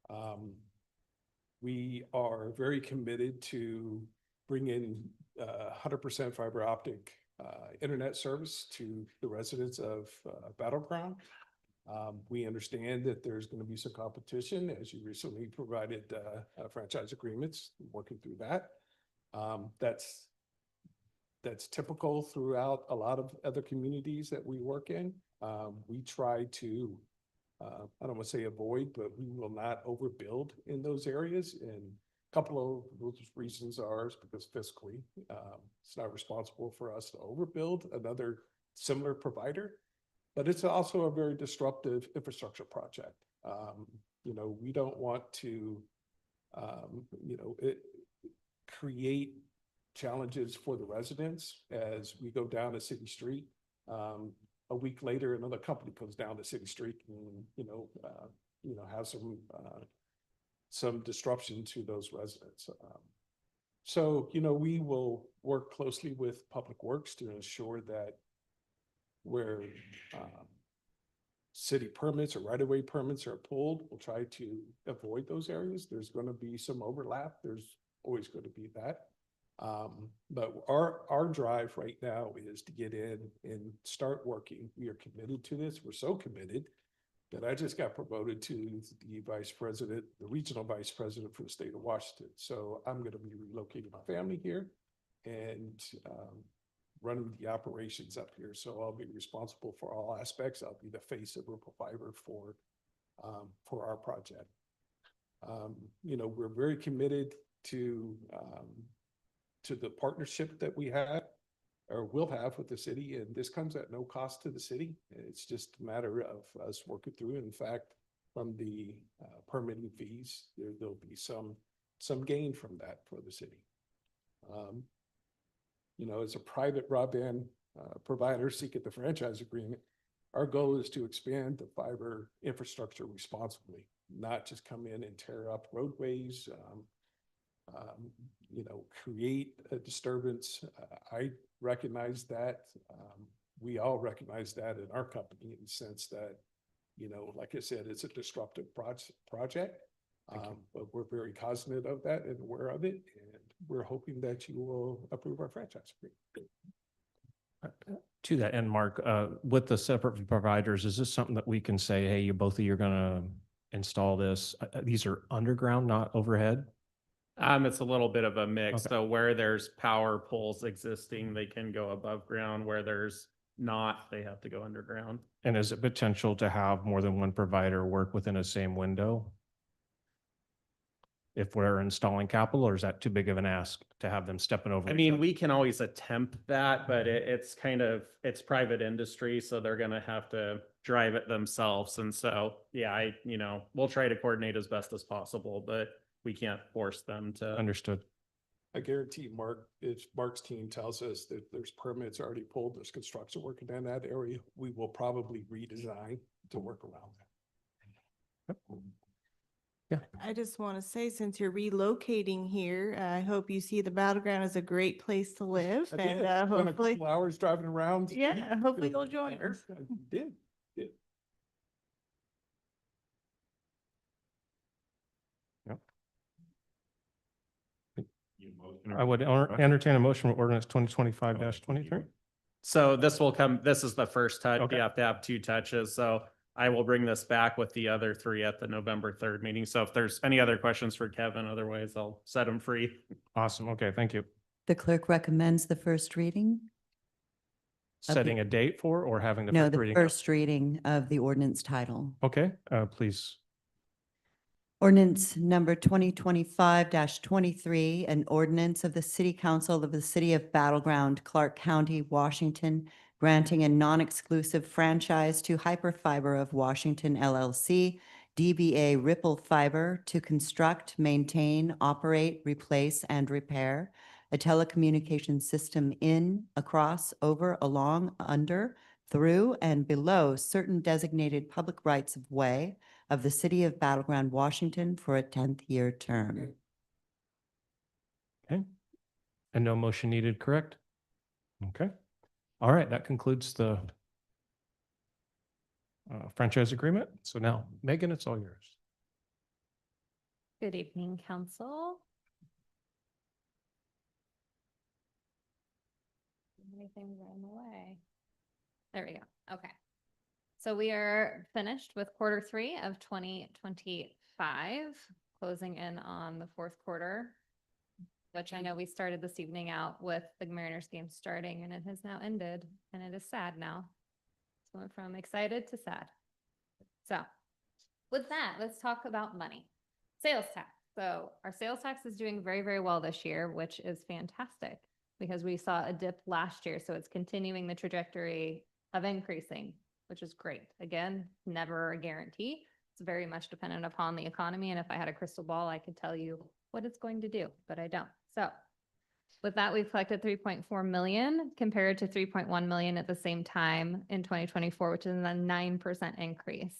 Ground. We are very committed to bring in 100% fiber optic internet service to the residents of Battle Ground. We understand that there's going to be some competition, as you recently provided franchise agreements, working through that. That's typical throughout a lot of other communities that we work in. We try to, I don't want to say avoid, but we will not overbuild in those areas. And a couple of those reasons are because fiscally, it's not responsible for us to overbuild another similar provider. But it's also a very disruptive infrastructure project. We don't want to, create challenges for the residents as we go down a city street. A week later, another company comes down the city street and, have some disruption to those residents. So, we will work closely with Public Works to ensure that we're city permits or right-of-way permits are pulled, we'll try to avoid those areas. There's going to be some overlap. There's always going to be that. But our drive right now is to get in and start working. We are committed to this. We're so committed that I just got promoted to the vice president, the regional vice president for the state of Washington. So I'm going to be relocating my family here and running the operations up here. So I'll be responsible for all aspects. I'll be the face of Ripple Fiber for our project. You know, we're very committed to the partnership that we have or will have with the city, and this comes at no cost to the city. It's just a matter of us working through it. In fact, from the permitting fees, there'll be some gain from that for the city. You know, as a private broadband provider seeking the franchise agreement, our goal is to expand the fiber infrastructure responsibly, not just come in and tear up roadways, you know, create a disturbance. I recognize that. We all recognize that in our company in the sense that, you know, like I said, it's a disruptive project. But we're very cognizant of that and aware of it. And we're hoping that you will approve our franchise agreement. To that end, Mark, with the separate providers, is this something that we can say, hey, you both of you are going to install this? These are underground, not overhead? It's a little bit of a mix. Okay. So where there's power poles existing, they can go above ground. Where there's not, they have to go underground. And is it potential to have more than one provider work within a same window? If we're installing capital, or is that too big of an ask to have them stepping over? I mean, we can always attempt that, but it's kind of, it's private industry, so they're gonna have to drive it themselves. And so, yeah, you know, we'll try to coordinate as best as possible, but we can't force them to. Understood. I guarantee Mark, if Mark's team tells us that there's permits already pulled, there's construction working in that area, we will probably redesign to work around that. I just want to say, since you're relocating here, I hope you see the Battleground as a great place to live, I and did. Spent a hopefully, couple hours driving around. yeah, hopefully you'll join us. I did. I would entertain a motion for ordinance 2025-23. So this will come, this is the first touch. Okay. You have to have 2 touches. So I will bring this back with the other 3 at the November 3rd meeting. So if there's any other questions for Kevin, otherwise I'll set him free. Awesome. Okay, thank you. The clerk recommends the first reading. Okay. Setting a date for or having the No, first the reading? first reading of the ordinance title. Okay, please. Ordinance number 2025-23, an ordinance of the City Council of the City of Battleground, Clark County, Washington, granting a non-exclusive franchise to Hyperfiber of Washington LLC, DBA Ripple Fiber, to construct, maintain, operate, replace, and repair a telecommunications system in, across, over, along, under, through, and below certain designated public rights of way of the City of Battleground, Washington for a 10th year term. Okay. And no motion needed, correct? Okay. All right, that concludes the franchise agreement. So now, Megan, it's all yours. Good evening, council. Anything in the way? There we go. Okay. So we are finished with Q3 of 2025, closing in on the Q4, which I know we started this evening out with the Mariners game starting, and it has now ended, and it is sad now. So went from excited to sad. So with that, let's talk about money. Sales tax. So our sales tax is doing very, very well this year, which is fantastic because we saw a dip last year. So it's continuing the trajectory of increasing, which is great. Again, never a guarantee. It's very much dependent upon the economy. And if I had a crystal ball, I could tell you what it's going to do, but I don't. So with that, we've collected 3.4 million compared to 3.1 million at the same time in 2024, which is a 9% increase.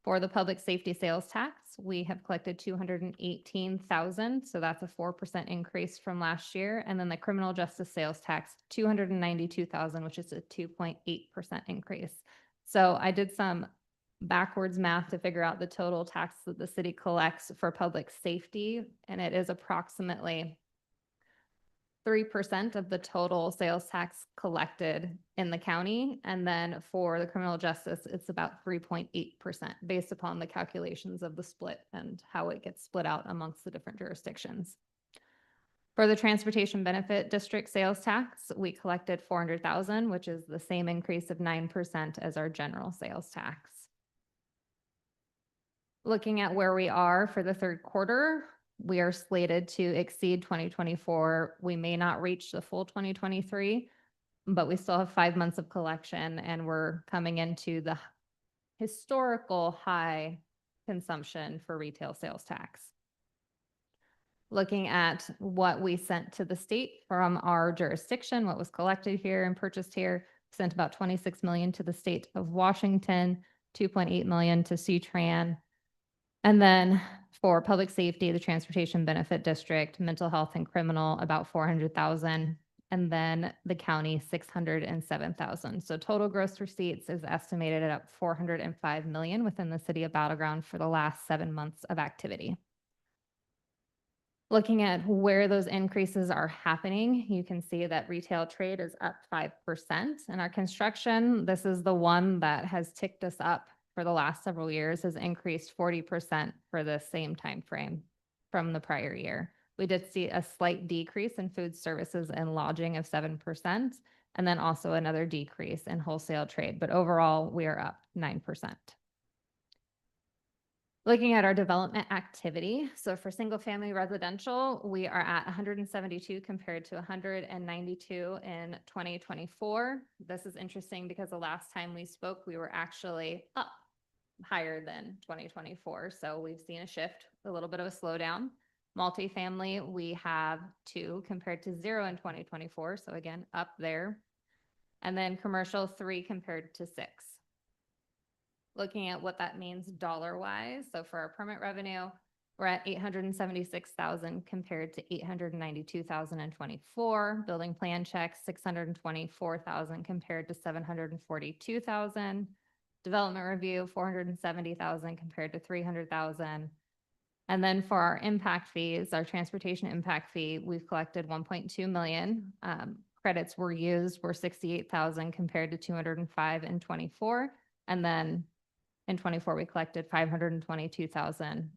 For the public safety sales tax, we have collected 218,000. So that's a 4% increase from last year. And then the criminal justice sales tax, 292,000, which is a 2.8% increase. So I did some backwards math to figure out the total tax that the city collects for public safety, and it is approximately 3% of the total sales tax collected in the county. And then for the criminal justice, it's about 3.8% based upon the calculations of the split and how it gets split out amongst the different jurisdictions. For the transportation benefit district sales tax, we collected 400,000, which is the same increase of 9% as our general sales tax. Looking at where we are for the third quarter, we are slated to exceed 2024. We may not reach the full 2023, but we still have 5 months of collection, and we're coming into the historical high consumption for retail sales tax. Looking at what we sent to the state from our jurisdiction, what was collected here and purchased here, sent about 26 million to the state of Washington, 2.8 million to CTRAN. And then for public safety, the transportation benefit district, mental health and criminal, about 400,000. And then the county, 607,000. So total gross receipts is estimated at 405 million within the city of Battle Ground for the last 7 months of activity. Looking at where those increases are happening, you can see that retail trade is up 5%. And our construction, this is the one that has ticked us up for the last several years, has increased 40% for the same time frame from the prior year. We did see a slight decrease in food services and lodging of 7%, and then also another decrease in wholesale trade. But overall, we are up 9%. Looking at our development activity, so for single family residential, we are at 172 compared to 192 in 2024. This is interesting because the last time we spoke, we were actually up higher than 2024. So we've seen a shift, a little bit of a slowdown. Multifamily, we have 2 compared to 0 in 2024. So again, up there. And then commercial, 3 compared to 6. Looking at what that means dollar-wise. So for our permit revenue, we're at 876,000 compared to 892,000 in 24. Building plan checks, 624,000 compared to 742,000. Development review, 470,000 compared to 300,000. And then for our impact fees, our transportation impact fee, we've collected 1.2 million. Credits were used were 68,000 compared to 205 in 24. And then in 24, we collected 522,000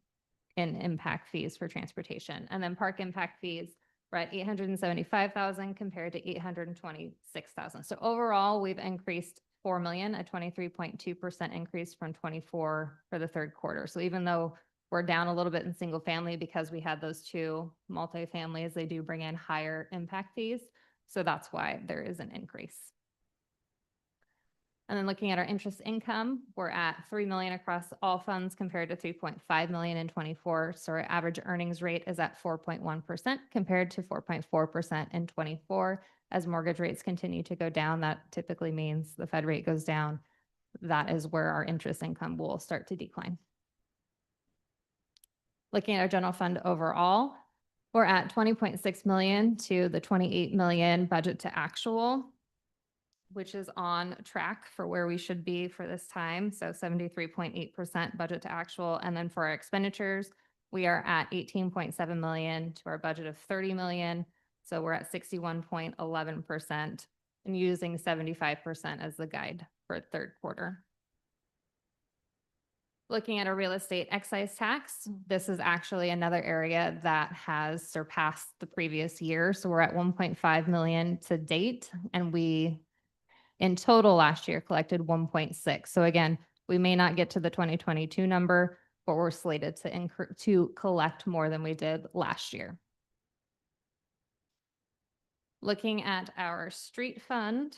in impact fees for transportation. And then park impact fees, we're at 875,000 compared to 826,000. So overall, we've increased 4 million, a 23.2% increase from 24 for the third quarter. So even though we're down a little bit in single family because we had those 2 multifamilies, they do bring in higher impact fees. So that's why there is an increase. And then looking at our interest income, we're at 3 million across all funds compared to 3.5 million in 24. So our average earnings rate is at 4.1% compared to 4.4% in 24. As mortgage rates continue to go down, that typically means the Fed rate goes down. That is where our interest income will start to decline. Looking at our general fund overall, we're at 20.6 million to the 28 million budget to actual, which is on track for where we should be for this time. So 73.8% budget to actual. And then for our expenditures, we are at 18.7 million to our budget of 30 million. So we're at 61.11% and using 75% as the guide for third quarter. Looking at our real estate excise tax, this is actually another area that has surpassed the previous year. So we're at 1.5 million to date, and we in total last year collected 1.6. So again, we may not get to the 2022 number, but we're slated to collect more than we did last year. Looking at our street fund,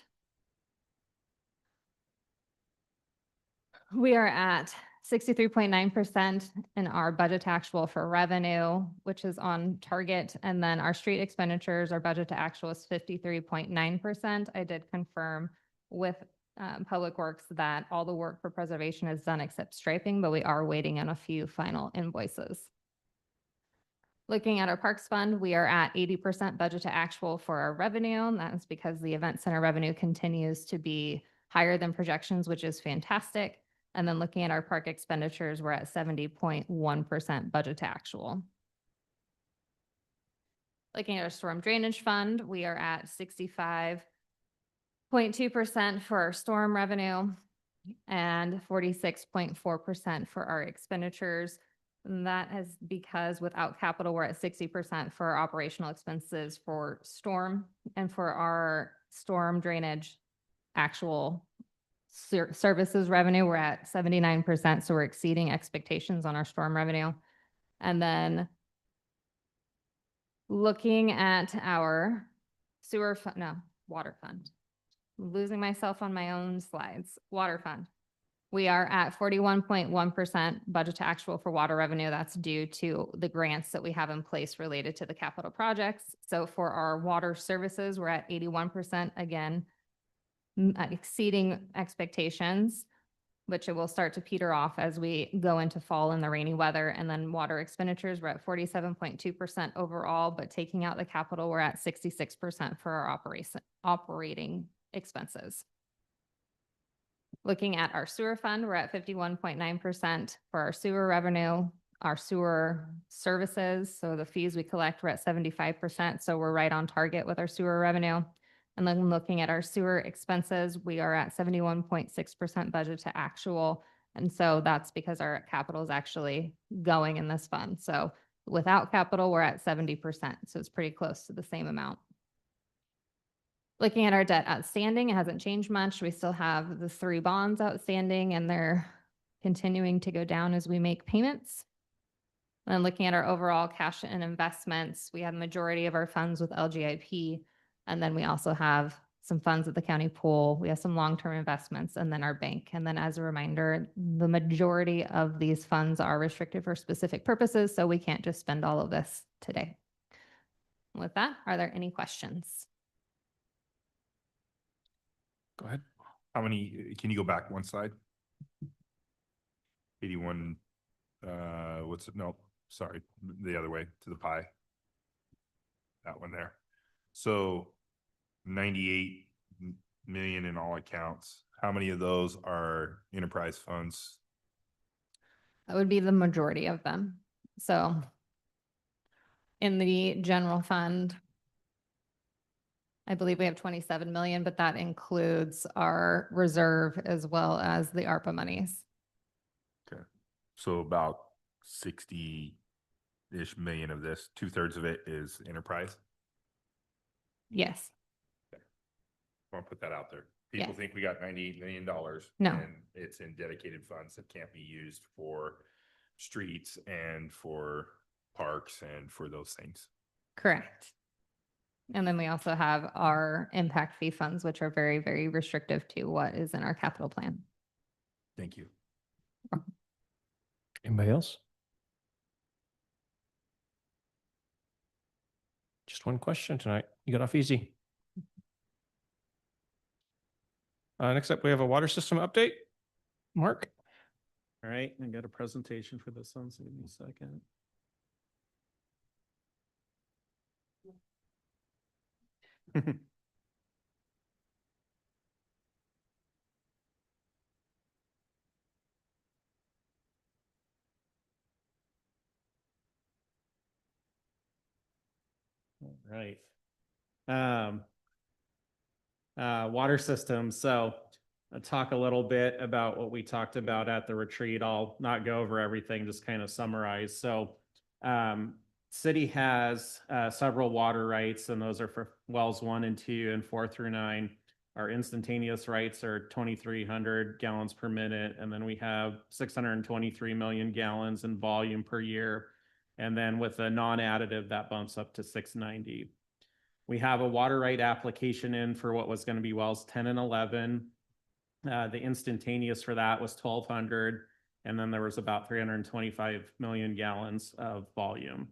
we are at 63.9% in our budget to actual for revenue, which is on target. And then our street expenditures, our budget to actual is 53.9%. I did confirm with Public Works that all the work for preservation is done except striping, but we are waiting on a few final invoices. Looking at our Parks Fund, we are at 80% budget to actual for our revenue. And that is because the event center revenue continues to be higher than projections, which is fantastic. And then looking at our park expenditures, we're at 70.1% budget to actual. Looking at our storm drainage fund, we are at 65.2% for our storm revenue and 46.4% for our expenditures. And that is because without capital, we're at 60% for our operational expenses for storm, and for our storm drainage actual services revenue, we're at 79%. So we're exceeding expectations on our storm revenue. And then looking at our water fund. I'm losing myself on my own slides. Water fund. We are at 41.1% budget to actual for water revenue. That's due to the grants that we have in place related to the capital projects. So for our water services, we're at 81%, again, exceeding expectations, which it will start to peter off as we go into fall and the rainy weather. And then water expenditures, we're at 47.2% overall, but taking out the capital, we're at 66% for our operating expenses. Looking at our sewer fund, we're at 51.9% for our sewer revenue, our sewer services. So the fees we collect, we're at 75%. So we're right on target with our sewer revenue. And then looking at our sewer expenses, we are at 71.6% budget to actual. And so that's because our capital is actually going in this fund. So without capital, we're at 70%. So it's pretty close to the same amount. Looking at our debt outstanding, it hasn't changed much. We still have the 3 bonds outstanding, and they're continuing to go down as we make payments. And looking at our overall cash and investments, we have a majority of our funds with LGIP. And then we also have some funds at the county pool. We have some long-term investments, and then our bank. And then as a reminder, the majority of these funds are restricted for specific purposes, so we can't just spend all of this today. With that, are there any questions? Go ahead. How many, can you go back one slide? 81, what's it? No, sorry, the other way to the pie. That one there. So 98 million in all accounts. How many of those are enterprise funds? That would be the majority of them. So in the general fund, I believe we have 27 million, but that includes our reserve as well as the ARPA monies. Okay. So about 60-ish million of this, 2/3 of it is enterprise. Yes. I want to put that out there. People think we got $98 million. No. And it's in dedicated funds that can't be used for streets and for parks and for those things. Correct. And then we also have our impact fee funds, which are very, very restrictive to what is in our capital plan. Thank you. Anybody else? Just one question tonight. You got off easy. Next up, we have a water system update. Mark? All right, I got a presentation for this one, so give me a second. All right. Water systems. So I'll talk a little bit about what we talked about at the retreat. I'll not go over everything, just kind of summarize. So city has several water rights, and those are for wells 1 and 2 and 4 through 9. Our instantaneous rights are 2,300 gallons per minute. And then we have 623 million gallons in volume per year. And then with a non-additive, that bumps up to 690. We have a water right application in for what was going to be wells 10 and 11. The instantaneous for that was 1,200. And then there was about 325 million gallons of volume.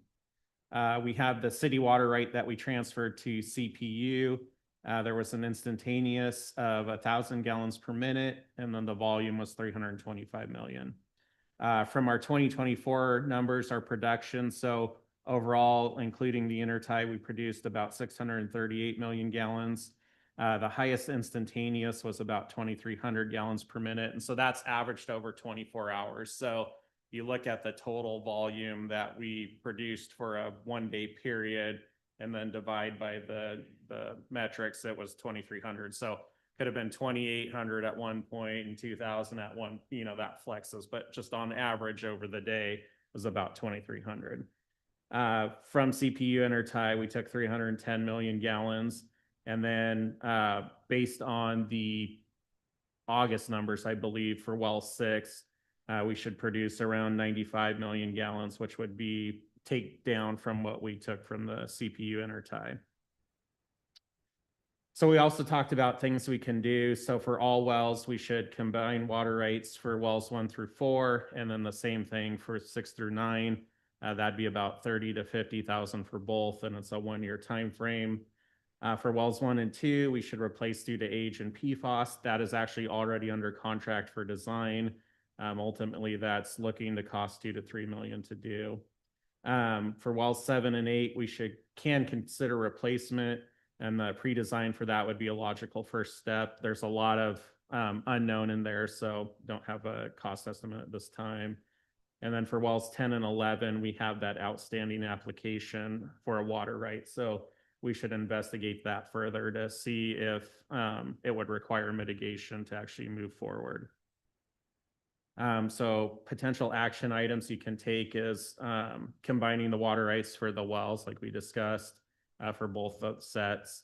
We have the city water right that we transferred to CPU. There was an instantaneous of 1,000 gallons per minute, and then the volume was 325 million. From our 2024 numbers, our production, so overall, including the intertie, we produced about 638 million gallons. The highest instantaneous was about 2,300 gallons per minute. And so that's averaged over 24 hours. So you look at the total volume that we produced for a 1-day period and then divide by the metrics, it was 2,300. So could have been 2,800 at one point and 2,000 at one, that flexes, but just on average over the day was about 2,300. From CPU intertie, we took 310 million gallons. And then based on the August numbers, I believe for well 6, we should produce around 95 million gallons, which would be take down from what we took from the CPU intertie. So we also talked about things we can do. So for all wells, we should combine water rights for wells 1 through 4, and then the same thing for 6 through 9. That'd be about 30 to 50,000 for both, and it's a 1-year time frame. For wells 1 and 2, we should replace due to age and PFAS. That is actually already under contract for design. Ultimately, that's looking to cost $2 to $3 million to do. For wells 7 and 8, we can consider replacement, and the pre-design for that would be a logical first step. There's a lot of unknown in there, so don't have a cost estimate at this time. And then for wells 10 and 11, we have that outstanding application for a water right. So we should investigate that further to see if it would require mitigation to actually move forward. So potential action items you can take is combining the water rights for the wells like we discussed for both the sets.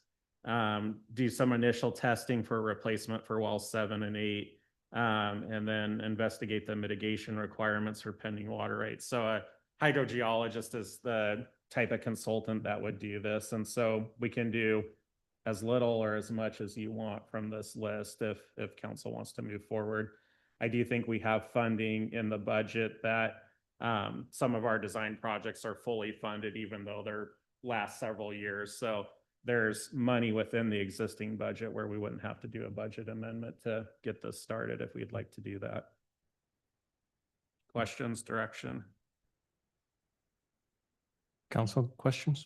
Do some initial testing for replacement for wells 7 and 8. And then investigate the mitigation requirements for pending water rights. So a hydrogeologist is the type of consultant that would do this. And so we can do as little or as much as you want from this list if council wants to move forward. I do think we have funding in the budget that some of our design projects are fully funded, even though they're last several years. So there's money within the existing budget where we wouldn't have to do a budget amendment to get this started if we'd like to do that. Questions, direction? Council questions?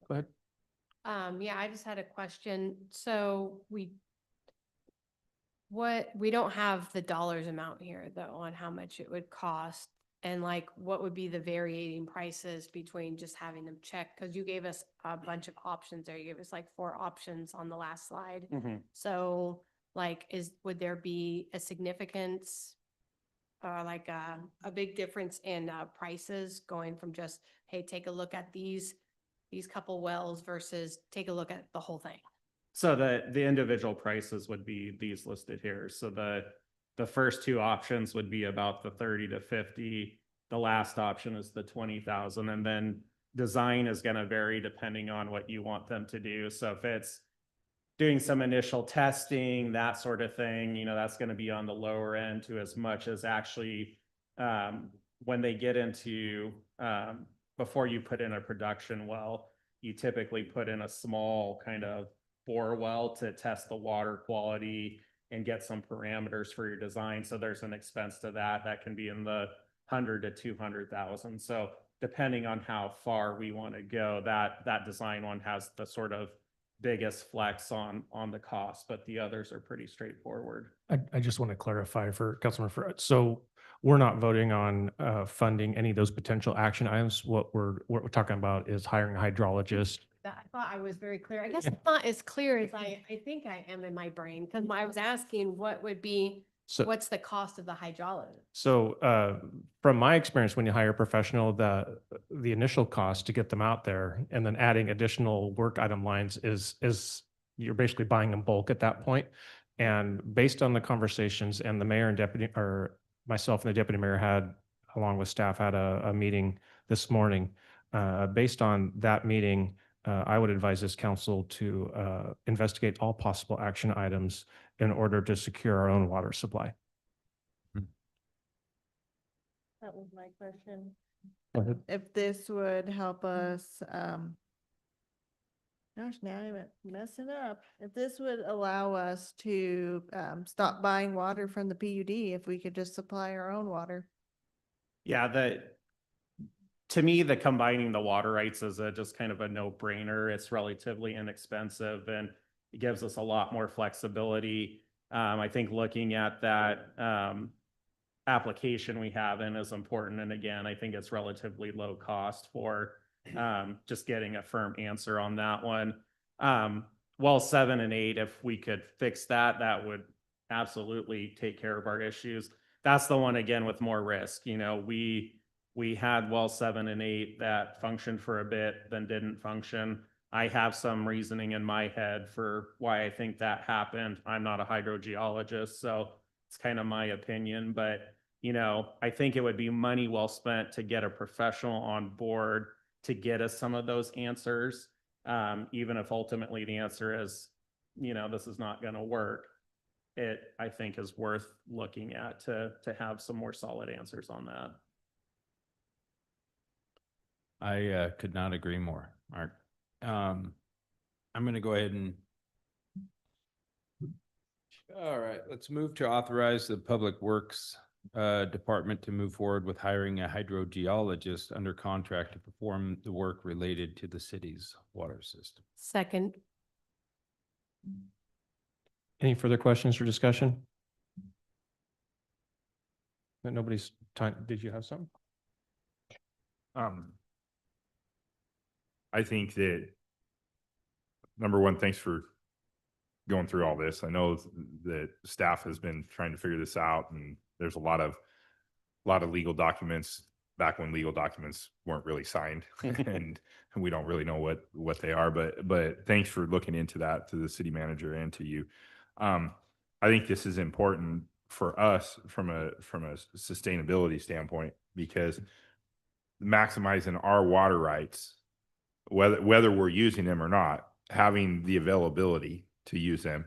Go ahead. Yeah, I just had a question. So we don't have the dollars amount here though on how much it would cost. And like, what would be the varying prices between just having them check? Because you gave us a bunch of options there. You gave us like 4 options on the last slide. So like, would there be a significance, like a big difference in prices going from just, hey, take a look at these couple wells versus take a look at the whole thing? So the individual prices would be these listed here. So the first 2 options would be about the 30 to 50. The last option is the 20,000. And then design is going to vary depending on what you want them to do. So if it's doing some initial testing, that sort of thing, that's going to be on the lower end to as much as actually when they get into, before you put in a production well, you typically put in a small kind of bore well to test the water quality and get some parameters for your design. So there's an expense to that. That can be in the 100 to 200,000. So depending on how far we want to go, that design one has the sort of biggest flex on the cost, but the others are pretty straightforward. I just want to clarify for Councilmember. So we're not voting on funding any of those potential action items. What we're talking about is hiring a hydrologist. I thought I was very clear. I guess it's not as clear as I think I am in my brain, because I was asking what would be, what's the cost of the hydrologist? So from my experience, when you hire a professional, the initial cost to get them out there and then adding additional work item lines is you're basically buying in bulk at that point. And based on the conversations, and the mayor and deputy, or myself and the deputy mayor had, along with staff, had a meeting this morning. Based on that meeting, I would advise this council to investigate all possible action items in order to secure our own water supply. That was my question. Go ahead. If this would help us, gosh, now I'm messing up. If this would allow us to stop buying water from the PUD, if we could just supply our own water. Yeah, to me, the combining the water rights is just kind of a no-brainer. It's relatively inexpensive and it gives us a lot more flexibility. I think looking at that application we have in is important. And again, I think it's relatively low cost for just getting a firm answer on that one. Well, 7 and 8, if we could fix that, that would absolutely take care of our issues. That's the one again with more risk. You know, we had well 7 and 8 that functioned for a bit, then didn't function. I have some reasoning in my head for why I think that happened. I'm not a hydrogeologist, so it's kind of my opinion, but you know, I think it would be money well spent to get a professional on board to get us some of those answers. Even if ultimately the answer is, you know, this is not going to work, it, I think, is worth looking at to have some more solid answers on that. I could not agree more, Mark. I'm going to go ahead and. All right, let's move to authorize the Public Works Department to move forward with hiring a hydrogeologist under contract to perform the work related to the city's water system. Second. Any further questions or discussion? But nobody's time. Did you have something? I think that, number one, thanks for going through all this. I know that staff has been trying to figure this out, and there's a lot of legal documents back when legal documents weren't really signed and we don't really know what they are, but thanks for looking into that, to the city manager and to you. I think this is important for us from a sustainability standpoint, because maximizing our water rights, whether we're using them or not, having the availability to use them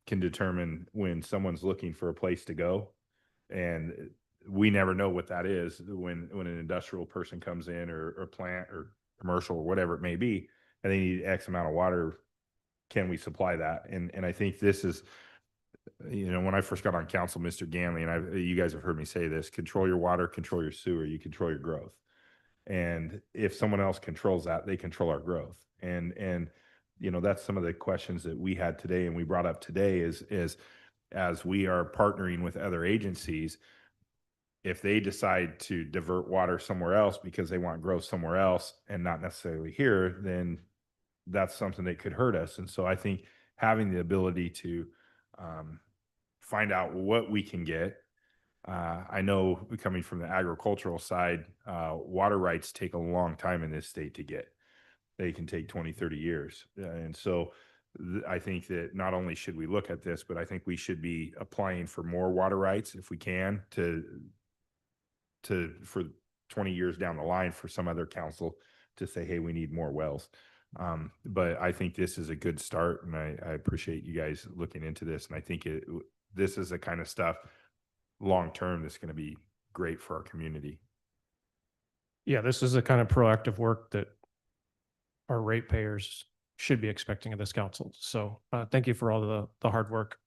can determine when someone's looking for a place to go. And we never know what that is when an industrial person comes in, or plant or commercial or whatever it may be, and they need X amount of water. Can we supply that? And I think this is, you know, when I first got on council, Mr. Ganley, and you guys have heard me say this: control your water, control your sewer, you control your growth. And if someone else controls that, they control our growth. And you know, that's some of the questions that we had today and we brought up today is as we are partnering with other agencies, if they decide to divert water somewhere else because they want growth somewhere else and not necessarily here, then that's something that could hurt us. And so I think having the ability to find out what we can get. I know, coming from the agricultural side, water rights take a long time in this state to get. They can take 20, 30 years. And so I think that not only should we look at this, but I think we should be applying for more water rights if we can, for 20 years down the line, for some other council to say, hey, we need more wells. But I think this is a good start, and I appreciate you guys looking into this. And I think this is the kind of stuff long-term that's going to be great for our community. Yeah, this is the kind of proactive work that our ratepayers should be expecting of this council. So thank you for all the hard work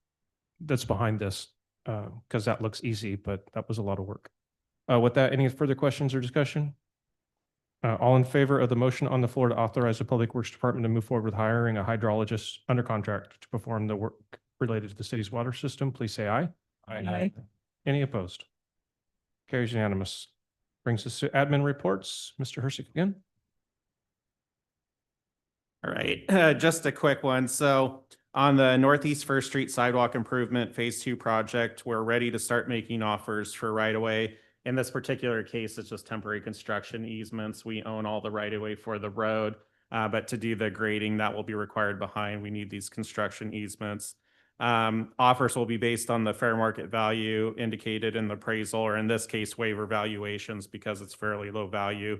that's behind this, because that looks easy, but that was a lot of work. With that, any further questions or discussion? All in favor of the motion on the floor to authorize the Public Works Department to move forward with hiring a hydrologist under contract to perform the work related to the city's water system, please say aye. Aye. Any opposed? Carries unanimous. Brings us to admin reports. Mr. Hersick again. All right, just a quick one. So on the Northeast First Street Sidewalk Improvement Phase 2 project, we're ready to start making offers for right-of-way. In this particular case, it's just temporary construction easements. We own all the right-of-way for the road, but to do the grading, that will be required behind. We need these construction easements. Offers will be based on the fair market value indicated in the appraisal, or in this case, waiver valuations, because it's fairly low value,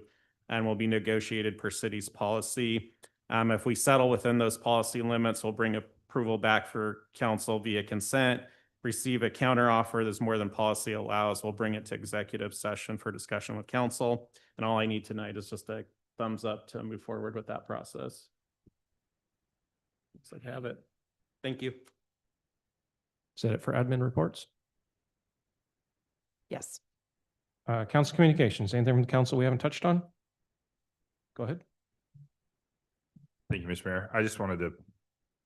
and will be negotiated per city's policy. If we settle within those policy limits, we'll bring approval back for council via consent, receive a counter offer that's more than policy allows. We'll bring it to executive session for discussion with council. And all I need tonight is just a thumbs up to move forward with that process. Looks like I have it. Thank you. Is that it for admin reports? Yes. Council communications, anything from the council we haven't touched on? Go ahead. Thank you, Mr. Mayor. I just wanted to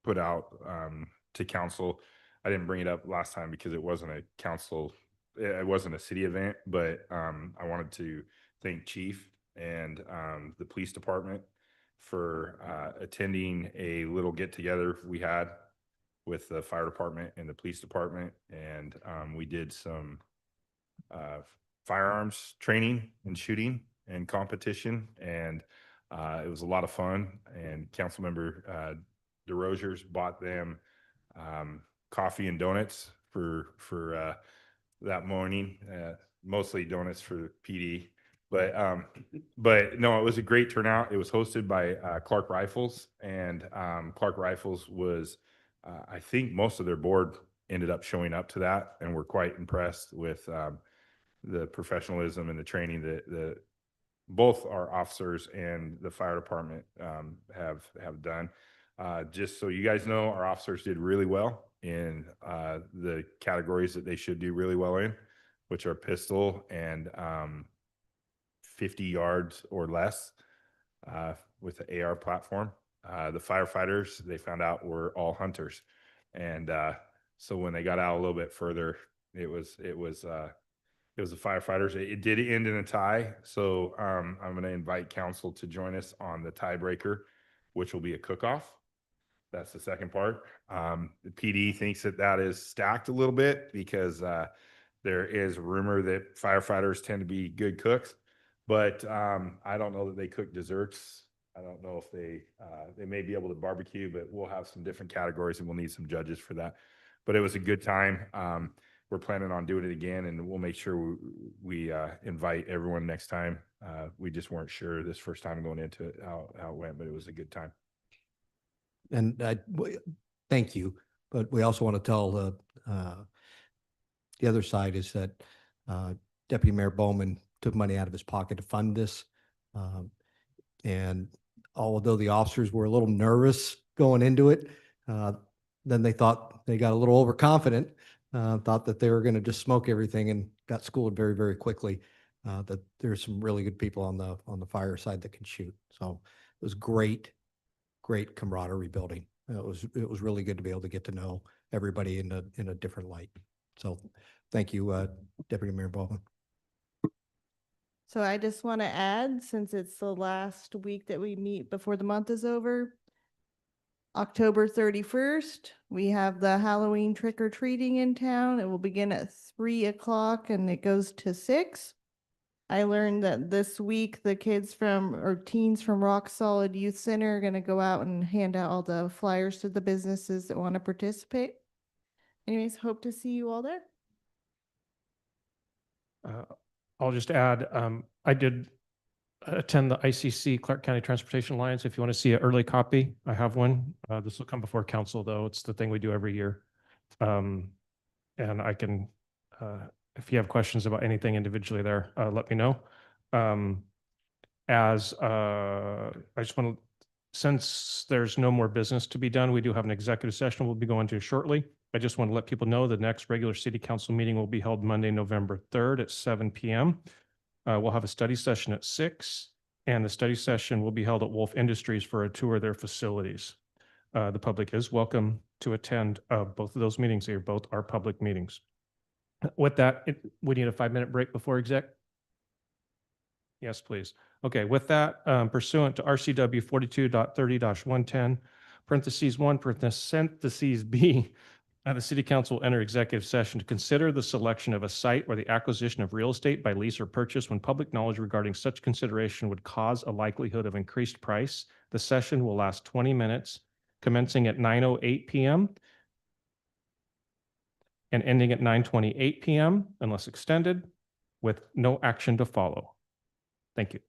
put out to council. I didn't bring it up last time because it wasn't a council, it wasn't a city event, but I wanted to thank Chief and the police department for attending a little get together we had with the fire department and the police department. And we did some firearms training and shooting and competition. And it was a lot of fun. And Councilmember DeRosiers bought them coffee and donuts for that morning, mostly donuts for PD. But no, it was a great turnout. It was hosted by Clark Rifles, and Clark Rifles was, I think most of their board ended up showing up to that, and we're quite impressed with the professionalism and the training that both our officers and the fire department have done. Just so you guys know, our officers did really well in the categories that they should do really well in, which are pistol and 50 yards or less with the AR platform. The firefighters, they found out, were all hunters. And so when they got out a little bit further, it was the firefighters. It did end in a tie. So I'm going to invite council to join us on the tiebreaker, which will be a cook-off. That's the second part. The PD thinks that is stacked a little bit because there is rumor that firefighters tend to be good cooks, but I don't know that they cook desserts. I don't know if they may be able to barbecue, but we'll have some different categories and we'll need some judges for that. But it was a good time. We're planning on doing it again, and we'll make sure we invite everyone next time. We just weren't sure this first time going into it how it went, but it was a good time. And thank you. But we also want to tell the other side is that Deputy Mayor Bowman took money out of his pocket to fund this. And although the officers were a little nervous going into it, then they thought they got a little overconfident, thought that they were going to just smoke everything, and got schooled very, very quickly that there's some really good people on the fire side that can shoot. So it was great camaraderie building. It was really good to be able to get to know everybody in a different light. So thank you, Deputy Mayor Bowman. So I just want to add, since it's the last week that we meet before the month is over, October 31st, we have the Halloween trick or treating in town. It will begin at 3 o'clock and it goes to 6. I learned that this week the teens from Rock Solid Youth Center are going to go out and hand out all the flyers to the businesses that want to participate. Anyways, hope to see you all there. I'll just add, I did attend the ICC Clark County Transportation Alliance. If you want to see an early copy, I have one. This will come before council, though. It's the thing we do every year. And I can, if you have questions about anything individually there, let me know. I just want to, since there's no more business to be done, we do have an executive session we'll be going to shortly. I just want to let people know the next regular city council meeting will be held Monday, November 3rd at 7 p.m. We'll have a study session at 6, and the study session will be held at Wolf Industries for a tour of their facilities. The public is welcome to attend both of those meetings. They both are public meetings. With that, we need a 5-minute break before exec. Yes, please. Okay, with that, pursuant to RCW 42.30-110, parentheses 1, parentheses B, the city council will enter executive session to consider the selection of a site or the acquisition of real estate by lease or purchase when public knowledge regarding such consideration would cause a likelihood of increased price. The session will last 20 minutes, commencing at 9:08 p.m. and ending at 9:28 p.m. unless extended, with no action to follow. Thank you.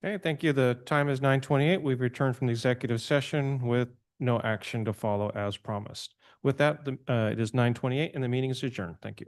Okay, thank you. The time is 9:28. We've returned from the executive session with no action to follow as promised. With that, it is 9:28 and the meeting is adjourned. Thank you.